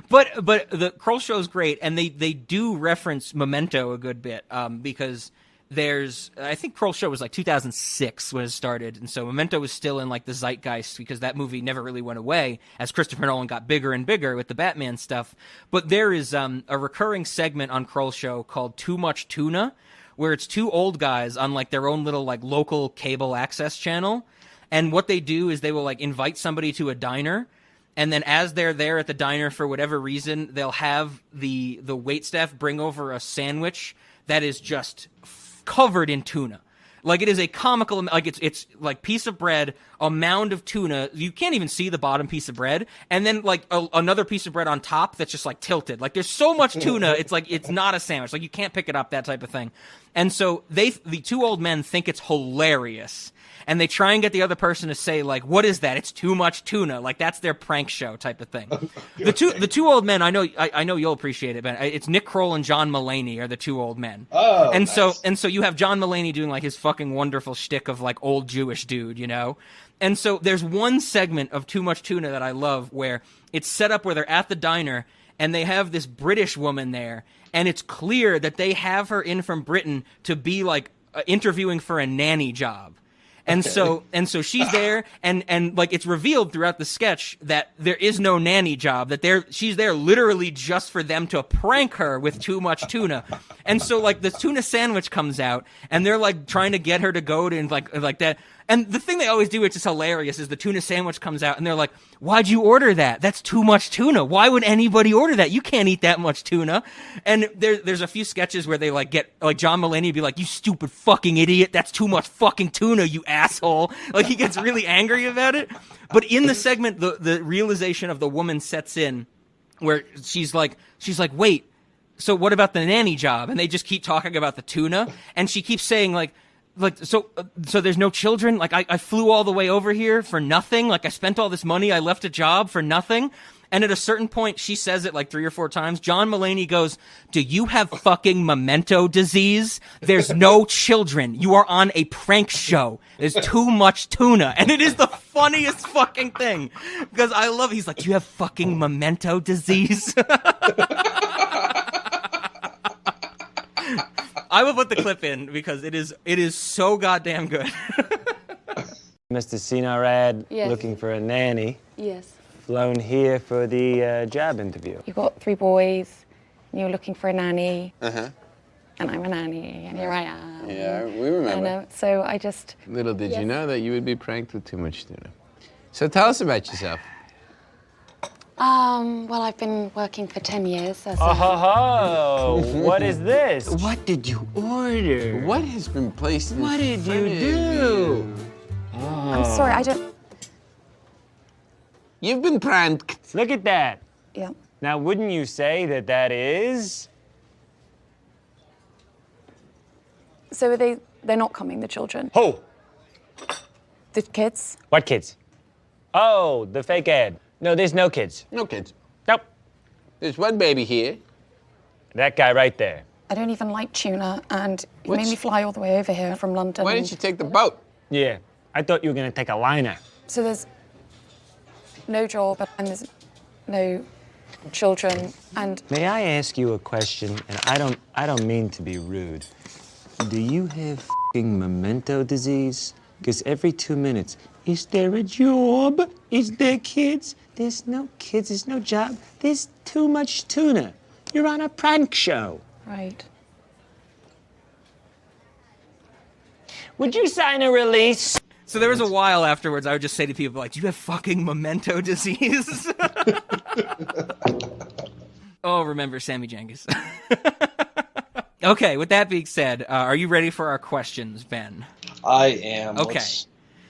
But the Kroll Show is great, and they do reference Memento a good bit, because I think Kroll Show was 2006 when it started, and so Memento was still in the zeitgeist because that movie never really went away as Christopher Nolan got bigger and bigger with the Batman stuff. But there is a recurring segment on Kroll Show called Too Much Tuna, where it's two old guys on their own little local cable access channel. And what they do is they will invite somebody to a diner, and then as they're there at the diner for whatever reason, they'll have the waitstaff bring over a sandwich that is just covered in tuna. Like, it is a comical, like, it's like piece of bread, a mound of tuna. You can't even see the bottom piece of bread. And then, like, another piece of bread on top that's just, like, tilted. Like, there's so much tuna, it's like, it's not a sandwich. Like, you can't pick it up, that type of thing. And so the two old men think it's hilarious. And they try and get the other person to say, like, what is that? It's too much tuna. Like, that's their prank show type of thing. The two old men, I know you'll appreciate it, but it's Nick Kroll and John Mulaney are the two old men. Oh, and nice. so you have John Mulaney doing, like, his fucking wonderful shtick of, like, old Jewish dude, you know? And so there's one segment of Too Much Tuna that I love where it's set up where they're at the diner and they have this British woman there, and it's clear that they have her in from Britain to be, like, interviewing for a nanny job. And so she's there, and like, it's revealed throughout the sketch that there is no nanny job, that she's there literally just for them to prank her with too much tuna. And so, like, the tuna sandwich comes out, and they're, like, trying to get her to go to, and like that. And the thing they always do, which is hilarious, is the tuna sandwich comes out, and they're like, why'd you order that? That's too much tuna. Why would anybody order that? You can't eat that much tuna. And there's a few sketches where they, like, get, like, John Mulaney be like, you stupid fucking idiot. That's too much fucking tuna, you asshole. Like, he gets really angry about it. But in the segment, the realization of the woman sets in where she's like, wait, so what about the nanny job? And they just keep talking about the tuna. And she keeps saying, so there's no children? Like, I flew all the way over here for nothing? Like, I spent all this money, I left a job for nothing? And at a certain point, she says it like 3 or 4 times. John Mulaney goes, do you have fucking Memento disease? There's no children. You are on a prank show. There's too much tuna. And it is the funniest fucking thing. Because I love, he's like, do you have fucking Memento disease? I will put the clip in because it is so goddamn good. Must have seen our ad Yes. looking for a nanny. Yes. Flown here for the job interview. You've got 3 boys, and you're looking for a nanny. Uh-huh. And I'm a nanny, and here I am. Yeah, we remember. So I just... Little did you know that you would be pranked with too much tuna. So tell us about yourself. Well, I've been working for 10 years as a... Oh, what is this? What did you order? What has been placed in What did front you of do? you? I'm sorry, I don't... You've been pranked. Look at that. Yeah. Now, wouldn't you say that is? So they're not coming, the children? Who? The kids? What kids? Oh, the fake ad. No, there's no kids. No kids. Nope. There's one baby here. That guy right there. I don't even like tuna, and you What's- made me fly all the way over here from London. Why didn't you take the boat? Yeah, I thought you were gonna take a liner. So there's no job, and there's no children, and... May I ask you a question? And I don't mean to be rude. Do you have f***ing Memento disease? Because every 2 minutes, is there a job? Is there kids? There's no kids, there's no job. There's too much tuna. You're on a prank show. Right. Would you sign a release? So there was a while afterwards I would just say to people, like, do you have fucking Memento disease? Oh, remember Sammy Jankis. Okay, with that being said, are you ready for our questions, Ben? I am. Okay. Let's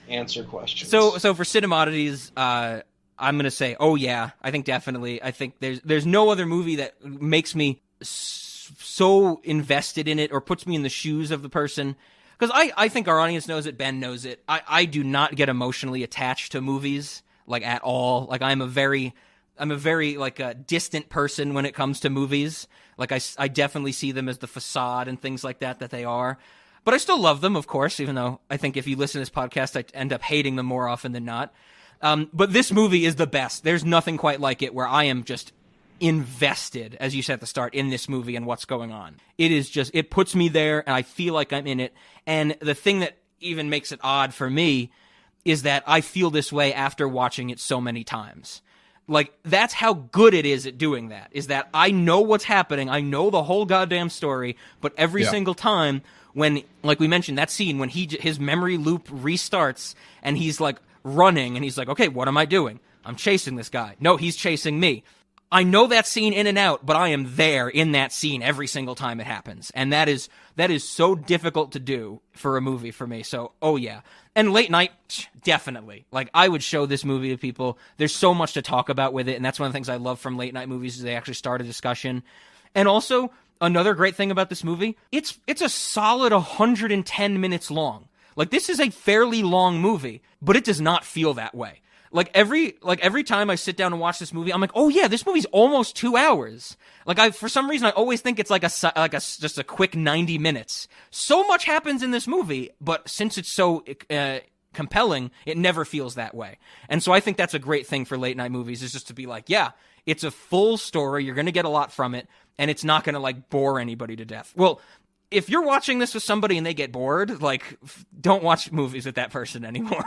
answer questions. So for Cinemodities, I'm gonna say, oh yeah, I think definitely. I think there's no other movie that makes me so invested in it or puts me in the shoes of the person. Because I think our audience knows it, Ben knows it. I do not get emotionally attached to movies, like, at all. Like, I'm a very like a distant person when it comes to movies. Like, I definitely see them as the facade and things like that they are. But I still love them, of course, even though I think if you listen to this podcast, I end up hating them more often than not. But this movie is the best. There's nothing quite like it where I am just invested, as you said at the start, in this movie and what's going on. It is just, it puts me there and I feel like I'm in it. And the thing that even makes it odd for me is that I feel this way after watching it so many times. Like, that's how good it is at doing that, is that I know what's happening. I know the whole goddamn story, but every single time when, like we mentioned, that scene when his memory loop restarts and he's like running and he's like, okay, what am I doing? I'm chasing this guy. No, he's chasing me. I know that scene in and out, but I am there in that scene every single time it happens. And that is so difficult to do for a movie for me. So, oh yeah. And Late Night, definitely. Like, I would show this movie to people. There's so much to talk about with it, and that's one of the things I love from late night movies is they actually start a discussion. And also, another great thing about this movie, it's a solid 110 minutes long. Like, this is a fairly long movie, but it does not feel that way. Like every time I sit down and watch this movie, I'm like, oh yeah, this movie's almost 2 hours. Like for some reason I always think it's like just a quick 90 minutes. So much happens in this movie, but since it's so compelling, it never feels that way. And so I think that's a great thing for late night movies is just to be like, yeah, it's a full story. You're going to get a lot from it, and it's not going to like bore anybody to death. Well, if you're watching this with somebody and they get bored, like don't watch movies with that person anymore.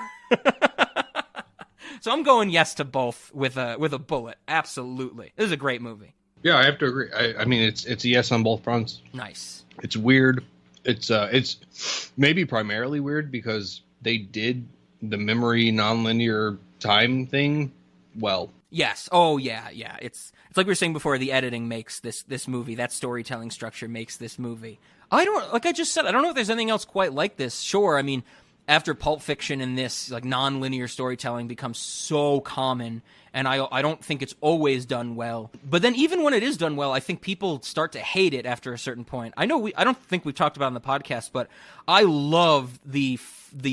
So I'm going yes to both with a bullet. Absolutely. This is a great movie. Yeah, I have to agree. I mean, it's a yes on both fronts. Nice. It's weird. It's maybe primarily weird because they did the memory nonlinear time thing well. Yes. Oh yeah. It's like we were saying before. The editing makes this movie. That storytelling structure makes this movie. Like I just said, I don't know if there's anything else quite like this. Sure. I mean, after Pulp Fiction and this, like, non-linear storytelling becomes so common, and I don't think it's always done well. But then even when it is done well, I think people start to hate it after a certain point. I don't think we've talked about it on the podcast, but I love the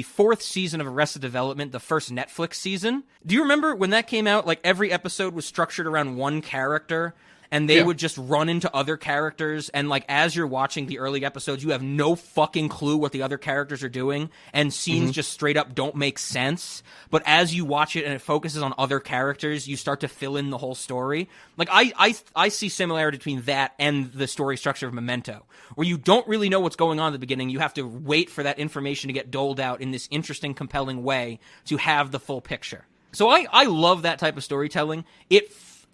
fourth season of Arrested Development, the first Netflix season. Do you remember when that came out? Like, every episode was structured around one character, and they would just run into other characters, and like as you're watching the early episodes, you have no fucking clue what the other characters are doing, and scenes just straight up don't make sense. But as you watch it and it focuses on other characters, you start to fill in the whole story. Like I see similarity between that and the story structure of Memento, where you don't really know what's going on at the beginning. You have to wait for that information to get doled out in this interesting, compelling way to have the full picture. So I love that type of storytelling.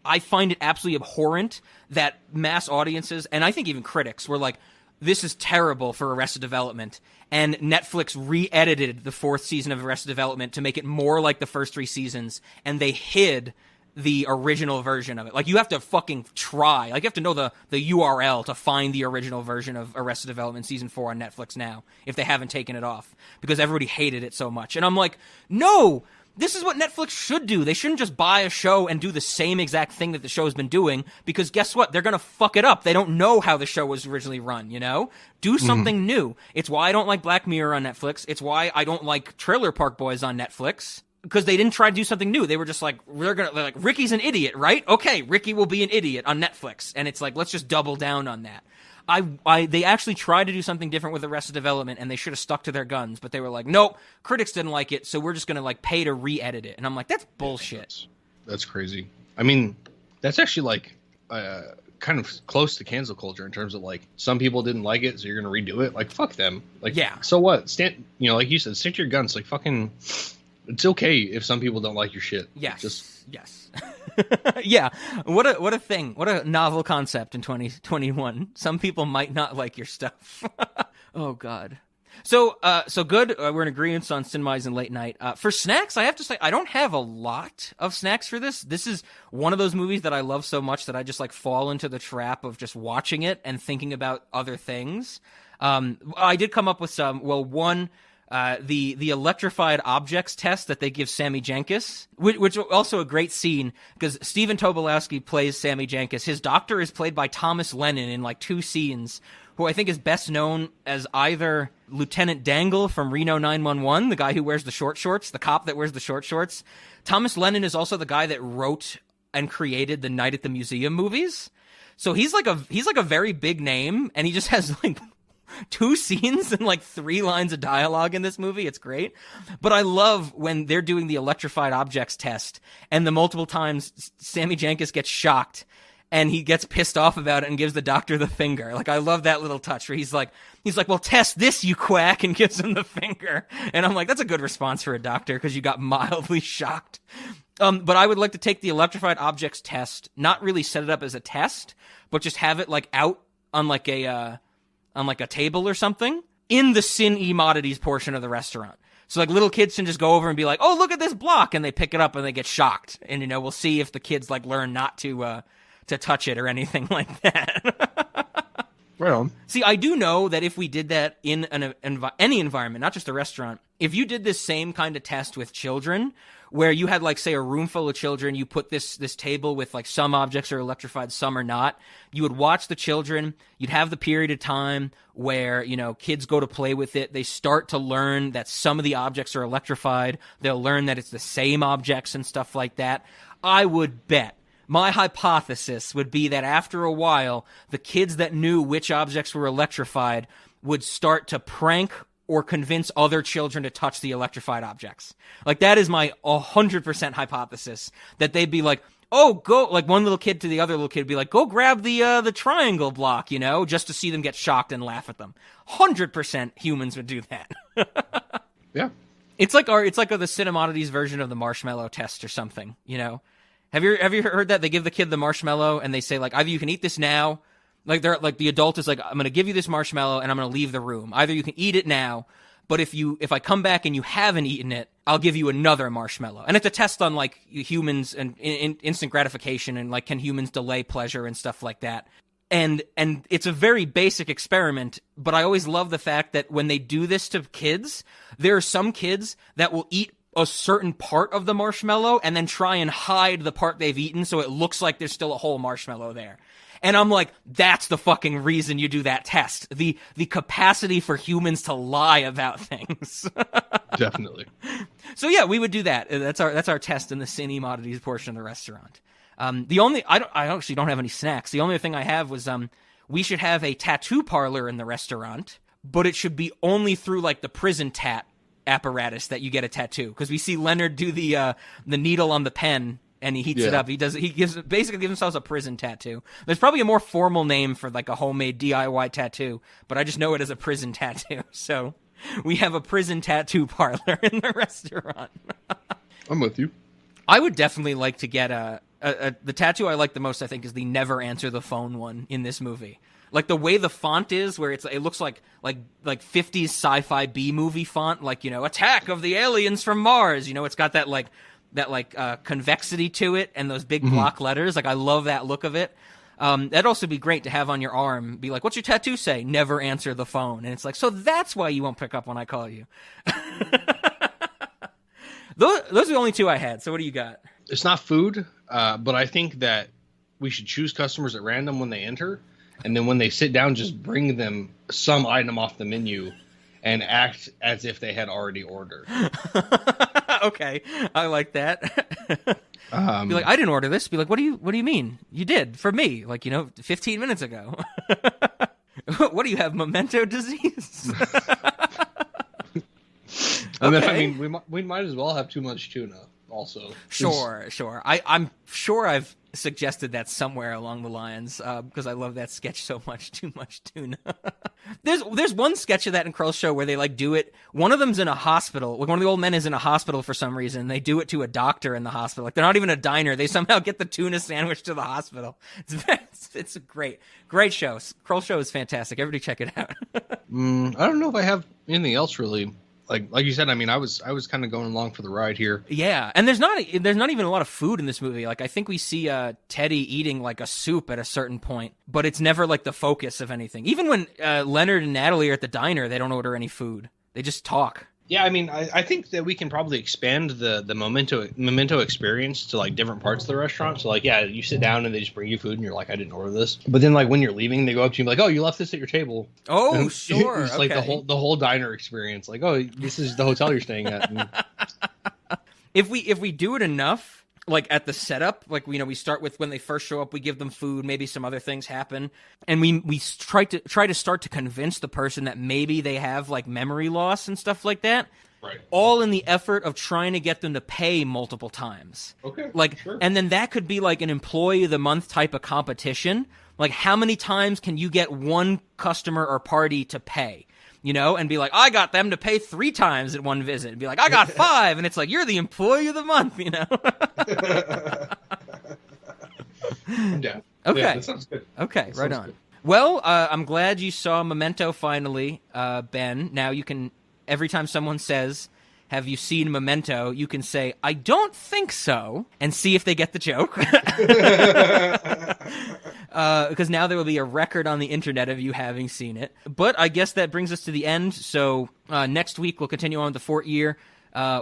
I find it absolutely abhorrent that mass audiences, and I think even critics, were like, this is terrible for Arrested Development, and Netflix re-edited the fourth season of Arrested Development to make it more like the first three seasons, and they hid the original version of it. Like, you have to fucking try. Like, you have to know the URL to find the original version of Arrested Development Season 4 on Netflix now, if they haven't taken it off, because everybody hated it so much. And I'm like, no! This is what Netflix should do. They shouldn't just buy a show and do the same exact thing that the show's been doing, because guess what? They're going to fuck it up. They don't know how the show was originally run, you know? Do something new. It's why I don't like Black Mirror on Netflix. It's why I don't like Trailer Park Boys on Netflix, because they didn't try to do something new. They were just like, they're like, Ricky's an idiot, right? Okay, Ricky will be an idiot on Netflix. And it's like, let's just double down on that. They actually tried to do something different with Arrested Development, and they should have stuck to their guns, but they were like, nope, critics didn't like it, so we're just going to like pay to re-edit it. And I'm like, that's bullshit. That's crazy. I mean, that's actually like kind of close to cancel culture in terms of like, some people didn't like it, so you're going to redo it. Like, fuck them. Like, yeah. So what? Like you said, stick to your guns. Like, fucking, it's okay if some people don't like your shit. Yes. Yes. Yeah, what a thing. What a novel concept in 2021. Some people might not like your stuff. Oh God. So good. We're in agreement on Cinemize and Late Night. For snacks, I have to say I don't have a lot of snacks for this. This is one of those movies that I love so much that I just like fall into the trap of just watching it and thinking about other things. I did come up with some. Well, one. The electrified objects test that they give Sammy Jankis, which also a great scene because Stephen Tobolowsky plays Sammy Jankis. His doctor is played by Thomas Lennon in like two scenes, who I think is best known as either Lieutenant Dangle from Reno 911, the guy who wears the short shorts, the cop that wears the short shorts. Thomas Lennon is also the guy that wrote and created the Night at the Museum movies. So he's like a very big name, and he just has like two scenes and like 3 lines of dialogue in this movie. It's great. But I love when they're doing the electrified objects test and the multiple times Sammy Jankis gets shocked and he gets pissed off about it and gives the doctor the finger. Like, I love that little touch where he's like, well, test this, you quack, and gives him the finger. And I'm like, that's a good response for a doctor because you got mildly shocked. But I would like to take the electrified objects test, not really set it up as a test, but just have it like out on like a table or something in the Sin-E-Modities portion of the restaurant. So like little kids can just go over and be like, oh, look at this block. And they pick it up and they get shocked. And, we'll see if the kids like learn not to to touch it or anything like that. Right on. See, I do know that if we did that in any environment, not just a restaurant, if you did this same kind of test with children, where you had, like, say, a room full of children, you put this table with, like, some objects are electrified, some are not, you would watch the children, you'd have the period of time where, you know, kids go to play with it, they start to learn that some of the objects are electrified, they'll learn that it's the same objects and stuff like that. I would bet, my hypothesis would be that after a while, the kids that knew which objects were electrified would start to prank or convince other children to touch the electrified objects. Like, that is my 100% hypothesis, that they'd be like, oh, go, like, one little kid to the other little kid would be like, go grab the triangle block, you know, just to see them get shocked and laugh at them. 100% humans would do that. Yeah. It's like the Cinemodities version of the marshmallow test or something, you know? Have you heard that? They give the kid the marshmallow and they say, like, either you can eat this now, like, they're like, the adult is like, I'm going to give you this marshmallow and I'm going to leave the room. Either you can eat it now, but if I come back and you haven't eaten it, I'll give you another marshmallow. And it's a test on, like, humans and instant gratification and, like, can humans delay pleasure and stuff like that. And it's a very basic experiment, but I always love the fact that when they do this to kids, there are some kids that will eat a certain part of the marshmallow and then try and hide the part they've eaten so it looks like there's still a whole marshmallow there. And I'm like, that's the fucking reason you do that test. The capacity for humans to lie about things. Definitely. So yeah, we would do that. That's our test in the Cinemodities portion of the restaurant. I actually don't have any snacks. The only thing I have was we should have a tattoo parlor in the restaurant, but it should be only through, like, the prison tat apparatus that you get a tattoo. Because we see Leonard do the needle on the pen and he heats it up. He basically gives himself a prison tattoo. There's probably a more formal name for, like, a homemade DIY tattoo, but I just know it as a prison tattoo. So we have a prison tattoo parlor in the restaurant. I'm with you. I would definitely like to get the tattoo I like the most, I think, is the never answer the phone one in this movie. Like, the way the font is, where it looks like 50s sci-fi B-movie font, like, you know, Attack of the Aliens from Mars. You know, it's got that convexity to it and those big block letters. Like, I love that look of it. That'd also be great to have on your arm. Be like, what's your tattoo say? Never answer the phone. And it's like, so that's why you won't pick up when I call you. Those are the only two I had. So what do you got? It's not food, but I think that we should choose customers at random when they enter. And then when they sit down, just bring them some item off the menu and act as if they had already ordered. Okay, I like that. Be like, I didn't order this. Be like, what do you mean? You did for me, like, you know, 15 minutes ago. What do you have, Memento disease? And then, I mean, we might as well have too much tuna also. Sure. I'm sure I've suggested that somewhere along the lines because I love that sketch so much. Too much tuna. There's one sketch of that in Kroll's show where they, like, do it. One of them's in a hospital. Like, one of the old men is in a hospital for some reason. They do it to a doctor in the hospital. Like, they're not even a diner. They somehow get the tuna sandwich to the hospital. It's a great show. Kroll's show is fantastic. Everybody check it out. I don't know if I have anything else really. Like you said, I mean, I was kind of going along for the ride here. Yeah, and there's not even a lot of food in this movie. Like, I think we see Teddy eating, like, a soup at a certain point, but it's never, like, the focus of anything. Even when Leonard and Natalie are at the diner, they don't order any food. They just talk. Yeah, I mean, I think that we can probably expand the Memento experience to, like, different parts of the restaurant. So, like, yeah, you sit down and they just bring you food and you're like, I didn't order this. But then, like, when you're leaving, they go up to you and be like, oh, you left this at your table. Oh, and sure. It's like the whole diner experience. Like, oh, this is the hotel you're staying at. And if we do it enough, like, at the setup, like, you know, we start with when they first show up, we give them food, maybe some other things happen, and we try to start to convince the person that maybe they have, like, memory loss and stuff like that. Right. All in the effort of trying to get them to pay multiple times. Okay. Like, sure. And then that could be like an employee of the month type of competition. Like, how many times can you get one customer or party to pay? You know, and be like, I got them to pay 3 times at one visit. And be like, I got 5. And it's like, you're the employee of the month, you know? Yeah. Okay. Yeah, that sounds good. Okay, right on. Good. Well, I'm glad you saw Memento finally, Ben. Now you can, every time someone says, have you seen Memento, you can say, I don't think so, and see if they get the joke. Because now there will be a record on the internet of you having seen it. But I guess that brings us to the end. So next week we'll continue on with the Fort Year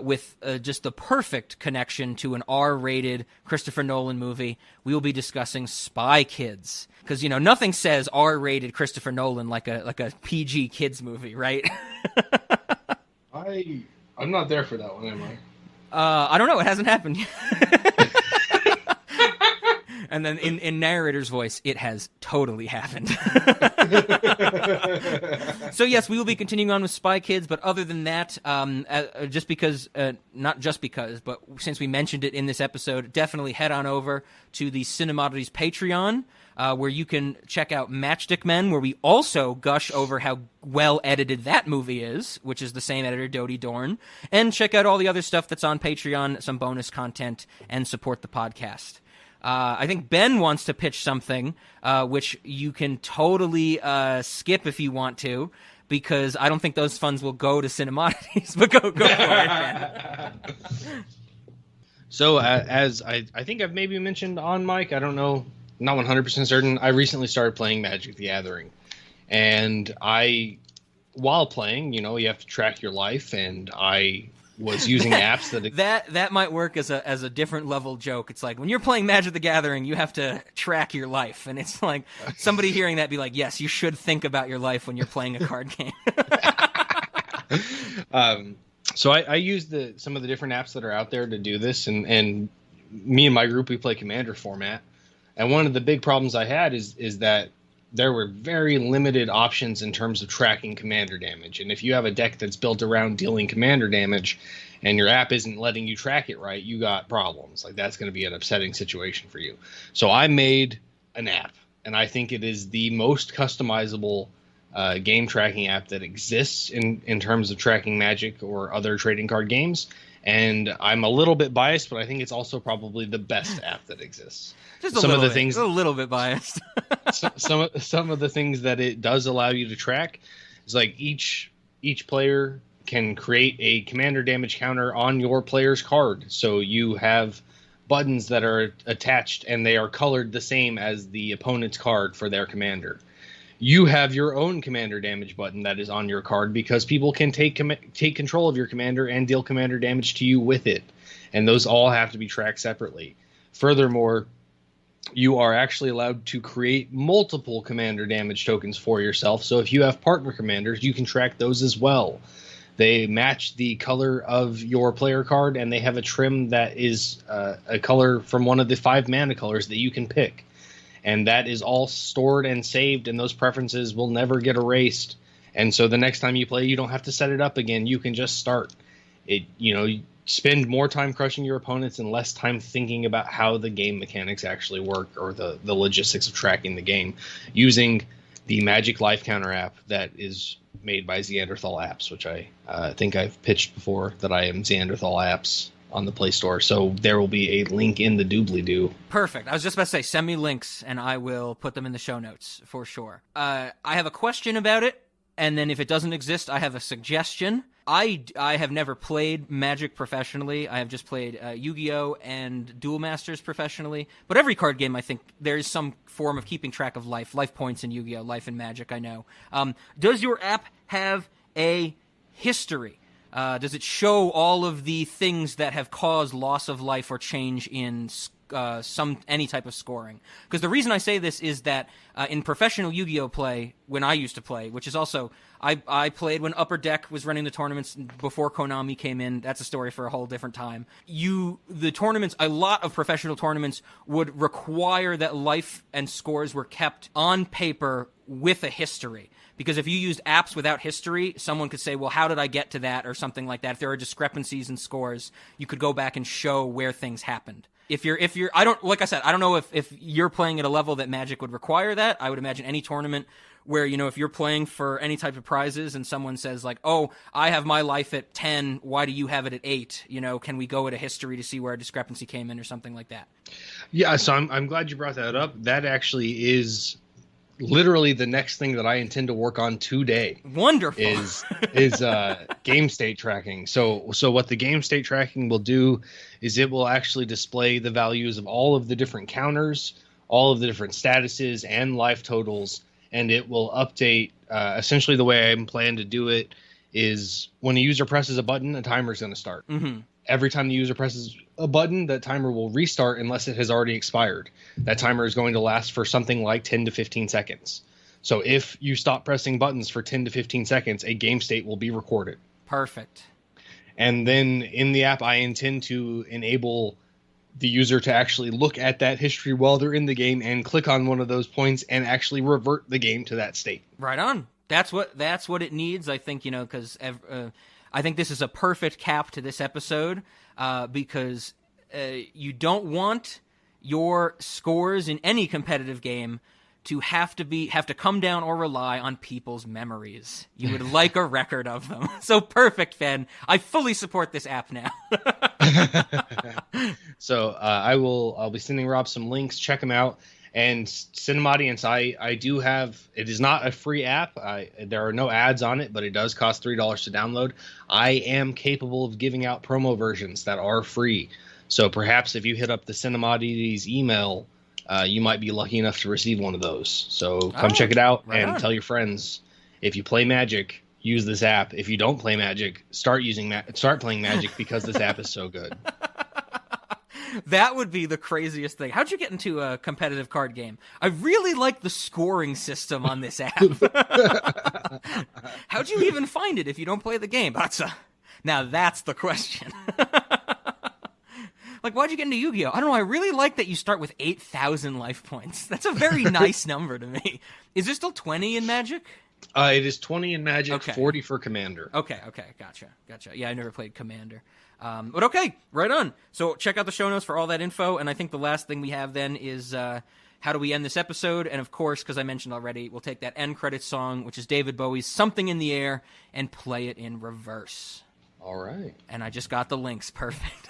with just the perfect connection to an R-rated Christopher Nolan movie. We will be discussing Spy Kids. Because, you know, nothing says R-rated Christopher Nolan like a PG kids movie, right? I'm not there for that one, am I? I don't know. It hasn't happened yet. And then in narrator's voice, it has totally happened. So yes, we will be continuing on with Spy Kids, but other than that, just because, not just because, but since we mentioned it in this episode, definitely head on over to the Cinemodities Patreon, where you can check out Matchstick Men, where we also gush over how well edited that movie is, which is the same editor, Dodie Dorn, and check out all the other stuff that's on Patreon, some bonus content, and support the podcast. I think Ben wants to pitch something, which you can totally skip if you want to, because I don't think those funds will go to Cinemodities, but go for it, Ben. So, as I think I've maybe mentioned on mic, I don't know, not 100% certain, I recently started playing Magic the Gathering. And while playing, you know, you have to track your life, and I was using apps that might work as a different level joke. It's like when you're playing Magic the Gathering, you have to track your life, and it's like somebody hearing that be like, yes, you should think about your life when you're playing a card game. So I use some of the different apps that are out there to do this, and me and my group, we play Commander format, and one of the big problems I had is that there were very limited options in terms of tracking commander damage. And if you have a deck that's built around dealing commander damage and your app isn't letting you track it right, you got problems. Like, that's going to be an upsetting situation for you. So I made an app, and I think it is the most customizable game tracking app that exists in terms of tracking Magic or other trading card games. And I'm a little bit biased, but I think it's also probably the best app that exists. Just a little bit biased. some of the things that it does allow you to track is like each player can create a commander damage counter on your player's card. So you have buttons that are attached and they are colored the same as the opponent's card for their commander. You have your own commander damage button that is on your card because people can take control of your commander and deal commander damage to you with it. And those all have to be tracked separately. Furthermore, you are actually allowed to create multiple commander damage tokens for yourself. So if you have partner commanders, you can track those as well. They match the color of your player card, and they have a trim that is a color from one of the 5 mana colors that you can pick. And that is all stored and saved, and those preferences will never get erased. And so the next time you play, you don't have to set it up again. You can just start it. You spend more time crushing your opponents and less time thinking about how the game mechanics actually work or the logistics of tracking the game using the Magic Life Counter app that is made by Xanderthal Apps, which I think I've pitched before that I am Xanderthal Apps on the Play Store. So there will be a link in the doobly-doo. Perfect. I was just about to say, send me links and I will put them in the show notes for sure. I have a question about it, and then if it doesn't exist, I have a suggestion. I have never played Magic professionally. I have just played Yu-Gi-Oh! And Duel Masters professionally. But every card game, I think, there is some form of keeping track of life points in Yu-Gi-Oh!, life in Magic, I know. Does your app have a history? Does it show all of the things that have caused loss of life or change in any type of scoring? Because the reason I say this is that in professional Yu-Gi-Oh! Play, when I used to play, which is also, I played when Upper Deck was running the tournaments before Konami came in. That's a story for a whole different time. The tournaments, a lot of professional tournaments would require that life and scores were kept on paper with a history. Because if you used apps without history, someone could say, well, how did I get to that, or something like that. If there are discrepancies in scores, you could go back and show where things happened. If you're, like I said, I don't know if you're playing at a level that Magic would require that. I would imagine any tournament where, if you're playing for any type of prizes and someone says like, oh, I have my life at 10, why do you have it at 8? Can we go at a history to see where a discrepancy came in or something like that? Yeah, so I'm glad you brought that up. That actually is literally the next thing that I intend to work on today. Wonderful. Is game state tracking. So what the game state tracking will do is it will actually display the values of all of the different counters, all of the different statuses and life totals, and it will update. Essentially, the way I'm planning to do it is when a user presses a button, a timer is going to start. Mm-hmm. Every time the user presses a button, that timer will restart unless it has already expired. That timer is going to last for something like 10 to 15 seconds. So if you stop pressing buttons for 10 to 15 seconds, a game state will be recorded. Perfect. And then in the app, I intend to enable the user to actually look at that history while they're in the game and click on one of those points and actually revert the game to that state. Right on. That's what it needs, I think, because I think this is a perfect cap to this episode because you don't want your scores in any competitive game to have to come down or rely on people's memories. You would like a record of them. So perfect, Fen. I fully support this app now. So I'll be sending Rob some links. Check them out. And Cinema Audience, I do have, it is not a free app. There are no ads on it, but it does cost $3 to download. I am capable of giving out promo versions that are free. So perhaps if you hit up the Cinema Audience email, you might be lucky enough to receive one of those. So come check it out and tell your friends. If you play Magic, use this app. If you don't play Magic, start playing Magic because this app is so good. That would be the craziest thing. How'd you get into a competitive card game? I really like the scoring system on this app. How'd you even find it if you don't play the game? Now that's the question. Like, why'd you get into Yu-Gi-Oh? I don't know. I really like that you start with 8,000 life points. That's a very nice number to me. Is there still 20 in Magic? It is 20 in Magic, Okay. 40 for Commander. Okay, gotcha. Yeah, I never played Commander. But okay, right on. So check out the show notes for all that info, and I think the last thing we have then is how do we end this episode? And of course, because I mentioned already, we'll take that end credits song, which is David Bowie's Something in the Air, and play it in reverse. All right. And I just got the links. Perfect.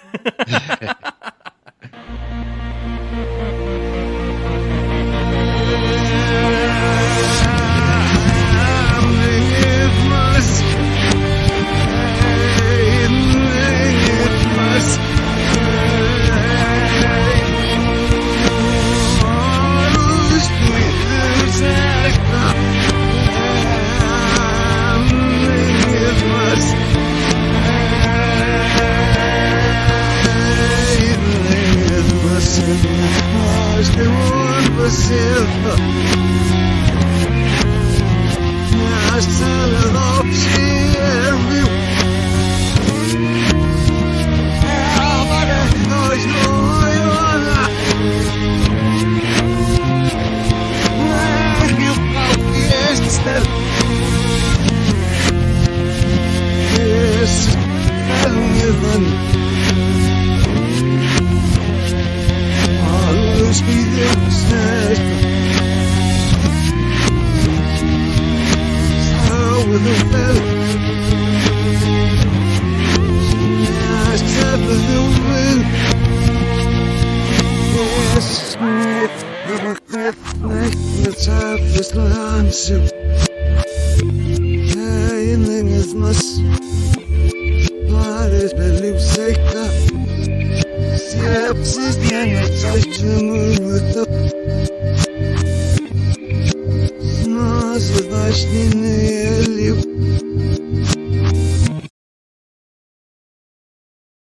Nazwy właśnie